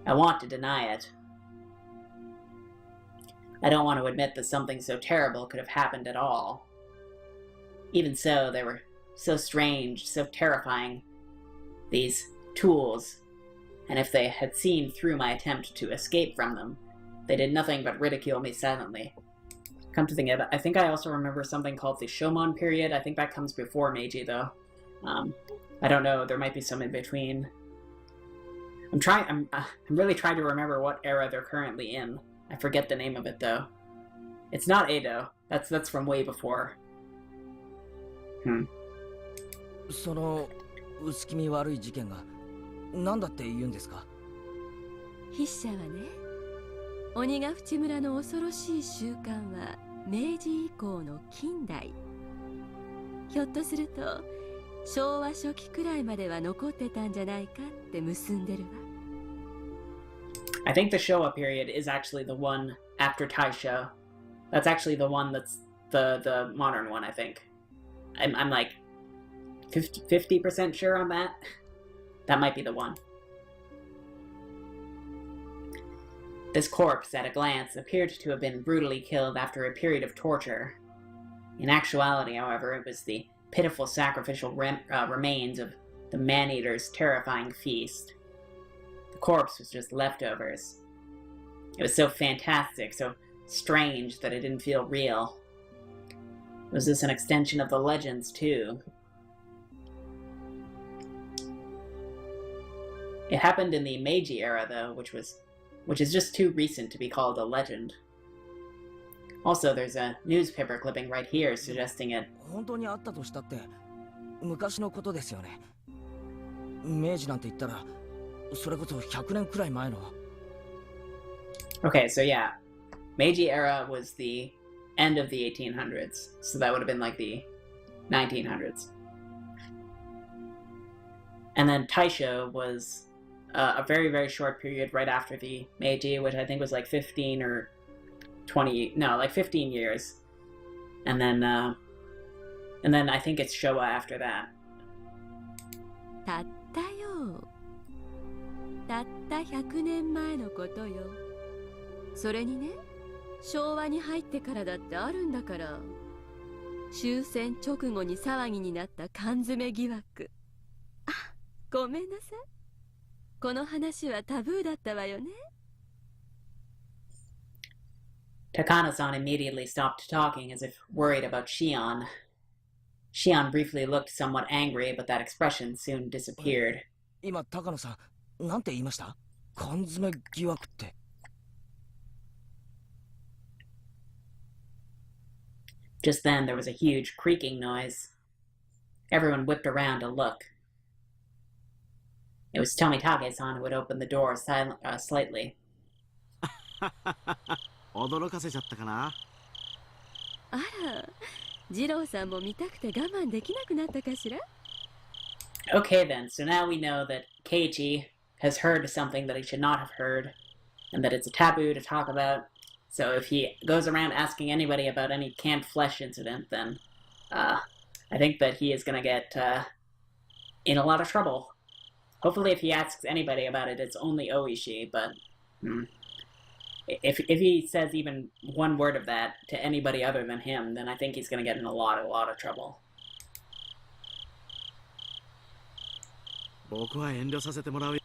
I want to deny it. I don't want to admit that something so terrible could have happened at all. Even so, they were so strange, so terrifying, these tools, and if they had seen through my attempt to escape from them, they did nothing but ridicule me silently. Come to think of it, I think I also remember something called the Shomon period. I think that comes before Meiji, though. I don't know, there might be some in between. I'm really trying to remember what era they're currently in. I forget the name of it, though. It's not Edo. That's from way before. その薄気味悪い事件が何だって言うんですか？筆者はね、鬼ヶ淵村の恐ろしい習慣は明治以降の近代。ひょっとすると昭和初期くらいまでは残ってたんじゃないかって結んでるわ。I think the Showa period is actually the one after Taisho. That's actually the one that's the modern one, I think. I'm like 50% sure on that. That might be the one. This corpse, at a glance, appeared to have been brutally killed after a period of torture. In actuality, however, it was the pitiful sacrificial remains of the man-eater's terrifying feast. The corpse was just leftovers. It was so fantastic, so strange that it didn't feel real. Was this an extension of the legends, too? It happened in the Meiji era, though, which is just too recent to be called a legend. Also, there's a newspaper clipping right here suggesting it. 本当にあったとしたって昔のことですよね。明治なんて言ったらそれこそ100年くらい前の。Okay, so yeah, Meiji era was the end of the 1800s, so that would have been like the 1900s. And then Taisho was a very, very short period right after the Meiji, which I think was like 15 or 20, no, like 15 years. And then I think it's Showa after that. たったよ。たった100年前のことよ。それにね、昭和に入ってからだってあるんだから。終戦直後に騒ぎになった缶詰疑惑。あ、ごめんなさい。この話はタブーだったわよね。Takano-san immediately stopped talking as if worried about Shion. Shion briefly looked somewhat angry, but that expression soon disappeared. 今、高野さん、なんて言いました？缶詰疑惑って。Just then, there was a huge creaking noise. Everyone whipped around to look. It was Tomitake-san who had opened the door slightly. 驚かせちゃったかな？あら、次郎さんも見たくて我慢できなくなったかしら？ Okay then, so now we know that Keiichi has heard something that he should not have heard, and that it's a taboo to talk about. So if he goes around asking anybody about any canned flesh incident, then I think that he is going to get in a lot of trouble. Hopefully if he asks anybody about it, it's only Oishi, but if he says even one word of that to anybody other than him, then I think he's going to get in a lot of trouble. 僕は遠慮させてもらうよ。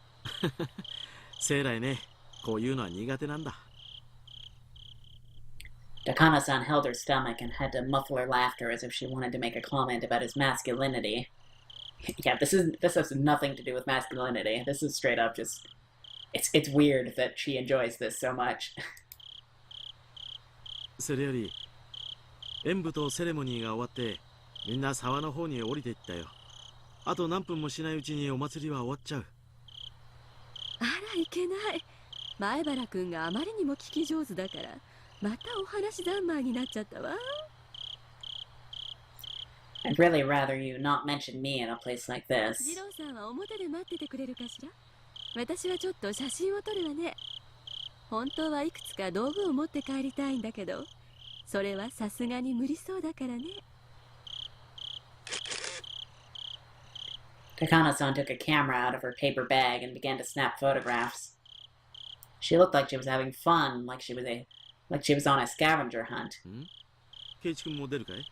生来ね、こういうのは苦手なんだ。Takano-san held her stomach and had to muffle her laughter as if she wanted to make a comment about his masculinity. Yeah, this has nothing to do with masculinity. This is straight up just... It's weird that she enjoys this so much. それより、演舞とセレモニーが終わって、みんな沢の方に降りていったよ。あと何分もしないうちにお祭りは終わっちゃう。あら、いけない。前原くんがあまりにも聞き上手だからまたお話三昧になっちゃったわ。 I'd really rather you not mention me in a place like this. 次郎さんは表で待っててくれるかしら。私はちょっと写真を撮るわね。本当はいくつか道具を持って帰りたいんだけど、それはさすがに無理そうだからね。Takano-san took a camera out of her paper bag and began to snap photographs. She looked like she was having fun, like she was on a scavenger hunt. ケイチ君も出るかい？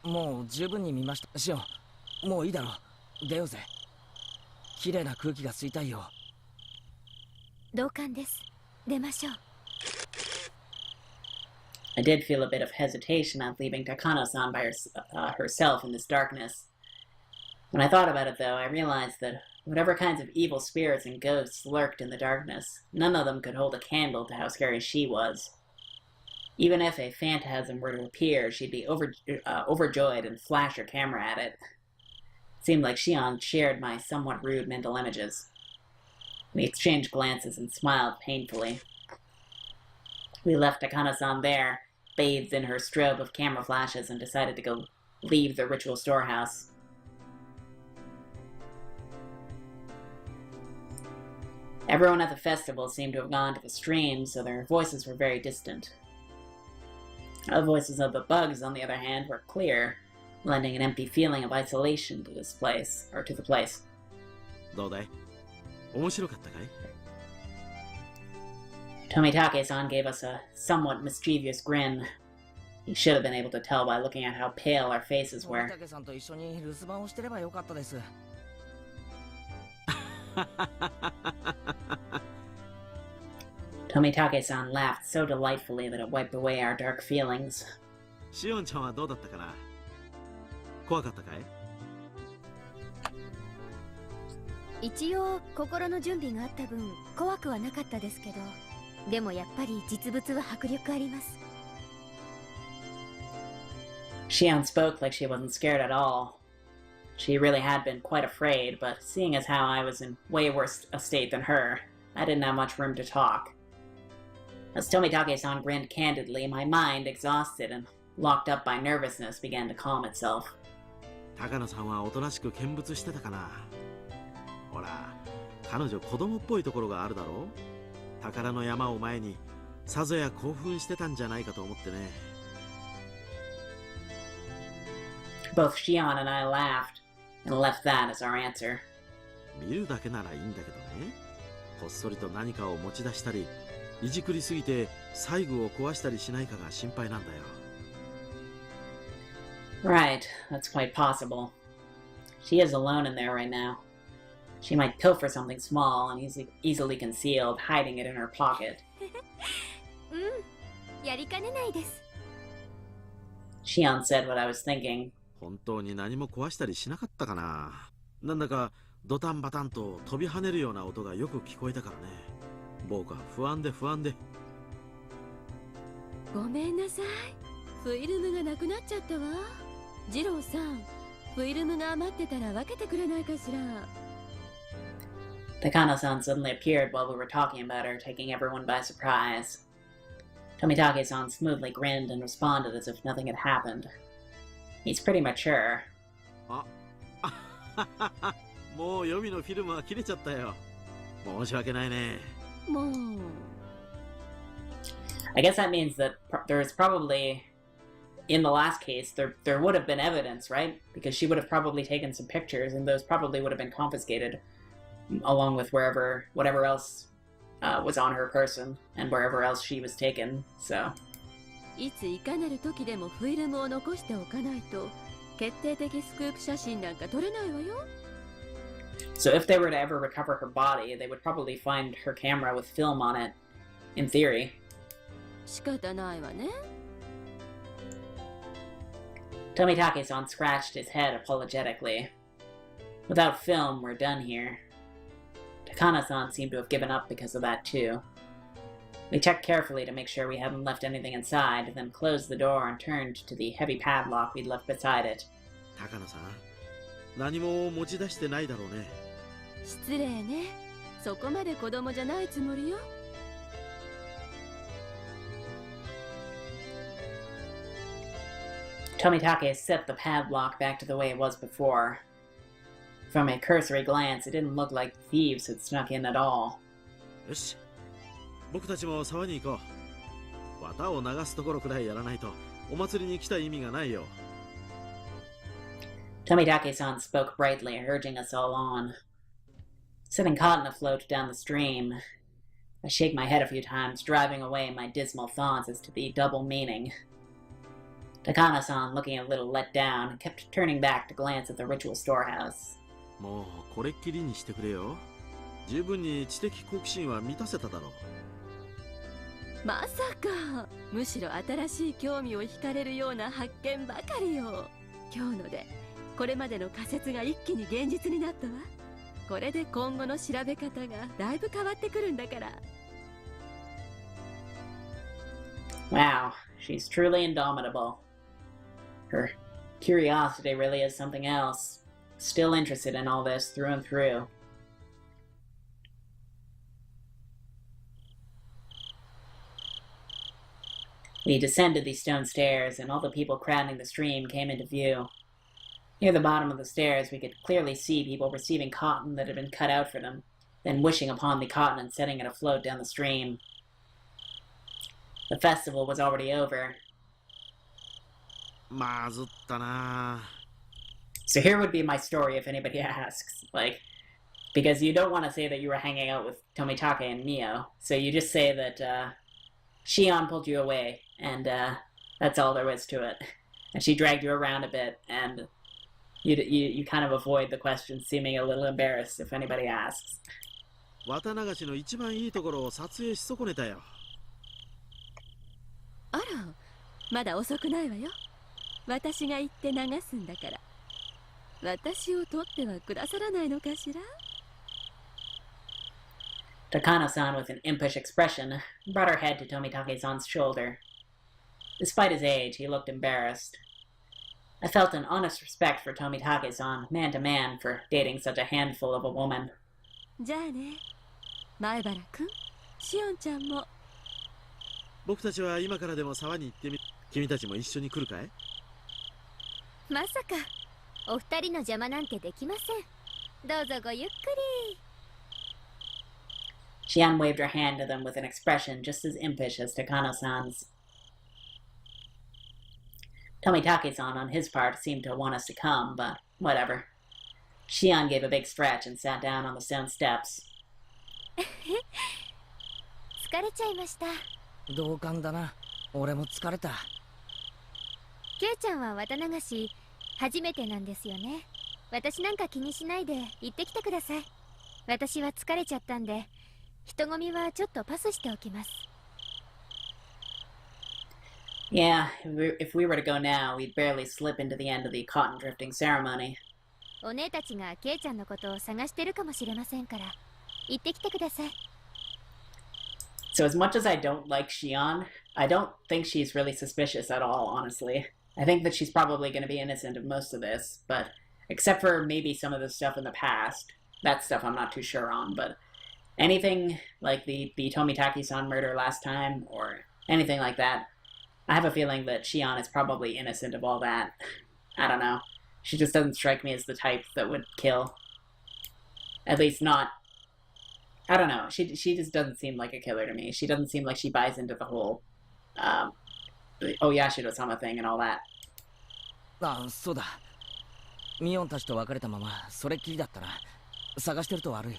もう十分に見ました。シオン、もういいだろう。出ようぜ。綺麗な空気が吸いたいよ。同感です。出ましょう。I did feel a bit of hesitation at leaving Takano-san by herself in this darkness. When I thought about it, though, I realized that whatever kinds of evil spirits and ghosts lurked in the darkness, none of them could hold a candle to how scary she was. Even if a phantasm were to appear, she'd be overjoyed and flash her camera at it. It seemed like Shion shared my somewhat rude mental images. We exchanged glances and smiled painfully. We left Takano-san there, bathed in her strobe of camera flashes, and decided to go leave the ritual storehouse. Everyone at the festival seemed to have gone to the stream, so their voices were very distant. The voices of the bugs, on the other hand, were clear, lending an empty feeling of isolation to this place, or to the place. どうだい？面白かったかい？ Tomitake-san gave us a somewhat mischievous grin. He should have been able to tell by looking at how pale our faces were. 富武さんと一緒に留守番をしてればよかったです。Tomitake-san laughed so delightfully that it wiped away our dark feelings. シオンちゃんはどうだったかな？怖かったかい？一応心の準備があった分怖くはなかったですけど、でもやっぱり実物は迫力あります。Shion spoke like she wasn't scared at all. She really had been quite afraid, but seeing as how I was in way worse a state than her, I didn't have much room to talk. As Tomitake-san grinned candidly, my mind, exhausted and locked up by nervousness, began to calm itself. 高野さんはおとなしく見物してたかな？ほら、彼女子供っぽいところがあるだろう？宝の山を前にさぞや興奮してたんじゃないかと思ってね。Both Shion and I laughed, and left that as our answer. 見るだけならいいんだけどね。こっそりと何かを持ち出したり、いじくりすぎて細具を壊したりしないかが心配なんだよ。Right, that's quite possible. She is alone in there right now. She might pilfer something small and easily concealed, hiding it in her pocket. やりかねないです。Shion said what I was thinking. 本当に何も壊したりしなかったかな。なんだかドタンバタンと飛び跳ねるような音がよく聞こえたからね。僕は不安で。ごめんなさい。フィルムがなくなっちゃったわ。次郎さん、フィルムが余ってたら分けてくれないかしら。Takano-san suddenly appeared while we were talking about her, taking everyone by surprise. Tomitake-san smoothly grinned and responded as if nothing had happened. He's pretty mature. もう予備のフィルムは切れちゃったよ。申し訳ないね。もう。I guess that means that there's probably, in the last case, there would have been evidence, right? Because she would have probably taken some pictures, and those probably would have been confiscated, along with whatever else was on her person, and wherever else she was taken, so. いついかなる時でもフィルムを残しておかないと、決定的スクープ写真なんか撮れないわよ。So if they were to ever recover her body, they would probably find her camera with film on it, in theory. 仕方ないわね。Tomitake-san scratched his head apologetically. Without film, we're done here. Takano-san seemed to have given up because of that too. We checked carefully to make sure we hadn't left anything inside, then closed the door and turned to the heavy padlock we'd left beside it. 高野さん、何も持ち出してないだろうね。失礼ね。そこまで子供じゃないつもりよ。Tomitake set the padlock back to the way it was before. From a cursory glance, it didn't look like thieves had snuck in at all. よし、僕たちも沢に行こう。綿を流すところくらいやらないとお祭りに来た意味がないよ。Tomitake-san spoke brightly, urging us all on. Setting cotton afloat down the stream, I shake my head a few times, driving away my dismal thoughts as to the double meaning. Takano-san, looking a little let down, kept turning back to glance at the ritual storehouse. もうこれっきりにしてくれよ。十分に知的好奇心は満たせただろう。まさか、むしろ新しい興味を惹かれるような発見ばかりよ。今日のでこれまでの仮説が一気に現実になったわ。これで今後の調べ方がだいぶ変わってくるんだから。Wow, she's truly indomitable. Her curiosity really is something else. Still interested in all this through and through. We descended the stone stairs, and all the people crowding the stream came into view. Near the bottom of the stairs, we could clearly see people receiving cotton that had been cut out for them, then wishing upon the cotton and setting it afloat down the stream. The festival was already over. まずったな。 So here would be my story if anybody asks. Like, because you don't want to say that you were hanging out with Tomitake and Mio, so you just say that Shion pulled you away, and that's all there was to it. And she dragged you around a bit, and you kind of avoid the question, seeming a little embarrassed if anybody asks. 綿流しの一番いいところを撮影し損ねたよ。あら、まだ遅くないわよ。私が行って流すんだから。私を取ってはくださらないのかしら？ Takano-san, with an impish expression, brought her head to Tomitake-san's shoulder. Despite his age, he looked embarrassed. I felt an honest respect for Tomitake-san, man to man, for dating such a handful of a woman. じゃあね、前原くん、しおんちゃんも。僕たちは今からでも沢に行ってみ。君たちも一緒に来るかい？まさかお二人の邪魔なんてできません。どうぞごゆっくり。Shion waved her hand to them with an expression just as impish as Takano-san's. Tomitake-san, on his part, seemed to want us to come, but whatever. Shion gave a big stretch and sat down on the stone steps. 疲れちゃいました。同感だな。俺も疲れた。ケイちゃんは綿流し初めてなんですよね。私なんか気にしないで行ってきてください。私は疲れちゃったんで人混みはちょっとパスしておきます。 Yeah, if we were to go now, we'd barely slip into the end of the cotton drifting ceremony. お姉たちがケイちゃんのことを探してるかもしれませんから行ってきてください。 So as much as I don't like Shion, I don't think she's really suspicious at all, honestly. I think that she's probably going to be innocent of most of this, but except for maybe some of the stuff in the past. That stuff I'm not too sure on, but anything like the Tomitake-san murder last time, or anything like that, I have a feeling that Shion is probably innocent of all that. I don't know. She just doesn't strike me as the type that would kill. At least not... I don't know. She just doesn't seem like a killer to me. She doesn't seem like she buys into the whole... Oyashiro-sama thing and all that. あ、そうだ。ミオンたちと別れたままそれっきりだったな。探してると悪い。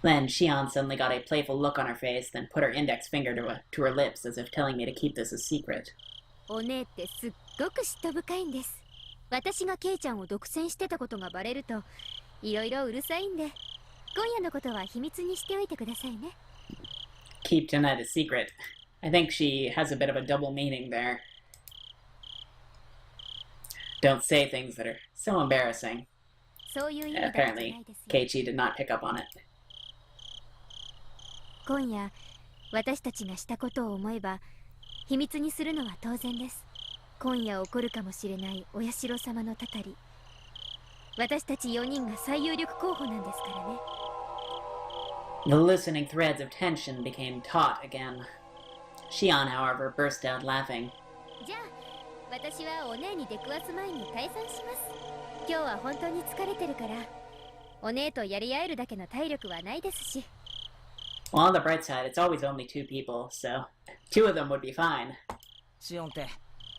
Then Shion suddenly got a playful look on her face, then put her index finger to her lips as if telling me to keep this a secret. お姉ってすっごく嫉妬深いんです。私がケイちゃんを独占してたことがバレるといろいろうるさいんで、今夜のことは秘密にしておいてくださいね。 Keep tonight a secret. I think she has a bit of a double meaning there. Don't say things that are so embarrassing. そういう意味だけじゃない Apparently, ですよ。 Keiichi did not pick up on it. 今夜私たちがしたことを思えば秘密にするのは当然です。今夜起こるかもしれないお社様のたたり、私たち4人が最有力候補なんですからね。 The loosening threads of tension became taut again. Shion, however, burst out laughing. じゃあ私はお姉に出くわす前に退散します。今日は本当に疲れてるからお姉とやり合えるだけの体力はないですし。 Well, on the bright side, it's always only 2 people, so 2 of them would be fine. シオンって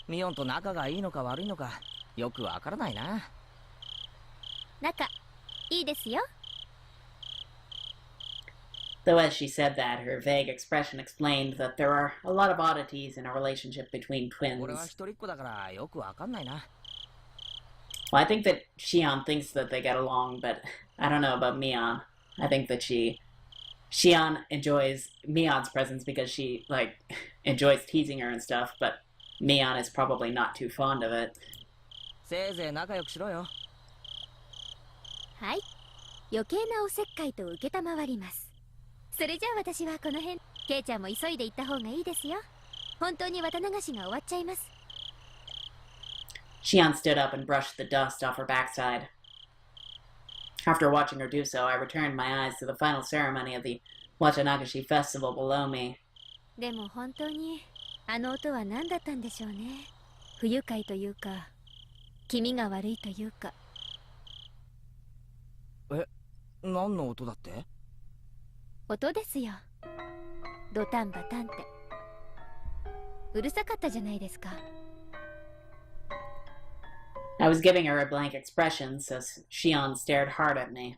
ミオンと仲がいいのか悪いのかよくわからないな。仲いいですよ。 Though as she said that, her vague expression explained that there are a lot of oddities in a relationship between 俺は twins. 一人っ子だからよくわかんないな。 Well, I think that Shion thinks that they get along, but I don't know about Mion. I think that Shion enjoys Mion's presence because she, like, enjoys teasing her and stuff, but Mion is probably not too fond of it. せいぜい仲良くしろよ。はい、余計なおせっかいと受けたまわります。それじゃあ私はこの辺。ケイちゃんも急いで行った方がいいですよ。本当に綿流しが終わっちゃいます。 Shion stood up and brushed the dust off her backside. After watching her do so, I returned my eyes to the final ceremony of the Watanagashi festival below me. でも本当にあの音は何だったんでしょうね。不愉快というか気味が悪いというか。何の音だって？音ですよ。ドタンバタンって。うるさかったじゃないですか。 I was giving her a blank expression, so Shion stared hard at me.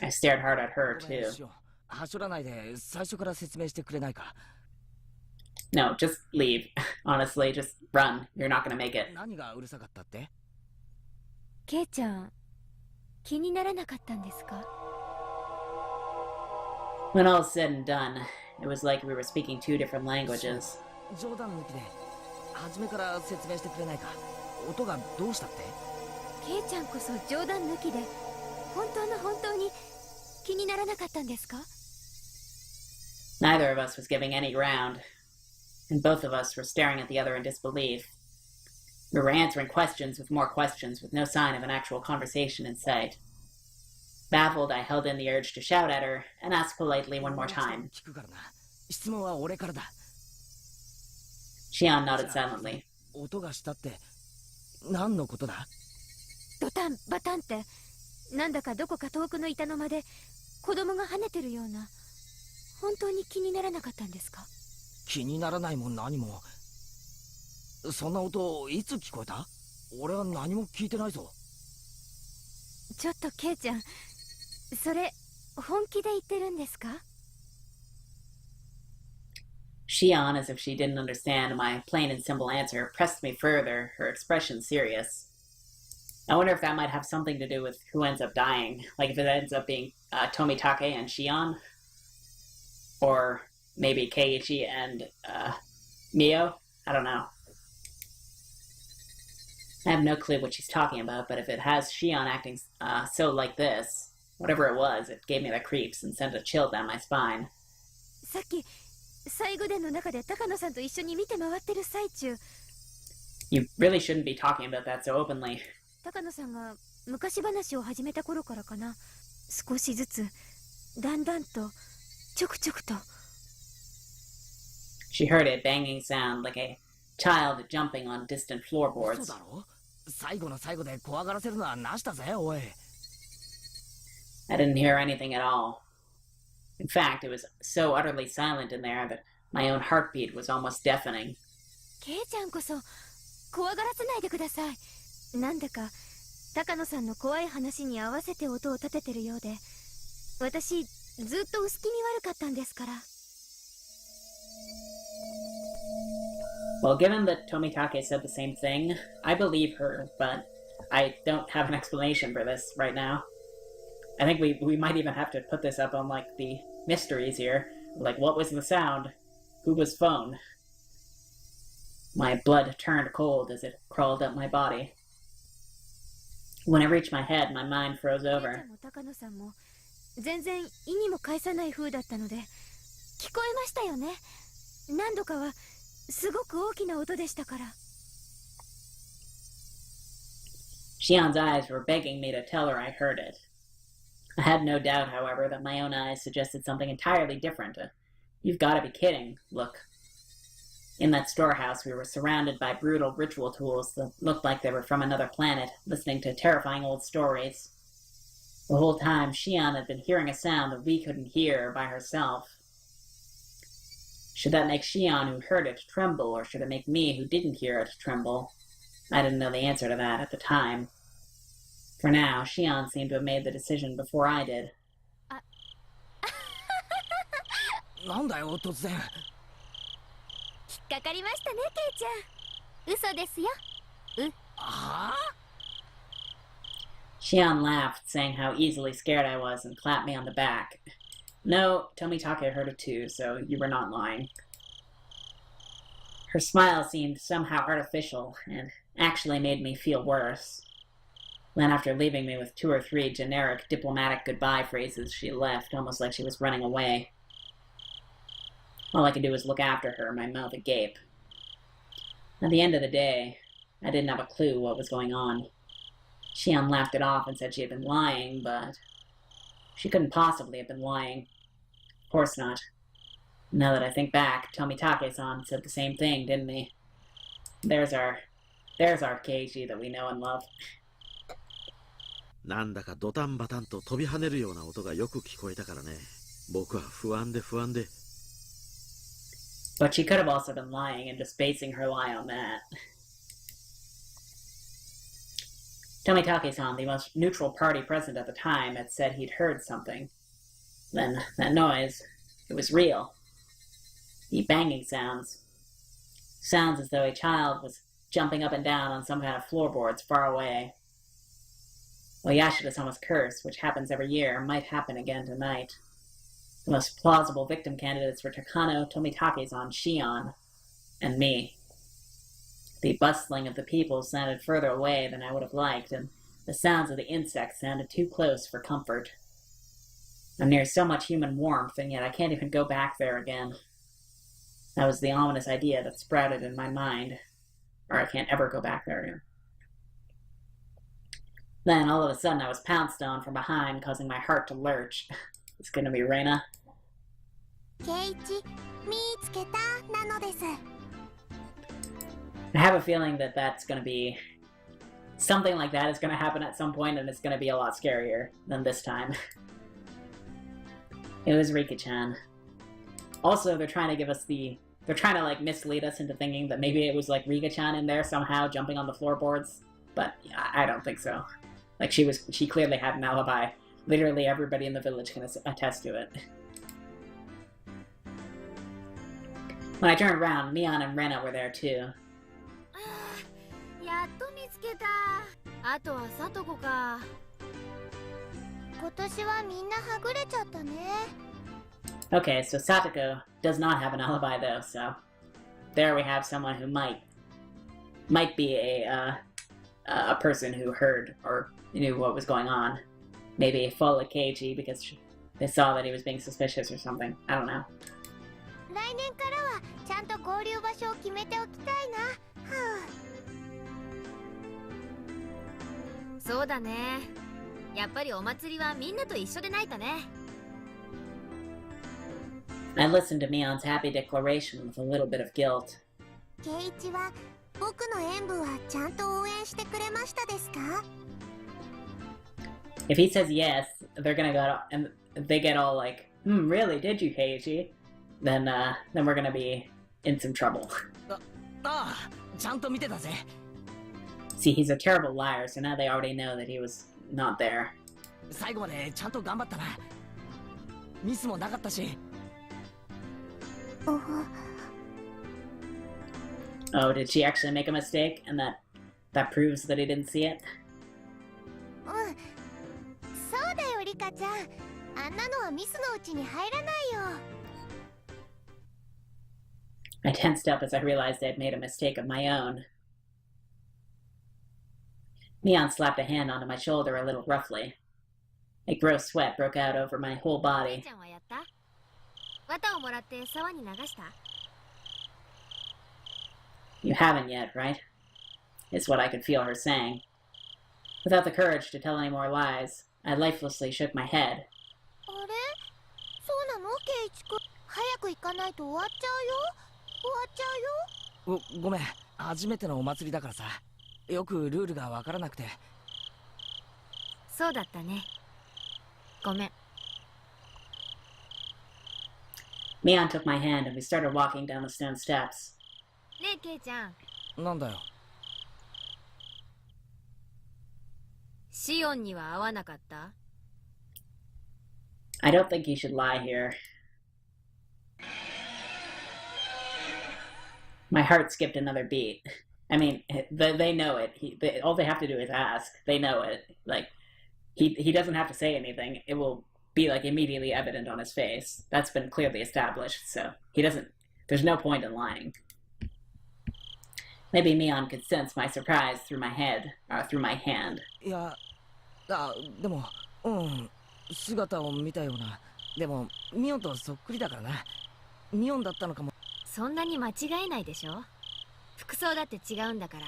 I stared hard at her, too. はしょらないで最初から説明してくれないか。 No, just leave. Honestly, just run. You're not gonna make it. 何がうるさかったって？ケイちゃん気にならなかったんですか？ When all is said and done, it was like we were speaking 2 different languages. 冗談抜きで初めから説明してくれないか。音がどうしたって？ケイちゃんこそ冗談抜きで本当に気にならなかったんですか？ Neither of us was giving any ground, and both of us were staring at the other in disbelief. We were answering questions with more questions with no sign of an actual conversation in sight. Baffled, I held in the urge to shout at her and ask politely one more time. 聞くからな。質問は俺からだ。 Shion nodded silently. 音がしたって何のことだ？ドタンバタンってなんだかどこか遠くの板の間で子供が跳ねてるような。本当に気にならなかったんですか？気にならないも何も。そんな音いつ聞こえた？俺は何も聞いてないぞ。ちょっとケイちゃん、それ本気で言ってるんですか？ Shion, as if she didn't understand my plain and simple answer, pressed me further, her expression serious. I wonder if that might have something to do with who ends up dying. Like if it ends up being Tomitake and Shion? Or maybe Keiichi and Mio? I don't know. I have no clue what she's talking about, but if it has Shion acting so like this, whatever it was, it gave me the creeps and sent a chill down my spine. さっき最後伝の中で高野さんと一緒に見て回ってる最中、 You really shouldn't be talking about that so openly. 高野さんが昔話を始めた頃からかな、少しずつだんだんとちょくちょくと。 She heard a banging sound like a child jumping on distant そう floorboards. だろ？最後の最後で怖がらせるのはなしだぜ、おい。 I didn't hear anything at all. In fact, it was so utterly silent in there that my own heartbeat was almost deafening. ケイちゃんこそ怖がらせないでください。なんだか高野さんの怖い話に合わせて音を立ててるようで、私ずっと薄気味悪かったんですから。 Well, given that Tomitake said the same thing, I believe her, but I don't have an explanation for this right now. I think we might even have to put this up on, like, the mysteries here. Like, what was the sound? Who was phone? My blood turned cold as it crawled up my body. When I reached my head, my mind froze ケイちゃ over. んも高野さんも全然意にも介さない風だったので、聞こえましたよね。何度かはすごく大きな音でしたから。 Shion's eyes were begging me to tell her I heard it. I had no doubt, however, that my own eyes suggested something entirely different. You've got to be kidding. Look. In that storehouse, we were surrounded by brutal ritual tools that looked like they were from another planet, listening to terrifying old stories. The whole time, Shion had been hearing a sound that we couldn't hear by herself. Should that make Shion, who heard it, tremble, or should it make me, who didn't hear it, tremble? I didn't know the answer to that at the time. For now, Shion seemed to have made the decision before I did. なんだよ突然。引っかかりましたね、ケイちゃん。嘘ですよ。はあ Shion laughed, saying how easily scared I was, and clapped me on the back. No, Tomitake heard it too, so you were not lying. Her smile seemed somehow artificial, and actually made me feel worse. Then after leaving me with 2 or 3 generic diplomatic goodbye phrases, she left, almost like she was running away. All I could do was look after her, my mouth agape. At the end of the day, I didn't have a clue what was going on. Shion laughed it off and said she had been lying, but she couldn't possibly have been lying. Of course not. Now that I think back, Tomitake-san said the same thing, didn't he? There's our Keiji that we know and love. なんだかドタンバタンと飛び跳ねるような音がよく聞こえたからね。僕は不安で。But she could have also been lying and just basing her lie on that. Tomitake-san, the most neutral party present at the time, had said he'd heard something. Then, that noise, it was real. The banging sounds. Sounds as though a child was jumping up and down on some kind of floorboards far away. Well, Yashida-sama's curse, which happens every year, might happen again tonight. The most plausible victim candidates were Takano, Tomitake-san, Shion, and me. The bustling of the people sounded further away than I would have liked, and the sounds of the insects sounded too close for comfort. I'm near so much human warmth, and yet I can't even go back there again. That was the ominous idea that sprouted in my mind. Or I can't ever go back there again. Then, all of a sudden, I was pounced on from behind, causing my heart to lurch. It's gonna be Reina. ケイチ、見つけたなのです。 I have a feeling that that's gonna be... something like that is gonna happen at some point, and it's gonna be a lot scarier than this time. It was Rika-chan. Also, they're trying to give us the... they're trying to, like, mislead us into thinking that maybe it was, like, Rika-chan in there somehow jumping on the floorboards. But yeah, I don't think so. Like, she clearly had an alibi. Literally everybody in the village can attest to it. When I turned around, Mion and Rena were there too. やっと見つけた。あとはさとこか。今年はみんなはぐれちゃったね。 Okay, so Satoko does not have an alibi though, so there we have someone who might be a person who heard or knew what was going on. Maybe followed Keiji because they saw that he was being suspicious or something. I don't know. 来年からはちゃんと合流場所を決めておきたいな。はあ、そうだね。やっぱりお祭りはみんなと一緒でないとね。I listened to Mion's happy declaration with a little bit of guilt. ケイチは僕の演舞はちゃんと応援してくれましたですか？ If he says yes, they're gonna go and they get all like, really, did you, Keiji? Then we're gonna be in some trouble. ああ、ちゃんと見てたぜ。 See, he's a terrible liar, so now they already know that he was not there. 最後までちゃんと頑張ったな。ミスもなかったし。 Oh, did she actually make a mistake? And that proves that he didn't see it? うん、そうだよリカちゃん。あんなのはミスのうちに入らないよ。 I tensed up as I realized I had made a mistake of my own. Mion slapped a hand onto my shoulder a little roughly. A gross sweat broke out over my whole body. ちゃんはやった？綿をもらって沢に流した？ You haven't yet, right? Is what I could feel her saying. Without the courage to tell any more lies, I lifelessly shook my head. あれ？そうなのケイチ君。早く行かないと終わっちゃうよ。っちゃうよ。ごめん、初めてのお祭りだからさ、よくルールがわからなくて。そうだったね。ごめん。Mion took my hand and we started walking down the stone steps. ねえケイちゃん、なんだよ。シオンには会わなかった？ I don't think you should lie here. My heart skipped another beat. I mean, they know it. All they have to do is ask. They know it. Like, he doesn't have to say anything. It will be, like, immediately evident on his face. That's been clearly established, so he doesn't... There's no point in lying. Maybe Mion could sense my surprise through my hand. いや、でも、姿を見たような。でも、ミオンとそっくりだからな。ミオンだったのかも。そんなに間違えないでしょ？服装だって違うんだか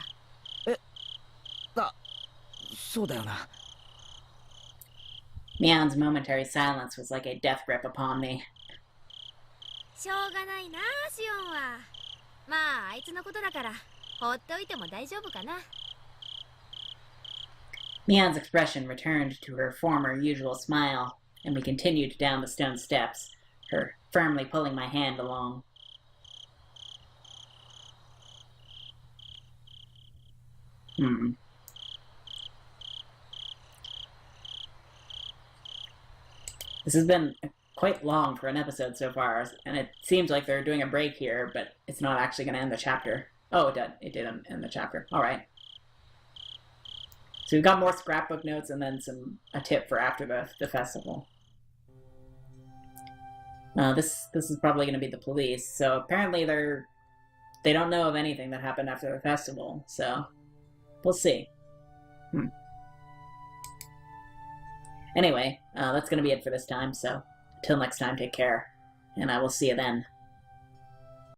ら。そうだよな。Mion's momentary silence was like a death grip upon me. しょうがないな、シオンは。まあ、あいつのことだから、放っておいても大丈夫かな。Mion's expression returned to her former usual smile, and we continued down the stone steps, her firmly pulling my hand along. This has been quite long for an episode so far, and it seems like they're doing a break here, but it's not actually going to end the chapter. Oh, it did end the chapter. All right. So we've got more scrapbook notes and then a tip for after the festival. This is probably going to be the police. So apparently they don't know of anything that happened after the festival. So we'll see. Anyway, that's going to be it for this time. So until next time, take care, and I will see you then.